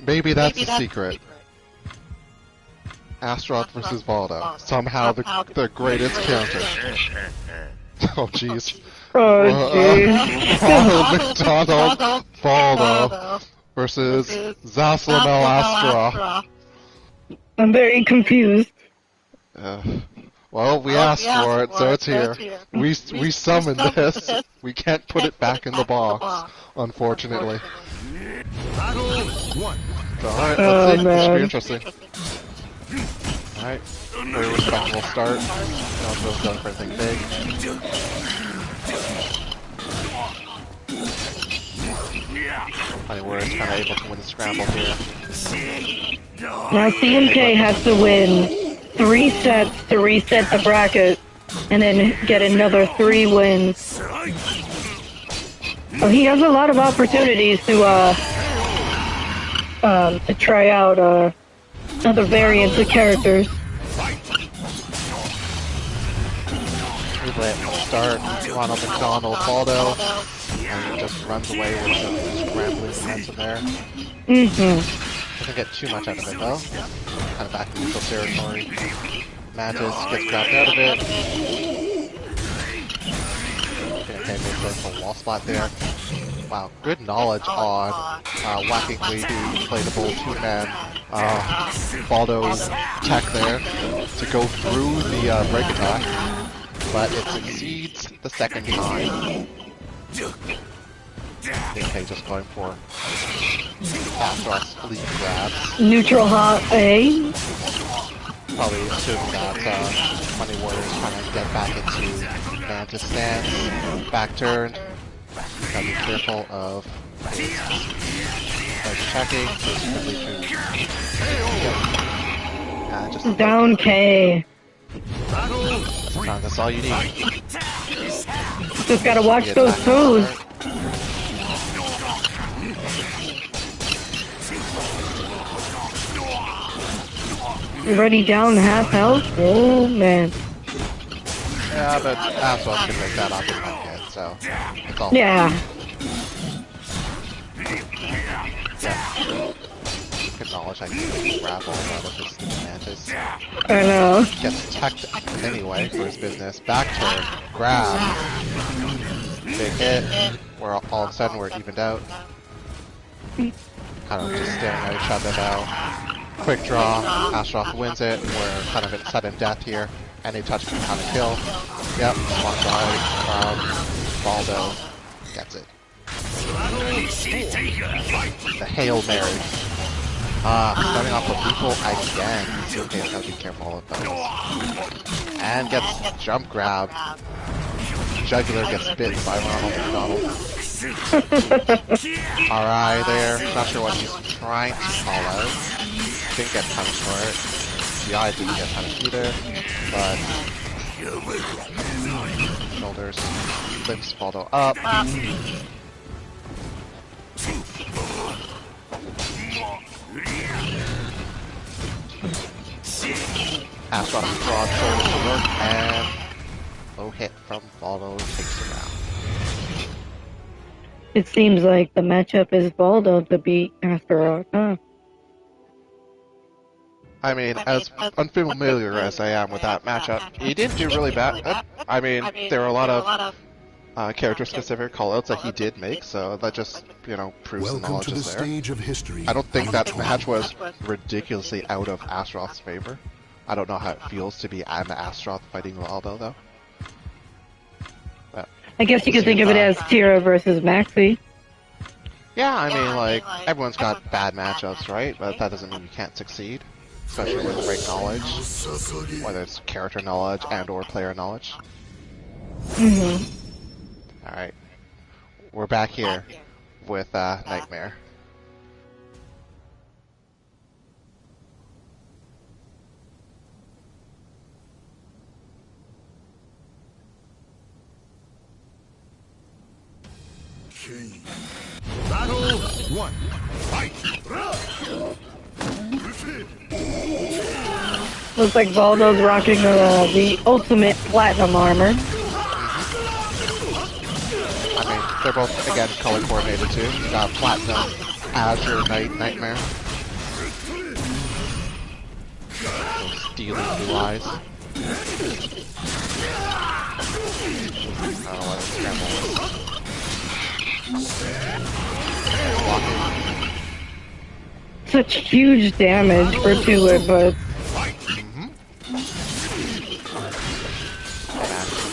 Maybe that's the secret. Astaroth versus Baldo. Somehow the greatest counter. Oh jeez. Oh jeez. Ronald McDonald Baldo versus Zaslamel Astaroth. I'm very confused. Well, we asked for it, so it's here. We summoned this. We can't put it back in the box, unfortunately. Battle 1. Alright, let's see. This should be interesting. Alright, very respectable start. No one goes going for anything big. Honeyworth kind of able to win the scramble here. Now CMK has to win 3 sets to reset the bracket, and then get another 3 wins. So he has a lot of opportunities to try out other variants of characters. Start Ronald McDonald Baldo, and he just runs away with some scrambling momentum there. Doesn't get too much out of it though. Kind of back in neutral territory. Mantis gets grabbed out of it. Okay, makes a wall spot there. Wow, good knowledge on whacking way to play the bull 2-man Baldo tech there to go through the break attack, but it succeeds the second time. DK just going for Astaroth's lead grabs. Neutral hot A. Probably assuming that Money Warriors trying to get back into Mantis stance. Back turn. Gotta be careful of checking. Just Down K. that's all you need. Just gotta watch those toes. Already down half health? Oh man. Yeah, but Astaroth can make that up in one hit, so it's all Yeah. acknowledge I can grapple out of his Mantis. I know. Gets teched anyway for his business. Back turn, grab. Big hit. We're all of a sudden we're evened out. Kind of just staring at each other now. Quick draw. Astaroth wins it. We're kind of in sudden death here. Any touch can kind of kill. Yep. One drive from Baldo gets it. The Hail Mary. Starting off with lethal again. Okay, gotta be careful of those. And gets jump grab. Jugular gets bitten by Ronald McDonald. RI there. Not sure what he's trying to call out. Didn't get punished for it. GI didn't get punished either. But shoulders lifts Baldo up. Astaroth broad shoulders to work, and low hit from Baldo takes him out. It seems like the matchup is Baldo to beat Astaroth, huh? I mean, as unfamiliar as I am with that matchup, he didn't do really bad. I mean, there were a lot of character-specific callouts that he did make, so that just, you know, proves the knowledge is there. Of history. I don't think that match was ridiculously out of Astaroth's favor. I don't know how it feels to be an Astaroth fighting Waldo, though. But I guess you could think of it as Tira versus Maxi. yeah, I mean, like, everyone's got bad matchups, right? But that doesn't mean you can't succeed. Especially with great knowledge. Whether it's character knowledge and or player knowledge. Mm-hmm. Alright. We're back here with Nightmare. Battle 1. Fight! Looks like Baldo's rocking the ultimate platinum armor. I mean, they're both, again, color coordinated too. You got Platinum, Azure, Nightmare. Those steely blue eyes. I don't know what the scramble was. Such huge damage for two but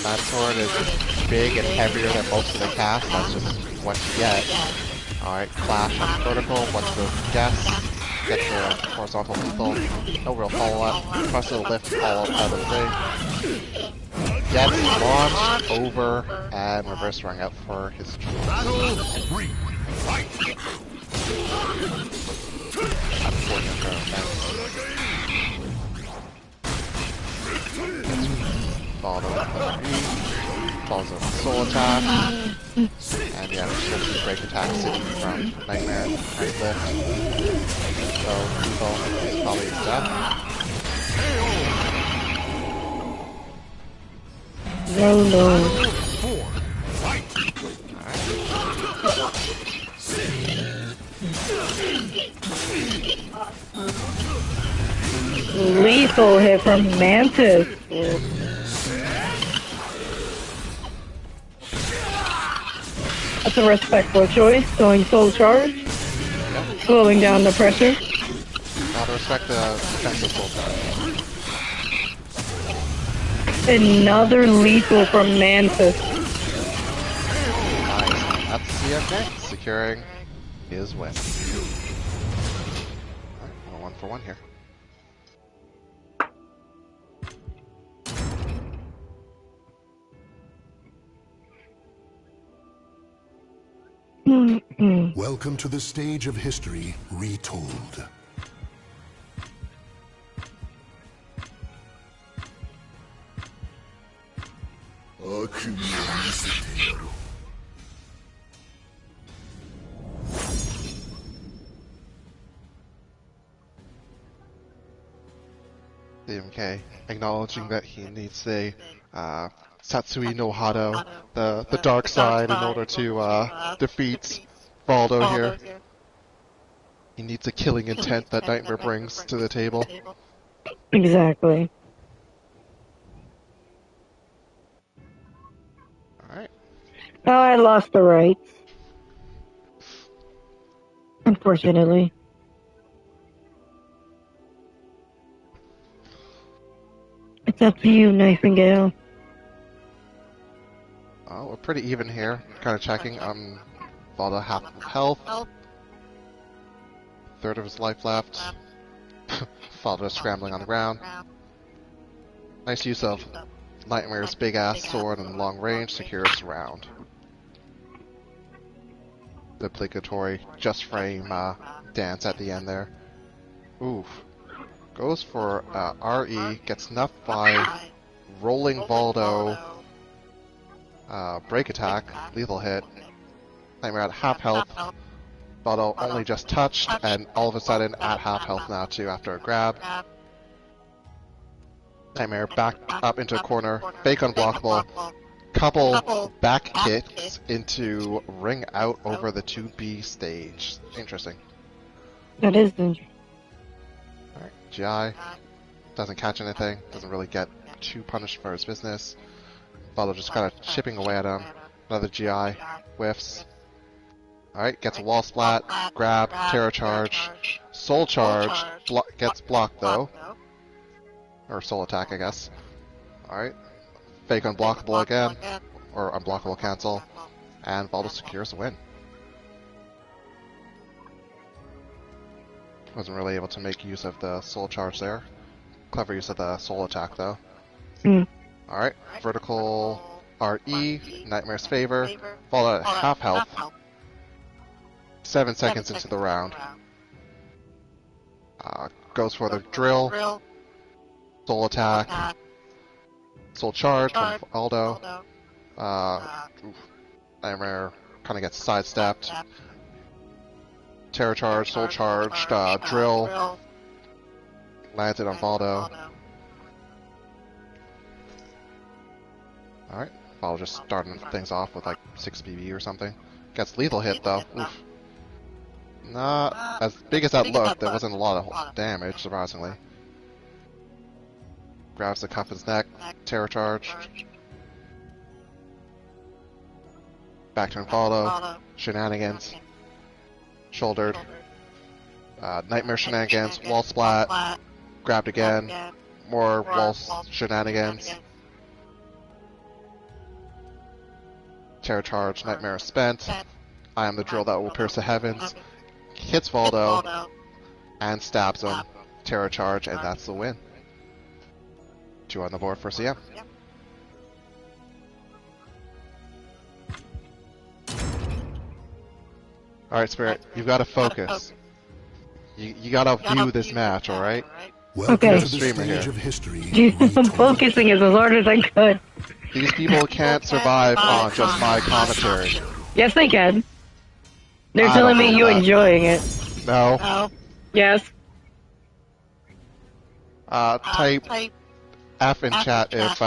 That sword is just big and heavier than most of the cast. That's just what you get. Alright, Clash on vertical. What's the guess? Get the horizontal lethal. No real follow-up. Press the lift all out of the thing. Gets launched over and reverse rung out for his choice. Unfortunate for Baldo falls on soul attack. And yeah, there's some break attacks sitting from Nightmare and Lift. So lethal is probably death. no. Lethal hit from Mantis. That's a respectful choice, going full charge, slowing down the pressure. Gotta respect the defensive full charge. Another lethal from Mantis. Nice. That's CMJ securing his win. Alright, 1 for 1 here. Welcome to the stage of history retold. CMK acknowledging that he needs a Satsui no Hado, the dark side, in order to defeat Baldo here. He needs a killing intent that Nightmare brings to the table. Exactly. Alright. Oh, I lost the rights. Unfortunately. It's up to you, Nightingale. Oh, we're pretty even here. Kind of checking. Baldo half of health. Third of his life left. Baldo scrambling on the ground. Nice use of Nightmare's big ass sword and long range secures the round. The obligatory just frame dance at the end there. Oof. Goes for RE, gets nuffed by rolling Baldo, break attack, lethal hit. Nightmare at half health. Baldo only just touched, and all of a sudden at half health now too after a grab. Nightmare back up into a corner, fake unblockable, couple back kicks into ring out over the 2B stage. Interesting. That is interesting. Alright, GI doesn't catch anything, doesn't really get too punished for his business. Baldo just kind of chipping away at him. Another GI, whiffs. Alright, gets a wall splat, grab, terror charge, soul charge, gets blocked though. Or soul attack, I guess. Alright, fake unblockable again, or unblockable cancel, and Baldo secures the win. Wasn't really able to make use of the soul charge there. Clever use of the soul attack though. Alright, vertical RE, Nightmare's favor, Baldo at half health. 7 seconds into the round. Goes for the drill, soul attack, soul charge from Baldo. Nightmare kind of gets sidestepped. Terror charge, soul charged, drill, lands it on Baldo. Alright, Baldo just starting things off with like 6 BB or something. Gets lethal hit though. Oof. Not as big as that looked, there wasn't a lot of damage, surprisingly. Grabs the cuff of his neck, terror charge. Back to Baldo, shenanigans. Shouldered. Nightmare shenanigans, wall splat, grabbed again, more wall shenanigans. Terror charge, Nightmare spent. I am the drill that will pierce the heavens. Hits Baldo and stabs him. Terror charge, and that's the win. 2 on the board for CM. Alright, Spirit, you've got to focus. You gotta view this match, alright? Welcome Okay. to the Streamer stage here. of history I'm retold. focusing as hard as I could. These people can't survive on just my commentary. Yes, they can. They're I telling don't me know you that. enjoying it. No. Yes. Type F in chat if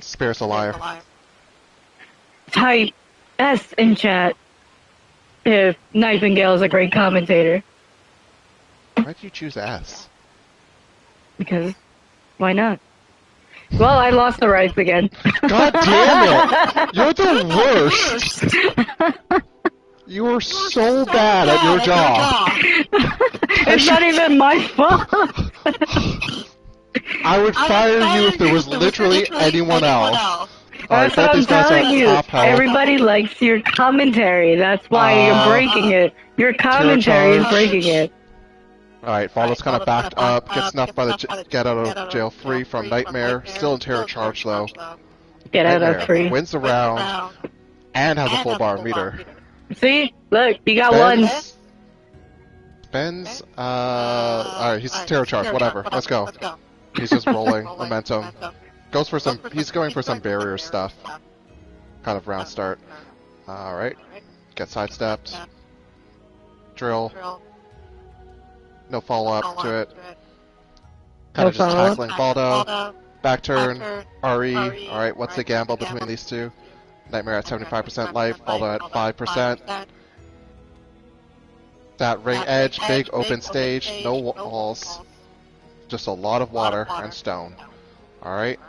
Spirit's a liar. Type S in chat if Nightingale is a great commentator. Why'd you choose S? Because, why not? Well, I lost the rights again. God damn it! You're the worst! You are so bad at your job. It's not even my fault. I would fire you if there was literally anyone else. That's what I'm these guys are telling you. top health. Everybody likes your commentary. That's why you're breaking it. Your commentary is charge. breaking it. Alright, Faldo's kind of backed up, gets snuffed by the get out of jail free from Nightmare, still in terror charge though. Get out of Nightmare free. wins the round and has a full bar meter. See? Look, you got one. Ben's, alright, he's terror charge, whatever, let's go. He's just rolling momentum. He's going for some barrier stuff. Kind of round start. Alright, get sidestepped. Drill. No follow-up to it. Kind of just tackling Baldo. Back turn, RE. Alright, what's the gamble between these two? Nightmare at 75% life, Baldo at 5%. That ring edge, big open stage, no walls. Just a lot of water and stone. Alright.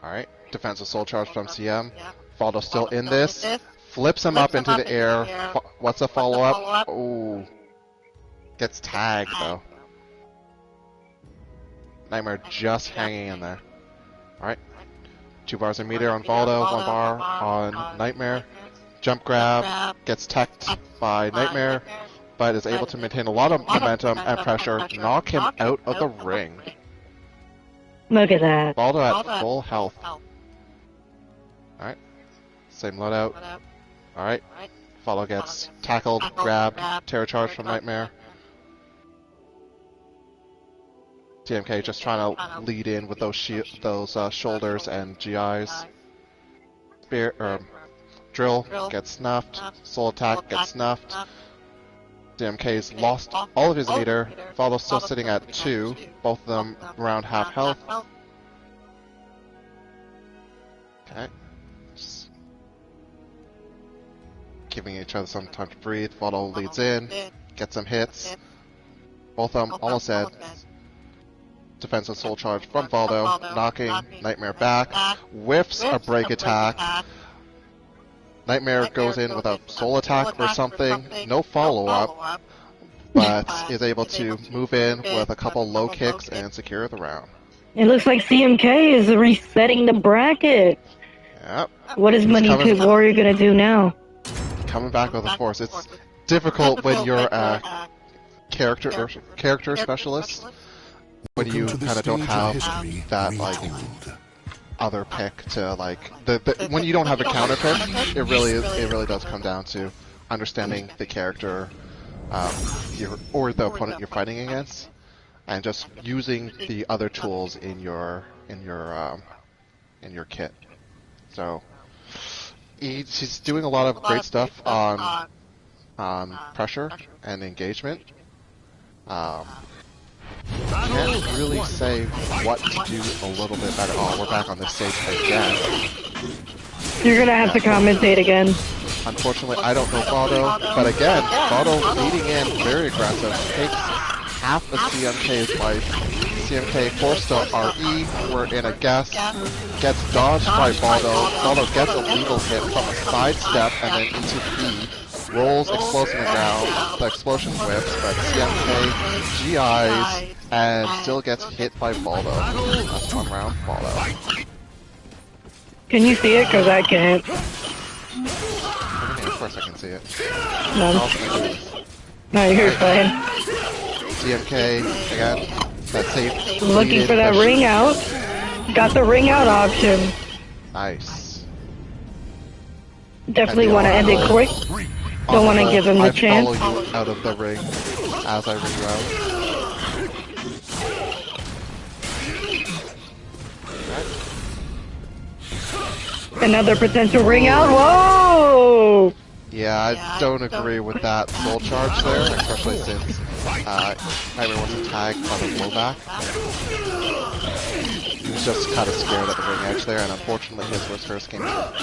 Alright, defensive soul charge from CM. Baldo still in this. Flips him up into the air. What's the follow-up? Ooh. Gets tagged though. Nightmare just hanging in there. Alright. 2 bars a meter on Baldo, 1 bar on Nightmare. Jump grab, gets teched by Nightmare, but is able to maintain a lot of momentum and pressure, knock him out of the ring. Look at that. Baldo at full health. Alright. Same loadout. Alright. Follow gets tackled, grabbed, terror charge from Nightmare. TMK just trying to lead in with those shoulders and GIs. Drill gets snuffed. Soul attack gets snuffed. TMK's lost all of his meter. Follow still sitting at 2. Both of them around half health. Okay. Just giving each other some time to breathe. Follow leads in. Gets some hits. Both of them almost dead. Defensive soul charge from Baldo, knocking Nightmare back, whiffs a break attack. Nightmare goes in with a soul attack or something, no follow-up, but is able to move in with a couple low kicks and secure the round. It looks like CMK is resetting the bracket. Yep. What is Money Pit Warrior gonna do now? Coming back with a force. It's difficult when you're a character specialist. When you kind of don't have that like other pick to like when you don't have a counter pick, it really does come down to understanding the character or the opponent you're fighting against, and just using the other tools in your kit. So he's doing a lot of great stuff on pressure and engagement. Can't really say what to do a little bit better. Oh, we're back on this stage again. You're gonna have to commentate again. Unfortunately, I don't know Baldo, but again, Baldo leading in, very aggressive, takes half of CMK's life. CMK forced to RE, we're in a guess, gets dodged by Baldo. Baldo gets a legal hit from a sidestep and then into B. Rolls explosive in the ground, the explosion whips, but CMK GIs and still gets hit by Baldo. That's 1 round Baldo. Can you see it? Cause I can't. Of course I can see it. No, you're fine. CMK, again, that's safe. Looking for that ring out. Got the ring out option. Nice. Definitely want to end it quick. Don't want to give him the chance. I follow you out of the ring as I reroute. Another potential ring out. Whoa! Yeah, I don't agree with that soul charge there, especially since Nightmare wasn't tagged on the blowback. He was just kind of scared at the ring edge there, and unfortunately his was first came out.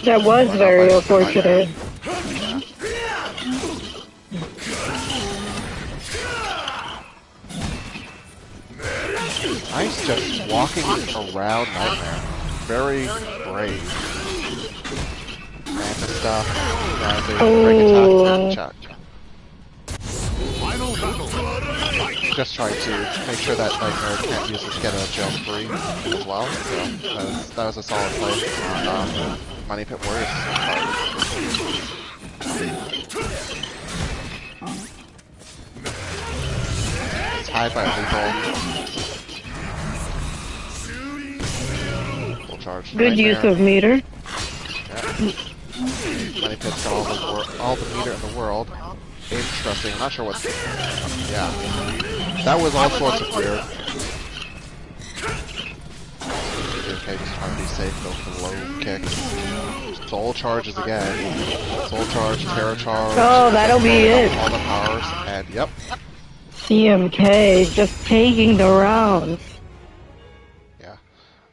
That was very unfortunate. Ice just walking around Nightmare. Very brave. Manta stuff. As a break attack check. just trying to make sure that Nightmare can't use it to get a jump free as well. So that was a solid play on Money Pit Warriors' part. It's tied by lethal. Full charge. Good Nightmare. use of meter. Yeah. Money Pit's got all the meter in the world. Interesting. I'm not sure what. Yeah, that was all sorts of weird. Okay, just trying to be safe. Go for the low kick. Soul charges again. Soul charge, Terra charge. Oh, that'll be it. All the powers, and yep. CMK just taking the rounds. Yeah,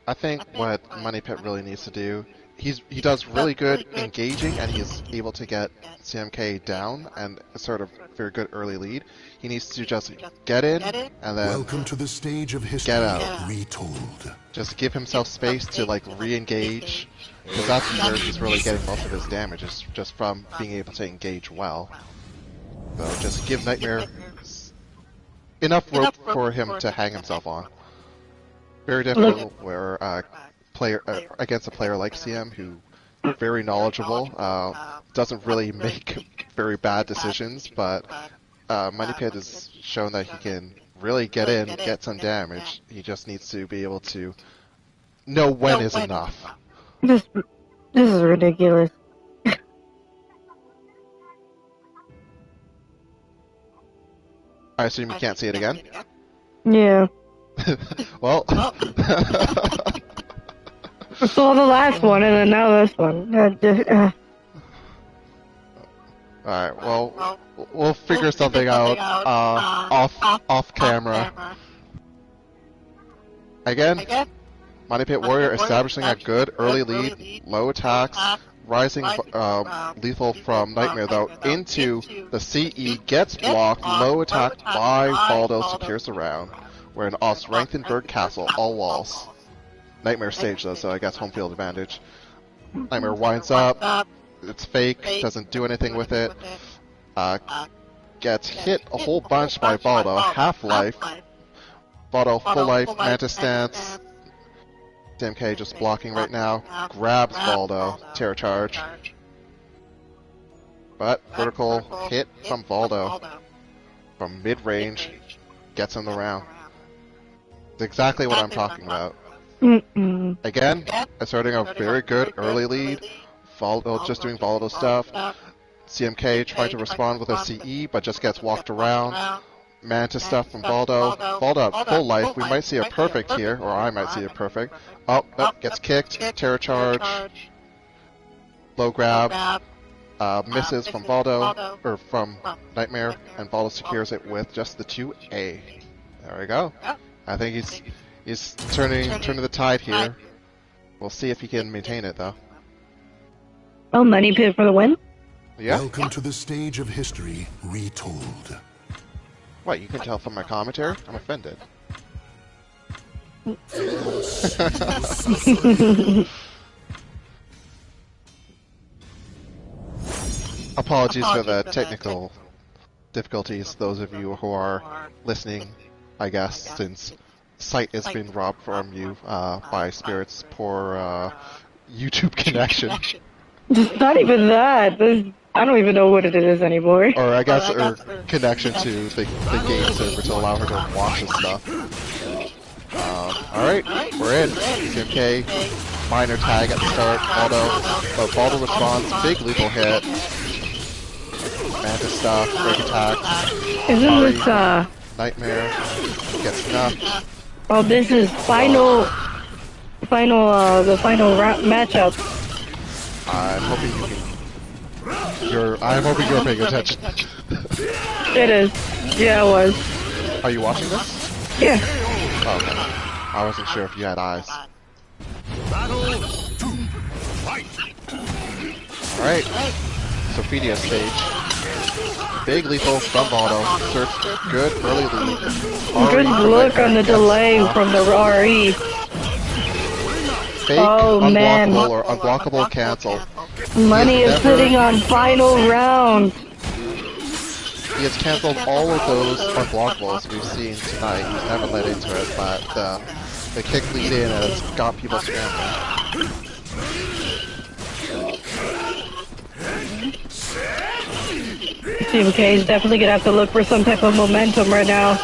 I think what Money Pit really needs to do. He does really good engaging, and he's able to get CMK down and a sort of very good early lead. He needs to just get in and then Welcome to the stage of history get out. retold. Just give himself space to like re-engage, because that's where he's really getting most of his damage, is just from being able to engage well. So just give Nightmare enough rope for him to hang himself on. Very difficult where against a player like CM who very knowledgeable, doesn't really make very bad decisions, but Money Pit has shown that he can really get in, get some damage. He just needs to be able to know when is enough. This is ridiculous. I assume you can't see it again? Yeah. Well... I saw the last one and then now this one. Alright, well, we'll figure something out off camera. Again, Money Pit Warrior establishing a good early lead, low attacks, rising lethal from Nightmare though into the CE, gets blocked, low attack by Baldo, secures the round. We're in Ostrenchenberg Castle, all walls. Nightmare stage though, so I guess home field advantage. Nightmare winds up, it's fake, doesn't do anything with it. Gets hit a whole bunch by Baldo, half-life. Baldo full life, Mantis stance. CMK just blocking right now, grabs Baldo, Terra charge. But vertical hit from Baldo from mid-range gets him the round. It's exactly what I'm talking about. Again, asserting a very good early lead. Baldo just doing Baldo stuff. CMK tried to respond with a CE, but just gets walked around. Mantis stuff from Baldo. Baldo at full life. We might see a perfect here, or I might see a perfect. Oh, gets kicked. Terra charge. Low grab. Misses from Baldo, or from Nightmare, and Baldo secures it with just the 2A. There we go. I think he's turning the tide here. We'll see if he can maintain it though. Oh, Money Pit for the win? Yeah. Welcome to the stage of history retold. What, you can tell from my commentary? I'm offended. Apologies for the technical difficulties, those of you who are listening, I guess, since sight has been robbed from you by Spirit's poor YouTube connection. It's not even that. I don't even know what it is anymore. Or I guess her connection to the game server to allow her to watch this stuff. Alright, we're in. CMK, minor tag at the start, Baldo, but Baldo responds, big lethal hit. Mantis stuff, break attack. Isn't this, Nightmare, gets snuffed. Oh, this is the final matchup. I'm hoping you can... I'm hoping you're paying attention. It is. Yeah, it was. Are you watching this? Yeah. Oh, okay. I wasn't sure if you had eyes. Alright. Sophidia stage. Big lethal from Baldo. Search good early lead. Good look on the delay from the RE. Fake, oh, unblockable, man. Or unblockable cancel. Money is sitting on final round. He has canceled all of those unblockables we've seen tonight. He's never led into it, but the kick lead in has got people scrambling. CMK is definitely gonna have to look for some type of momentum right now.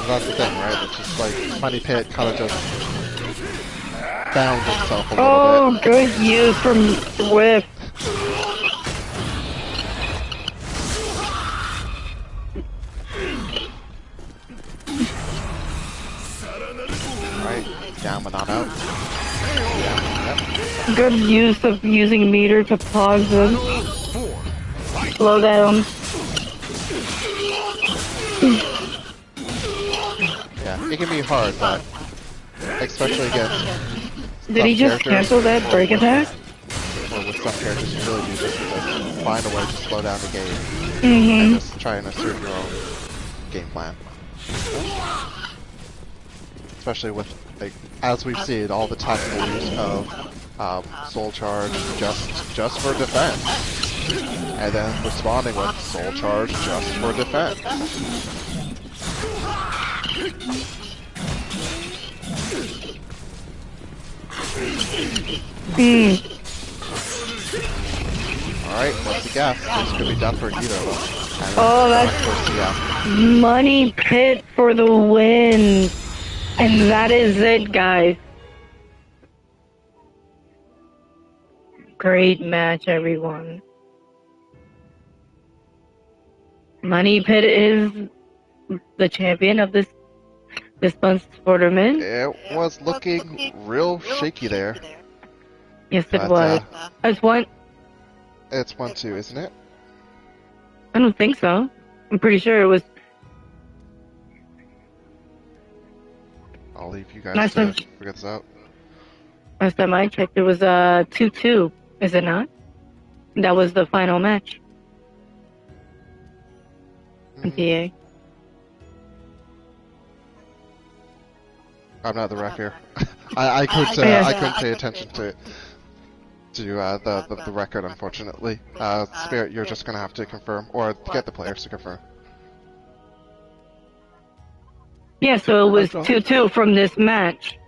That's the thing, right? It's just like Money Pit kind of just bound itself a little bit. Good use from Swift. Right, down but not out. Yeah, yep. Good use of using meter to pause them. Slow down. Yeah, it can be hard, but especially against Did he just cancel that break attack? or with some characters, you really do just find a way to slow down the game Mm-hmm. and just try and assert your own game plan. Especially with, like, as we've seen, all the tactical use of Soul Charge just for defense, and then responding with Soul Charge just for defense. Alright, what's the guess? This could be done for either of them. Oh, that's Money Pit for the win. And that is it, guys. Great match, everyone. Money Pit is the champion of this month's tournament. It was looking real shaky there. Yes, it But, was. It's one. It's 1-2, isn't it? I don't think so. I'm pretty sure it was. I'll leave you guys Nice to one. figure this out. Last time I checked, it was 2-2. Is it not? That was the final match. Mhm. PA. I'm not the ref here. I couldn't pay attention to the record, unfortunately. Spirit, you're just gonna have to confirm, or get the players to confirm. Yeah, so it was 2-2 from this match.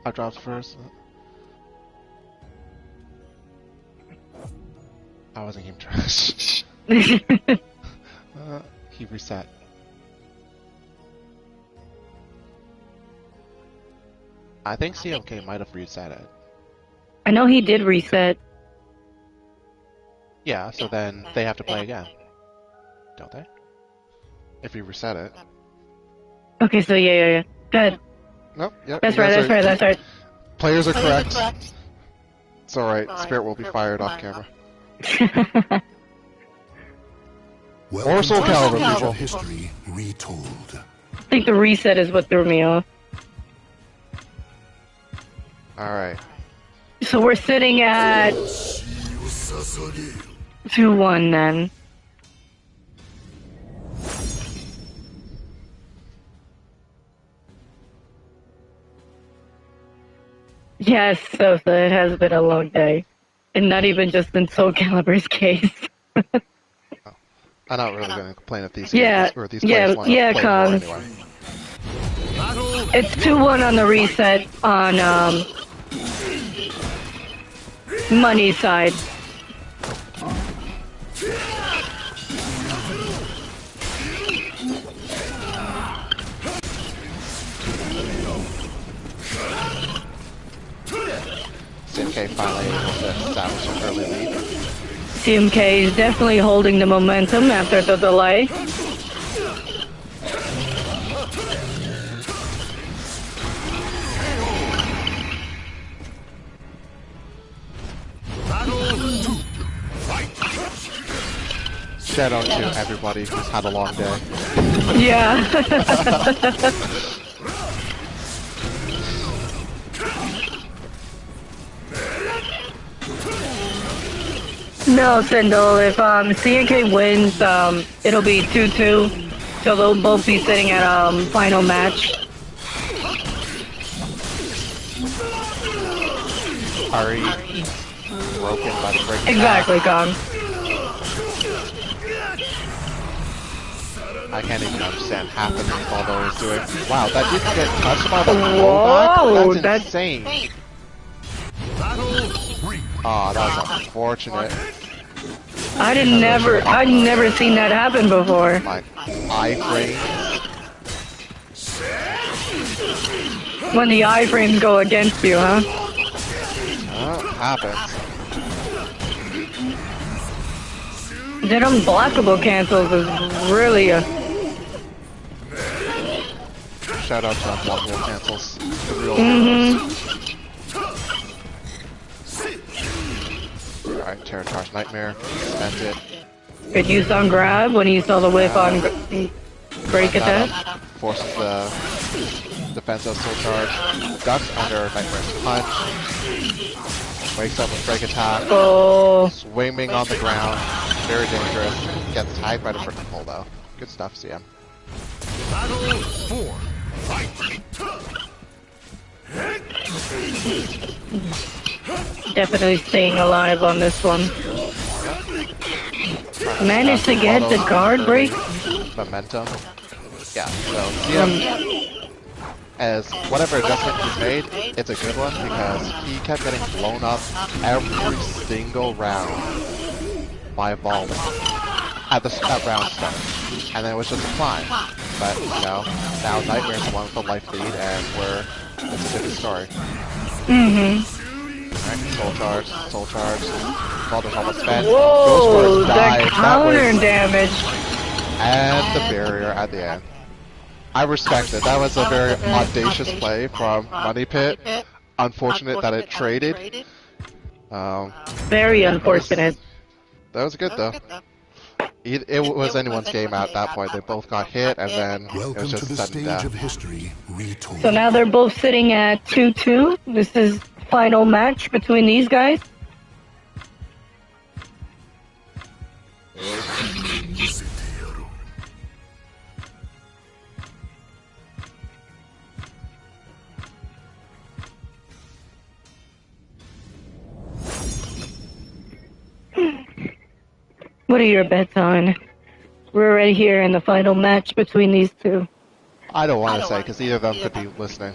I dropped first. I wasn't game trash. He reset. I think CMK might have reset it. I know he did reset. Yeah, so then they have to play again. Don't they? If you reset it. Okay, so yeah. Good. Nope, yep. That's you guys right, are- that's right. Players are correct. It's alright, Spirit will be fired off camera. Welcome Soul to the Calibur, stage people. of history retold. I think the reset is what threw me off. Alright. So we're sitting at 2-1 then. Yes, so it has been a long day. And not even just in Soul Calibur's case. I'm not really going to complain if these Yeah, or these yeah, players want to yeah, play more Cons. anyway. It's 2-1 on the reset on Money side. CMK finally able to establish an early lead. CMK is definitely holding the momentum after the delay. Shout out to everybody who's had a long day. Yeah. No, Sindel, if CNK wins, it'll be 2-2. So they'll both be sitting at final match. Ari broken by the break. Exactly, Kong. I can't even understand half the things Baldo was doing. Wow, that didn't get touched by the blowback? Whoa, That's insane. Aw, that was unfortunate. I'd never seen that happen before. My iframes. When the iframes go against you, huh? Happens. Then unblockable cancels is really a... Shout out to unblockable cancels. The real heroes. Alright, Terror Charge Nightmare. Spent it. Good use on grab when you saw the whip on break attack. Forces the defensive soul charge. Ducks under Nightmare's punch. Wakes up with break attack. Oh, Swimming on the ground. Very dangerous. Gets tagged by the freaking pull though. Good stuff, CM. Battle 4. Fight. definitely staying alive on this one. Managed to get the guard break. Momentum. Yeah, so CM, as whatever adjustment he's made, it's a good one because he kept getting blown up every single round by volley at round start. And then it was just a climb. But, you know, now Nightmare's the one with the life lead and it's a different story. Alright, soul charge. Baldo's almost spent. Whoa, Ghost died. the counter damage. And the barrier at the end. I respect it. That was a very audacious play from Money Pit. Unfortunate that it traded. Very unfortunate. That was good though. It was anyone's game at that point. They both got hit, and then it Welcome was to just the sudden stage death. of history retold. So now they're both sitting at 2-2. This is final match between these guys. What are your bets on? We're right here in the final match between these two. I don't want to say because either of them could be listening.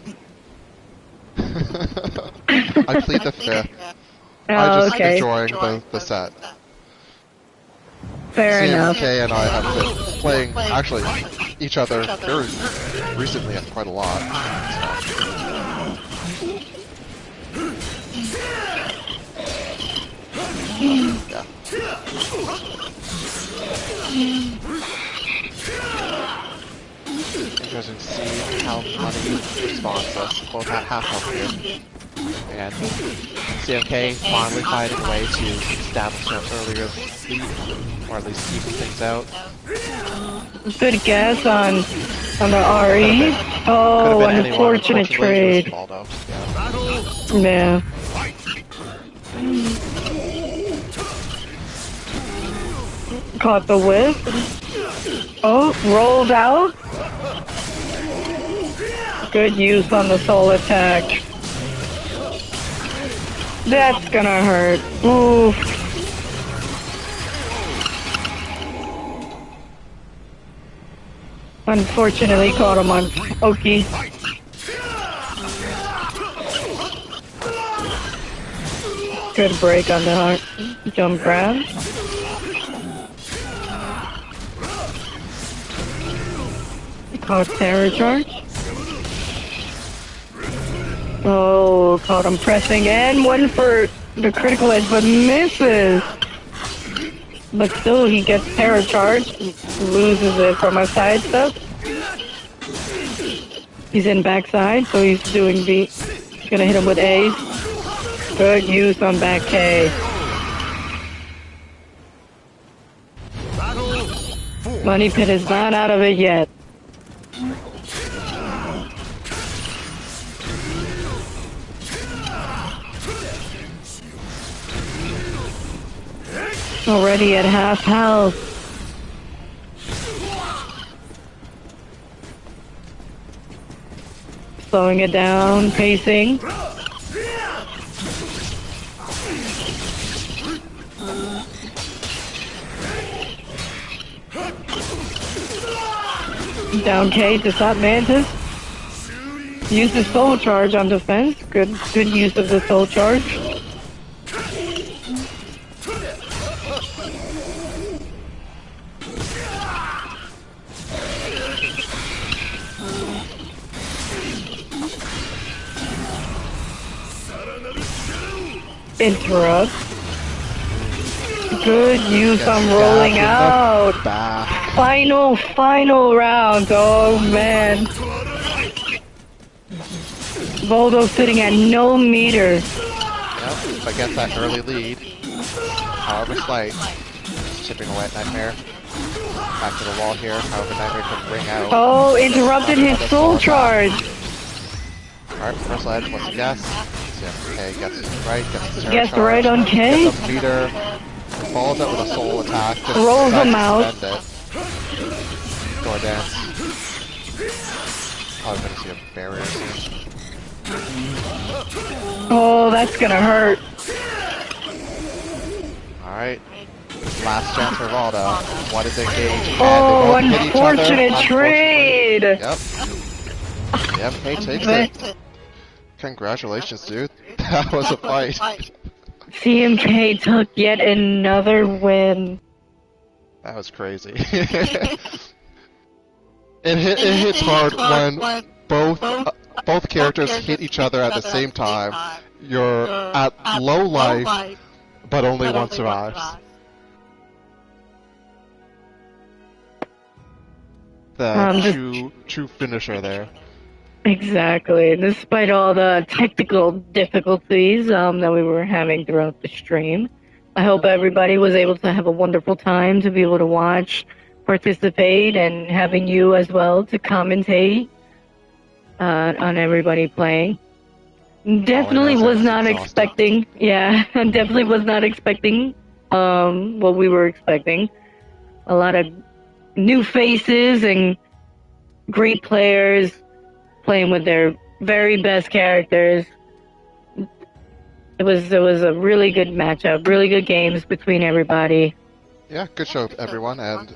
I plead the fifth. I'm just okay. enjoying the set. Fair enough. CMK and I have been playing actually each other very recently and quite a lot. So. Yeah. Interesting to see how Money responds to us. Both have half health here. And CMK finally finding a way to establish an earlier lead, or at least even things out. Good guess on the RE. Oh, unfortunate trade. Baldo. Yeah. Caught the whip. Oh, rolled out. Good use on the soul attack. That's gonna hurt. Oof. Unfortunately, caught him on Oki. Good break on the heart. Jump grab. Caught terror charge. Oh, caught him pressing and one for the critical edge, but misses. But still, he gets terror charge, loses it from a side step. He's in backside, so he's doing B. Gonna hit him with A's. Good use on back K. Money Pit is not out of it yet. Already at half health. Slowing it down, pacing. Down K to stop Mantis. Use the soul charge on defense. Good use of the soul charge. Interrupt. Good use on rolling out. Final round. Oh man. Voldo sitting at no meter. Yep, but gets that early lead. However slight. Just chipping away at Nightmare. Back to the wall here. However, Nightmare can bring out. Oh, interrupted his soul charge. Alright, first ledge, what's the guess? Okay, gets it right, gets the terror Guess charge, right on K. gets a meter, follows it with a soul attack, just Rolls him out. Door dance. Oh, I'm gonna see a barrier soon. Oh, that's gonna hurt. Alright. Last chance for Valdo. What is engaged? Oh, and they both hit each other, unfortunate trade. Yep. Yep, K takes it. Congratulations, dude. That was a fight. CMK took yet another win. That was crazy. It hits hard when both characters hit each other at the same time. You're at low life, but only one survives. The true finisher there. Exactly. Despite all the technical difficulties that we were having throughout the stream, I hope everybody was able to have a wonderful time to be able to watch, participate, and having you as well to commentate on everybody playing. Definitely was not expecting, definitely was not expecting what we were expecting. A lot of new faces and great players playing with their very best characters. It was a really good matchup, really good games between everybody. Yeah, good show, everyone, and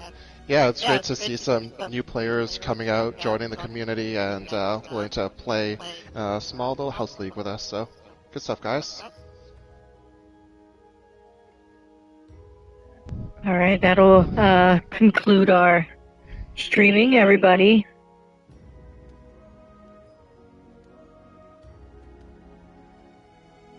yeah, it's great to see some new players coming out, joining the community, and willing to play a small little house league with us. So, good stuff, guys. All right, that'll conclude our streaming, everybody.